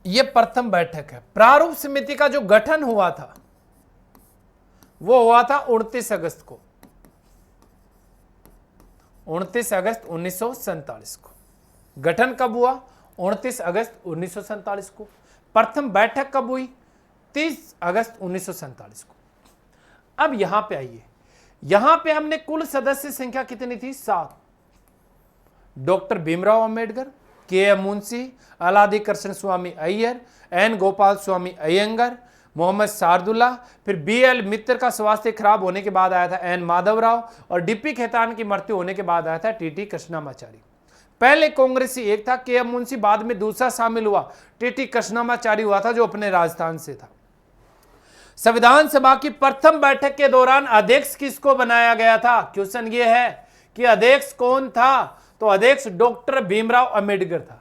यह प्रथम बैठक है। प्रारूप समिति का जो गठन हुआ था वो हुआ था 29 अगस्त को, 29 अगस्त 1947 को। गठन कब हुआ? 29 अगस्त 1947 को। प्रथम बैठक कब हुई? 30 अगस्त 1947 को। अब यहां पे आइए, यहां पे हमने कुल सदस्य संख्या कितनी थी? 7। Doctor Bhimrao Ambedkar, K M. Munshi, Alladi Krishna Swami Iyer, N. Gopala Swami Ayyangar, Mohammed Saadulla, फिर बी.एल. मित्र का स्वास्थ्य खराब होने के बाद आया था एन. माधवराव, और डी.पी. खेतान की मृत्यु होने के बाद आया था टी.टी. कृष्णमाचारी। पहले कांग्रेसी एक था, के.एम. मुंशी, बाद में दूसरा शामिल हुआ टी.टी. कृष्णमाचारी हुआ था जो अपने राजस्थान से था। संविधान सभा की प्रथम बैठक के दौरान अध्यक्ष किसको बनाया गया था? क्वेश्चन ये है कि अध्यक्ष कौन था? तो अध्यक्ष डॉक्टर भीमराव अंबेडकर था।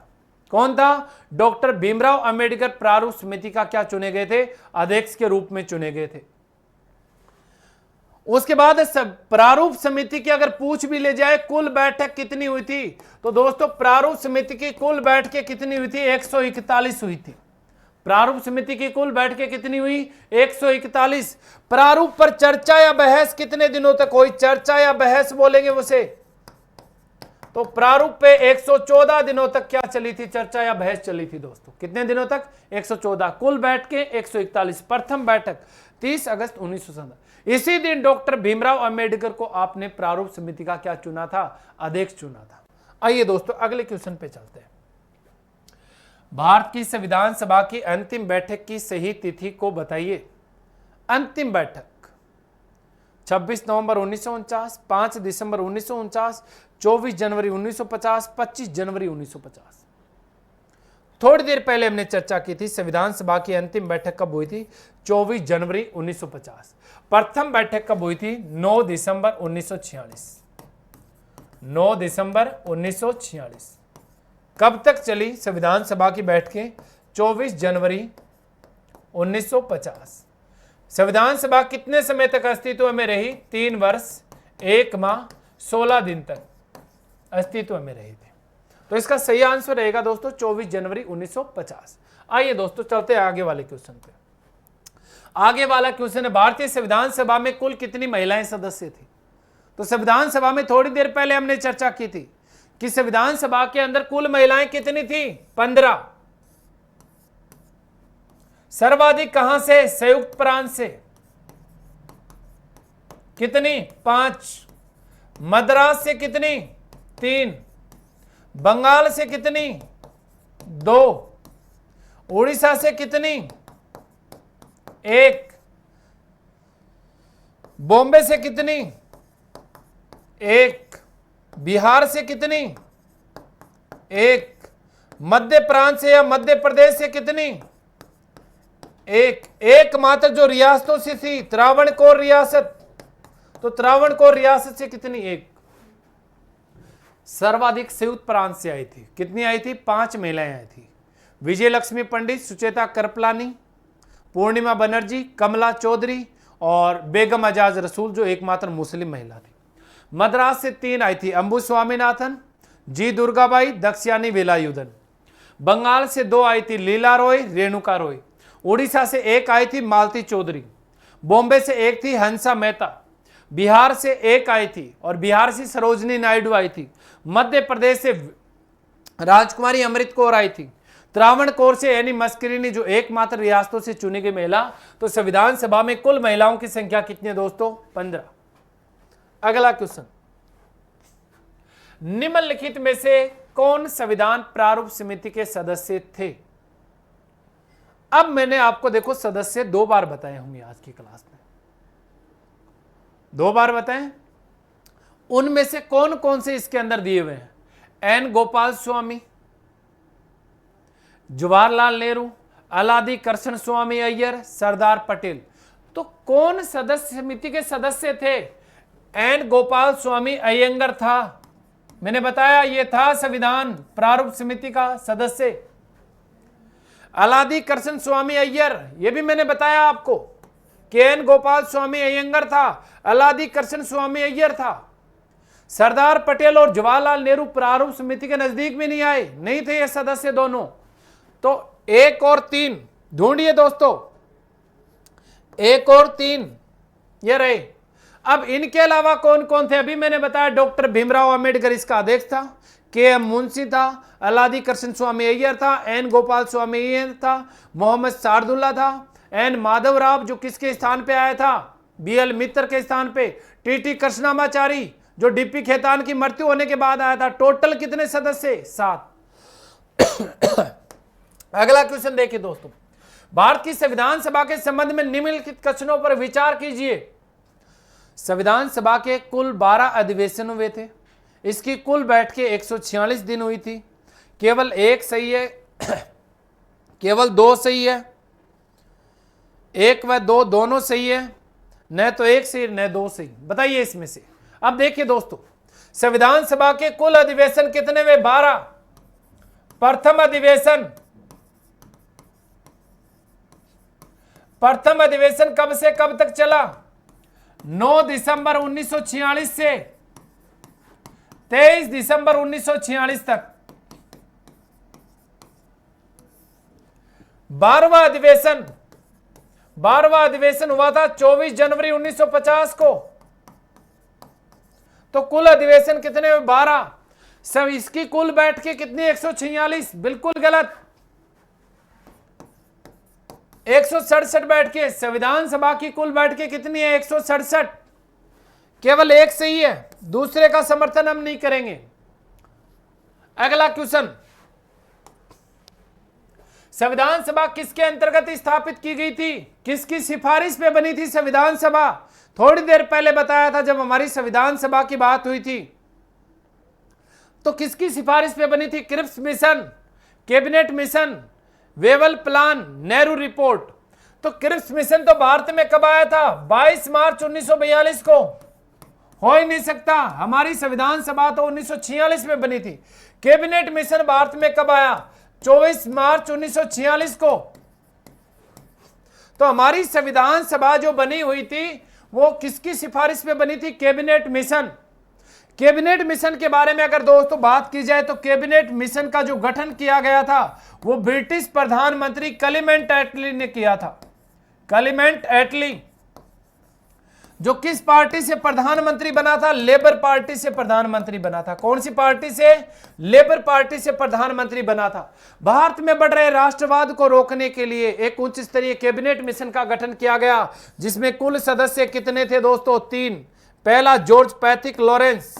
कौन था? डॉक्टर भीमराव अंबेडकर प्रारूप समिति का क्या चुने गए थे? अध्यक्ष के रूप में चुने गए थे। उसके बाद प्रारूप समिति की अगर पूछ भी ले जाए कुल बैठक कितनी हुई थी, तो दोस्तों प्रारूप समिति की कुल बैठकें कितनी हुई थी? 141 हुई थी। प्रारूप समिति की कुल बैठकें कितनी हुई? 141। प्रारूप पर चर्चा या बहस कितने दिनों तक हुई? चर्चा या बहस बोलेंगे उसे। तो प्रारूप पे 114 दिनों तक क्या चली थी? चर्चा या बहस चली थी दोस्तों। कितने दिनों तक? 114। कुल बैठकें 141। प्रथम बैठक 30 अगस्त 1947। इसी दिन डॉक्टर भीमराव अंबेडकर को आपने प्रारूप समिति का क्या चुना था? अध्यक्ष चुना था। आइए दोस्तों अगले क्वेश्चन पे चलते हैं। भारत की संविधान सभा की अंतिम बैठक की सही तिथि को बताइए। अंतिम बैठक 26 नवंबर 1949, 5 दिसंबर 1949, 24 जनवरी 1950, 25 जनवरी 1950। थोड़ी देर पहले हमने चर्चा की थी संविधान सभा की अंतिम बैठक कब हुई थी? 24 जनवरी 1950। प्रथम बैठक कब हुई थी? 9 दिसंबर 1946। 9 दिसंबर 1946। कब तक चली संविधान सभा की बैठकें? 24 जनवरी 1950। संविधान सभा कितने समय तक अस्तित्व में रही? 3 वर्ष 1 माह 16 दिन तक अस्तित्व में रही थी। तो इसका सही आंसर रहेगा दोस्तों 24 जनवरी 1950। आइए दोस्तों चलते हैं आगे वाले क्वेश्चन पे। आगे वाला क्वेश्चन है भारतीय संविधान सभा में कुल कितनी महिलाएं सदस्य थी? तो संविधान सभा में थोड़ी देर पहले हमने चर्चा की थी कि संविधान सभा के अंदर कुल महिलाएं कितनी थी? 15। सर्वाधिक कहां से? संयुक्त प्रांत से। कितनी? 5। मद्रास से कितनी? 3। बंगाल से कितनी? 2। उड़ीसा से कितनी? 1। बॉम्बे से कितनी? 1। बिहार से कितनी? 1। मध्य प्रांत से या मध्य प्रदेश से कितनी? 1। एकमात्र जो रियासतों से थी त्रावणकोर रियासत, तो त्रावणकोर रियासत से कितनी? 1। सर्वाधिक संयुक्त प्रांत से आई थी। कितनी आई थी? 5 महिलाएं आई थी। विजय लक्ष्मी पंडित, सुचेता कृपलानी, पूर्णिमा बनर्जी, कमला चौधरी और बेगम आजाद रसूल जो एकमात्र मुस्लिम महिला थी। मद्रास से 3 आई थी, अंबु स्वामीनाथन, जी दुर्गाबाई, दक्षयानी वेलायुधन। बंगाल से 2 आई थी, लीला रॉय, रेणुका रॉय। उड़ीसा से 1 आई थी, मालती चौधरी। बॉम्बे से 1 थी, हंसा मेहता। बिहार से 1 आई थी और बिहार से सरोजनी नायडू आई थी। मध्य प्रदेश से राजकुमारी अमृत कौर आई थी। त्रावणकोर से एनी मस्करीनी जो एकमात्र रियासतों से चुनी गई महिला। तो संविधान सभा में कुल महिलाओं की संख्या कितनी है दोस्तों? 15। अगला क्वेश्चन, निम्नलिखित में से कौन संविधान प्रारूप समिति के सदस्य थे? अब मैंने आपको देखो सदस्य 2 बार बताए होंगे आज की क्लास में, 2 बार बताए। उनमें से कौन कौन से इसके अंदर दिए हुए हैं? एन गोपाल स्वामी, जवाहरलाल नेहरू, अलादी कृष्ण स्वामी अय्यर, सरदार पटेल। तो कौन सदस्य समिति के सदस्य थे? एन गोपाल स्वामी अयंगर था, मैंने बताया ये था संविधान प्रारूप समिति का सदस्य। अलादी कृष्ण स्वामी अय्यर, ये भी मैंने बताया आपको कि एन गोपाल स्वामी अयंगर था, अलादी कृष्ण स्वामी अय्यर था। सरदार पटेल और जवाहरलाल नेहरू प्रारूप समिति के नजदीक भी नहीं आए, नहीं थे ये सदस्य दोनों। तो 1 और 3 ढूंढिए दोस्तों, 1 और 3 ये रहे। अब इनके अलावा कौन कौन थे? अभी मैंने बताया डॉक्टर भीमराव अंबेडकर इसका अध्यक्ष था, के.एम. मुंशी था, अलादी कृष्ण स्वामी अय्यर था, एन गोपाल स्वामी अय्यर था, मोहम्मद सादुल्ला था, एन माधवराव जो किसके स्थान पे आया था? बी.एल. मित्र के स्थान पे, टी.टी. कृष्णामाचारी जो डी.पी. खेतान की मृत्यु होने के बाद आया था। टोटल कितने सदस्य? 7। अगला क्वेश्चन देखिए दोस्तों, भारत की संविधान सभा के संबंध में निम्नलिखित कथनों पर विचार कीजिए। संविधान सभा के कुल 12 अधिवेशन हुए थे, इसकी कुल बैठकें 146 दिन हुई थी। केवल 1 सही है, केवल 2 सही है, 1 व 2 दोनों सही है, न तो 1 सही न 2 सही। बताइए इसमें से। अब देखिए दोस्तों, संविधान सभा के कुल अधिवेशन कितने हुए? 12। प्रथम अधिवेशन कब से कब तक चला? 9 दिसंबर 1946 से 23 दिसंबर 1946 तक। 12वां अधिवेशन हुआ था 24 जनवरी 1950 को। तो कुल अधिवेशन कितने हुए? 12। सब इसकी कुल बैठकें कितनी? 146। बिल्कुल गलत, 167 बैठकें। संविधान सभा की कुल बैठकें कितनी है? 167। केवल 1 सही है, दूसरे का समर्थन हम नहीं करेंगे। अगला क्वेश्चन, संविधान सभा किसके अंतर्गत स्थापित की गई थी? किसकी सिफारिश पे बनी थी संविधान सभा? थोड़ी देर पहले बताया था जब हमारी संविधान सभा की बात हुई थी। तो किसकी सिफारिश पे बनी थी? Cripps mission, cabinet mission, Wavell plan, Nehru report. तो क्रिप्स मिशन तो भारत में कब आया था? 22 मार्च 1942 को। हो ही नहीं सकता, हमारी संविधान सभा तो 1946 में बनी थी। कैबिनेट मिशन भारत में कब आया? 24 मार्च 1946 को। तो हमारी संविधान सभा जो बनी हुई थी वो किसकी सिफारिश पे बनी थी? Cabinet mission. कैबिनेट मिशन के बारे में अगर दोस्तों बात की जाए तो कैबिनेट मिशन का जो गठन किया गया था वो ब्रिटिश प्रधानमंत्री क्लेमेंट एटली ने किया था। क्लेमेंट एटली जो किस पार्टी से प्रधानमंत्री बना था? लेबर पार्टी से प्रधानमंत्री बना था। कौन सी पार्टी से? लेबर पार्टी से प्रधानमंत्री बना था। भारत में बढ़ रहे राष्ट्रवाद को रोकने के लिए एक उच्च स्तरीय कैबिनेट मिशन का गठन किया गया, जिसमें कुल सदस्य कितने थे दोस्तों? 3। पहला जॉर्ज पैथिक लॉरेंस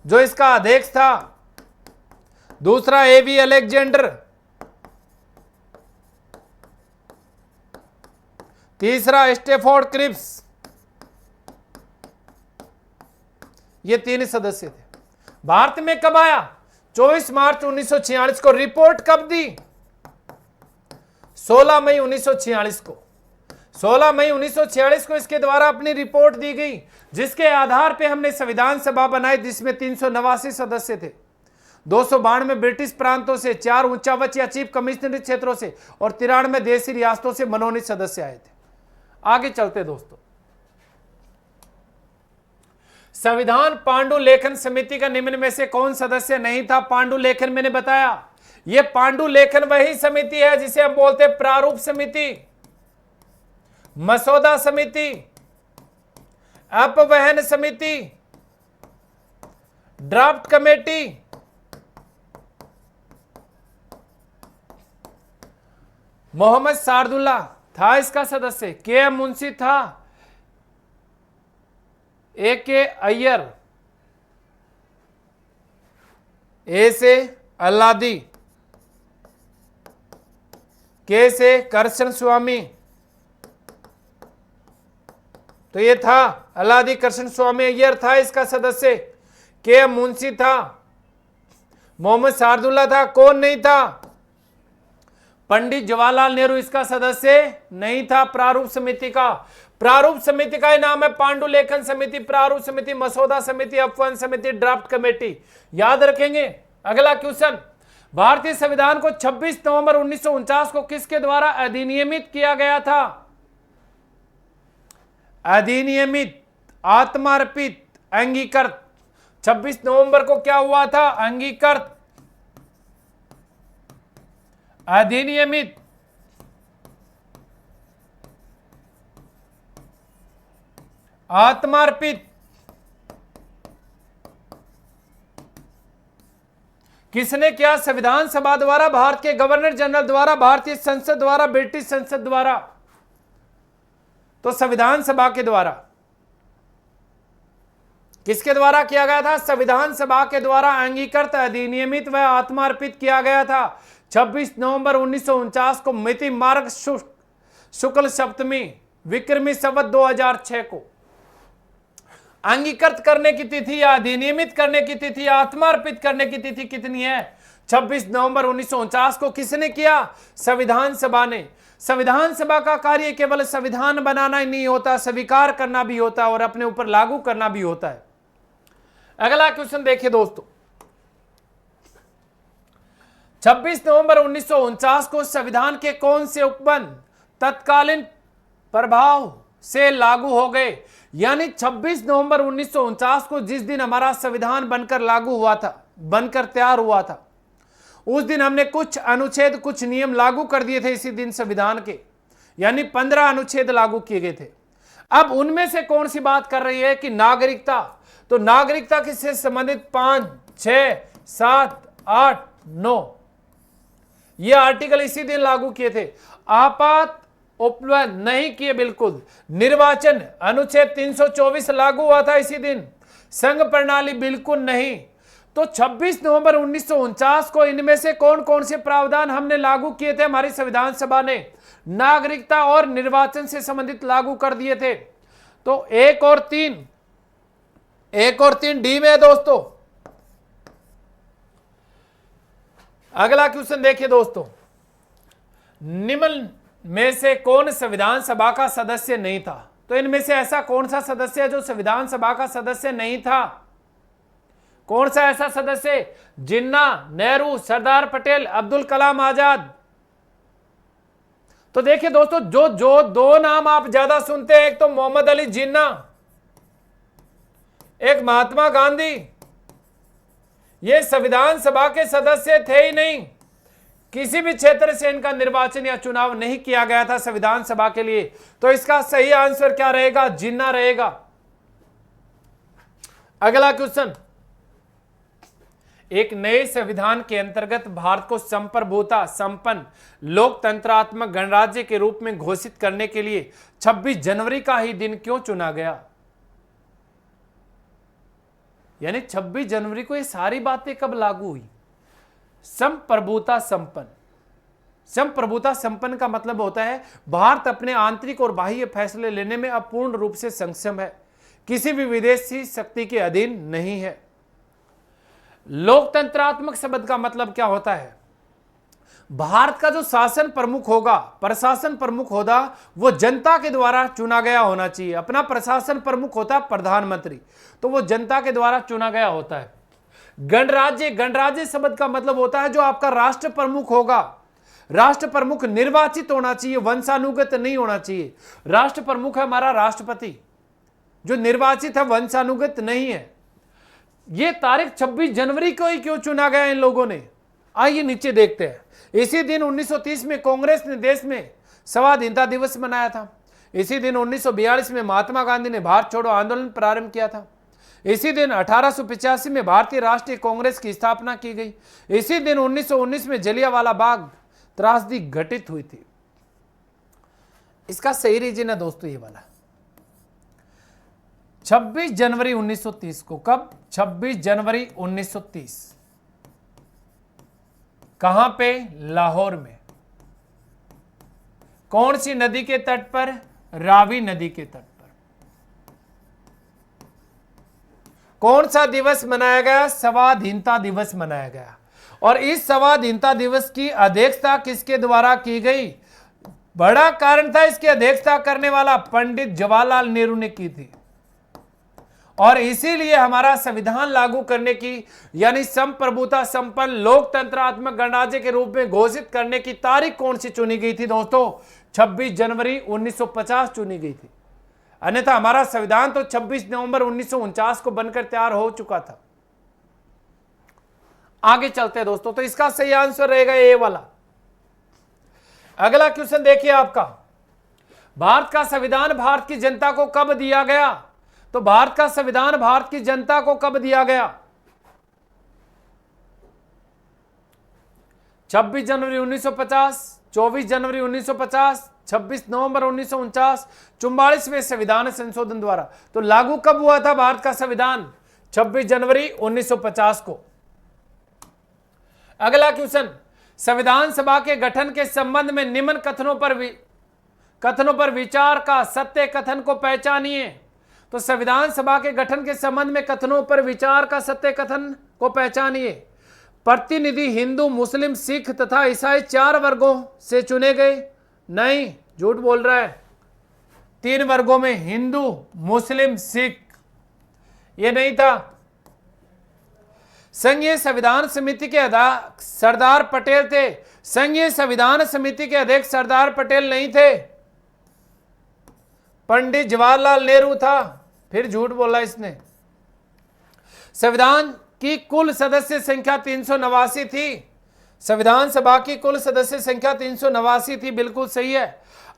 जो इसका अध्यक्ष था, दूसरा एवी अलेक्जेंडर, तीसरा स्टेफोर्ड क्रिप्स। ये 3 सदस्य थे। भारत में कब आया? 24 मार्च 1946 को। रिपोर्ट कब दी? 16 मई 1946 को। 16 मई 1946 को इसके द्वारा अपनी रिपोर्ट दी गई, जिसके आधार पे हमने संविधान सभा बनाई, जिसमें 389 सदस्य थे। 292 ब्रिटिश प्रांतों से, 4 उच्चावच या चीफ कमिश्नरी क्षेत्रों से और 93 देशी रियासतों से मनोनीत सदस्य आए थे। आगे चलते दोस्तों, संविधान पांडुलेखन समिति का निम्न में से कौन सदस्य नहीं था? पांडुलेखन मैंने बताया, यह पांडुलेखन वही समिति है जिसे हम बोलते हैं प्रारूप समिति, मसौदा समिति, अपवहन समिति, ड्राफ्ट कमेटी, मोहम्मद सादुल्ला था इसका सदस्य, के एम मुंशी था, ए के अय्यर, ए से अल्लादी, के से कृष्ण स्वामी, तो ये था अल्लादी कृष्ण स्वामी अय्यर था इसका सदस्य, के एम मुंशी था, मोहम्मद सादुल्ला था, कौन नहीं था? पंडित जवाहरलाल नेहरू इसका सदस्य नहीं था। प्रारूप समिति का, प्रारूप समिति का ही नाम है पांडुलेखन समिति, प्रारूप समिति, मसौदा समिति, अपवन समिति, ड्राफ्ट कमेटी, याद रखेंगे। अगला क्वेश्चन, भारतीय संविधान को 26 नवंबर 1949 को किसके द्वारा अधिनियमित किया गया था? अधिनियमित, आत्मार्पित, अंगीकृत। 26 नवंबर को क्या हुआ था? अंगीकृत, अधिनियमित, आत्मार्पित। किसने किया? संविधान सभा द्वारा, भारत के गवर्नर जनरल द्वारा, भारतीय संसद द्वारा, ब्रिटिश संसद द्वारा। तो संविधान सभा के द्वारा, किसके द्वारा किया गया था? संविधान सभा के द्वारा अंगीकृत, अधिनियमित व आत्मार्पित किया गया था 26 नवंबर 1949 को मिति मार्ग शुक्ल सप्तमी विक्रमी संवत 2006 को। अंगीकृत करने की तिथि या अधिनियमित करने की तिथि या आत्मार्पित करने की तिथि कितनी है? 26 नवंबर 1949 को। किसने किया? संविधान सभा ने। संविधान सभा का कार्य केवल संविधान बनाना ही नहीं होता, स्वीकार करना भी होता है और अपने ऊपर लागू करना भी होता है। अगला क्वेश्चन देखिए दोस्तों, 26 नवंबर 1949 को संविधान के कौन से उपबंध तत्कालीन प्रभाव से लागू हो गए? यानी 26 नवंबर 1949 को जिस दिन हमारा संविधान बनकर लागू हुआ था, बनकर तैयार हुआ था, उस दिन हमने कुछ अनुच्छेद, कुछ नियम लागू कर दिए थे इसी दिन संविधान के, यानी 15 अनुच्छेद लागू किए गए थे। अब उनमें से कौन सी बात कर रही है कि नागरिकता, तो नागरिकता किससे संबंधित 5, 6, 7, 8, 9 ये आर्टिकल इसी दिन लागू किए थे। आपात उपलब्ध नहीं किए बिल्कुल। निर्वाचन अनुच्छेद 324 लागू हुआ था इसी दिन। संघ प्रणाली बिल्कुल नहीं। तो 26 नवंबर 1949 को इनमें से कौन कौन से प्रावधान हमने लागू किए थे? हमारी संविधान सभा ने नागरिकता और निर्वाचन से संबंधित लागू कर दिए थे। तो 1 और 3 डी में है दोस्तों। अगला क्वेश्चन देखिए दोस्तों, निम्न में से कौन संविधान सभा का सदस्य नहीं था? तो इनमें से ऐसा कौन सा सदस्य है जो संविधान सभा का सदस्य नहीं था? कौन सा ऐसा सदस्य? जिन्ना, नेहरू, सरदार पटेल, अब्दुल कलाम आजाद। तो देखिए दोस्तों, जो दो नाम आप ज्यादा सुनते हैं, एक तो मोहम्मद अली जिन्ना, एक महात्मा गांधी। ये संविधान सभा के सदस्य थे ही नहीं। किसी भी क्षेत्र से इनका निर्वाचन या चुनाव नहीं किया गया था संविधान सभा के लिए। तो इसका सही आंसर क्या रहेगा? जिन्ना रहेगा। अगला क्वेश्चन, एक नए संविधान के अंतर्गत भारत को संप्रभुता संपन्न लोकतंत्रात्मक गणराज्य के रूप में घोषित करने के लिए 26 जनवरी का ही दिन क्यों चुना गया? यानी 26 जनवरी को ये सारी बातें कब लागू हुई? संप्रभुता संपन्न। संप्रभुता संपन्न का मतलब होता है भारत अपने आंतरिक और बाह्य फैसले लेने में अपूर्ण रूप से सक्षम है, किसी भी विदेशी शक्ति के अधीन नहीं है। लोकतंत्रात्मक शब्द का मतलब क्या होता है? भारत का जो शासन प्रमुख होगा, प्रशासन प्रमुख होगा, वो जनता के द्वारा चुना गया होना चाहिए। अपना प्रशासन प्रमुख होता है प्रधानमंत्री, तो वो जनता के द्वारा चुना गया होता है। गणराज्य, गणराज्य शब्द का मतलब होता है जो आपका राष्ट्र प्रमुख होगा, राष्ट्र प्रमुख निर्वाचित होना चाहिए, वंशानुगत नहीं होना चाहिए। राष्ट्र प्रमुख है हमारा राष्ट्रपति, जो निर्वाचित है, वंशानुगत नहीं है। ये तारीख 26 जनवरी को ही क्यों चुना गया इन लोगों ने? आइए नीचे देखते हैं। इसी दिन 1930 में कांग्रेस ने देश में स्वाधीनता दिवस मनाया था। इसी दिन 1942 में महात्मा गांधी ने भारत छोड़ो आंदोलन प्रारंभ किया था। इसी दिन 1885 में भारतीय राष्ट्रीय कांग्रेस की स्थापना की गई। इसी दिन 1919 में जलियांवाला बाग त्रासदी घटित हुई थी। इसका सही रीजन है दोस्तों ये वाला 26 जनवरी 1930 को। कब? 26 जनवरी 1930। कहां पे? लाहौर में। कौन सी नदी के तट पर? रावी नदी के तट पर। कौन सा दिवस मनाया गया? स्वाधीनता दिवस मनाया गया। और इस स्वाधीनता दिवस की अध्यक्षता किसके द्वारा की गई? बड़ा कारण था इसकी अध्यक्षता करने वाला पंडित जवाहरलाल नेहरू ने की थी। और इसीलिए हमारा संविधान लागू करने की यानी संप्रभुता संपन्न लोकतंत्रात्मक गणराज्य के रूप में घोषित करने की तारीख कौन सी चुनी गई थी दोस्तों? 26 जनवरी 1950 चुनी गई थी। अन्यथा हमारा संविधान तो 26 नवंबर 1949 को बनकर तैयार हो चुका था। आगे चलते हैं दोस्तों, तो इसका सही आंसर रहेगा ए वाला। अगला क्वेश्चन देखिए आपका, भारत का संविधान भारत की जनता को कब दिया गया? तो भारत का संविधान भारत की जनता को कब दिया गया? 26 जनवरी 1950, 24 जनवरी 1950, 26 नवंबर 1949, 44वें संविधान संशोधन द्वारा। तो लागू कब हुआ था भारत का संविधान? 26 जनवरी 1950 को। अगला क्वेश्चन, संविधान सभा के गठन के संबंध में निम्न कथनों पर विचार का सत्य कथन को पहचानिए। तो संविधान सभा के गठन के संबंध में कथनों पर विचार का सत्य कथन को पहचानिए। प्रतिनिधि हिंदू, मुस्लिम, सिख तथा ईसाई 4 वर्गों से चुने गए। नहीं, झूठ बोल रहा है। 3 वर्गों में, हिंदू, मुस्लिम, सिख, ये नहीं था। संघीय संविधान समिति के अध्यक्ष सरदार पटेल थे। संघीय संविधान समिति के अध्यक्ष सरदार पटेल नहीं थे, पंडित जवाहरलाल नेहरू था। फिर झूठ बोला इसने। संविधान की कुल सदस्य संख्या 389 थी। संविधान सभा की कुल सदस्य संख्या 389 थी, बिल्कुल सही है।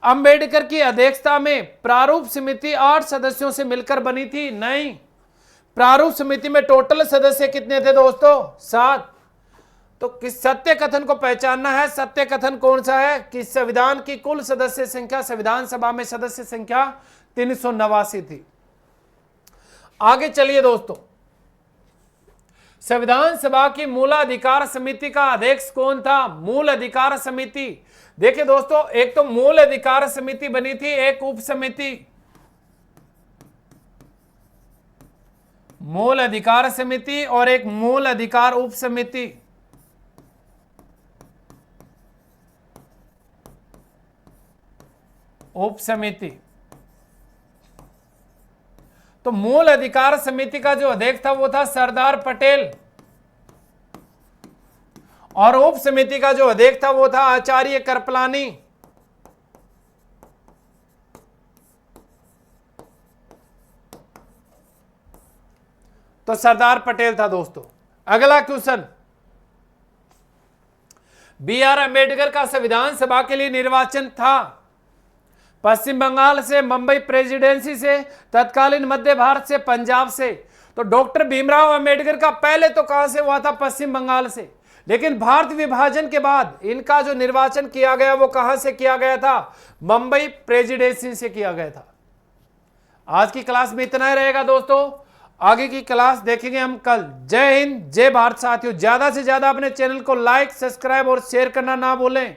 अंबेडकर की अध्यक्षता में प्रारूप समिति 8 सदस्यों से मिलकर बनी थी। नहीं, प्रारूप समिति में टोटल सदस्य कितने थे दोस्तों? 7। तो किस सत्य कथन को पहचानना है। सत्य कथन कौन सा है? कि संविधान की कुल सदस्य संख्या, संविधान सभा में सदस्य संख्या 389 थी। आगे चलिए दोस्तों, संविधान सभा की मूल अधिकार समिति का अध्यक्ष कौन था? मूल अधिकार समिति, देखिए दोस्तों, एक तो मूल अधिकार समिति बनी थी, एक उप समिति। मूल अधिकार समिति और एक मूल अधिकार उप समिति। उप समिति। तो मूल अधिकार समिति का जो अध्यक्ष था वो था सरदार पटेल, और उप समिति का जो अध्यक्ष था वो था आचार्य कृपलानी। तो सरदार पटेल था दोस्तों। अगला क्वेश्चन, B.R. अम्बेडकर का संविधान सभा के लिए निर्वाचन था पश्चिम बंगाल से, मुंबई प्रेसिडेंसी से, तत्कालीन मध्य भारत से, पंजाब से। तो डॉक्टर भीमराव अंबेडकर का पहले तो कहां से हुआ था? पश्चिम बंगाल से। लेकिन भारत विभाजन के बाद इनका जो निर्वाचन किया गया वो कहां से किया गया था? मुंबई प्रेसिडेंसी से किया गया था। आज की क्लास में इतना ही रहेगा दोस्तों, आगे की क्लास देखेंगे हम कल। जय हिंद, जय भारत साथियों। ज्यादा से ज्यादा अपने चैनल को लाइक, सब्सक्राइब और शेयर करना ना भूलें।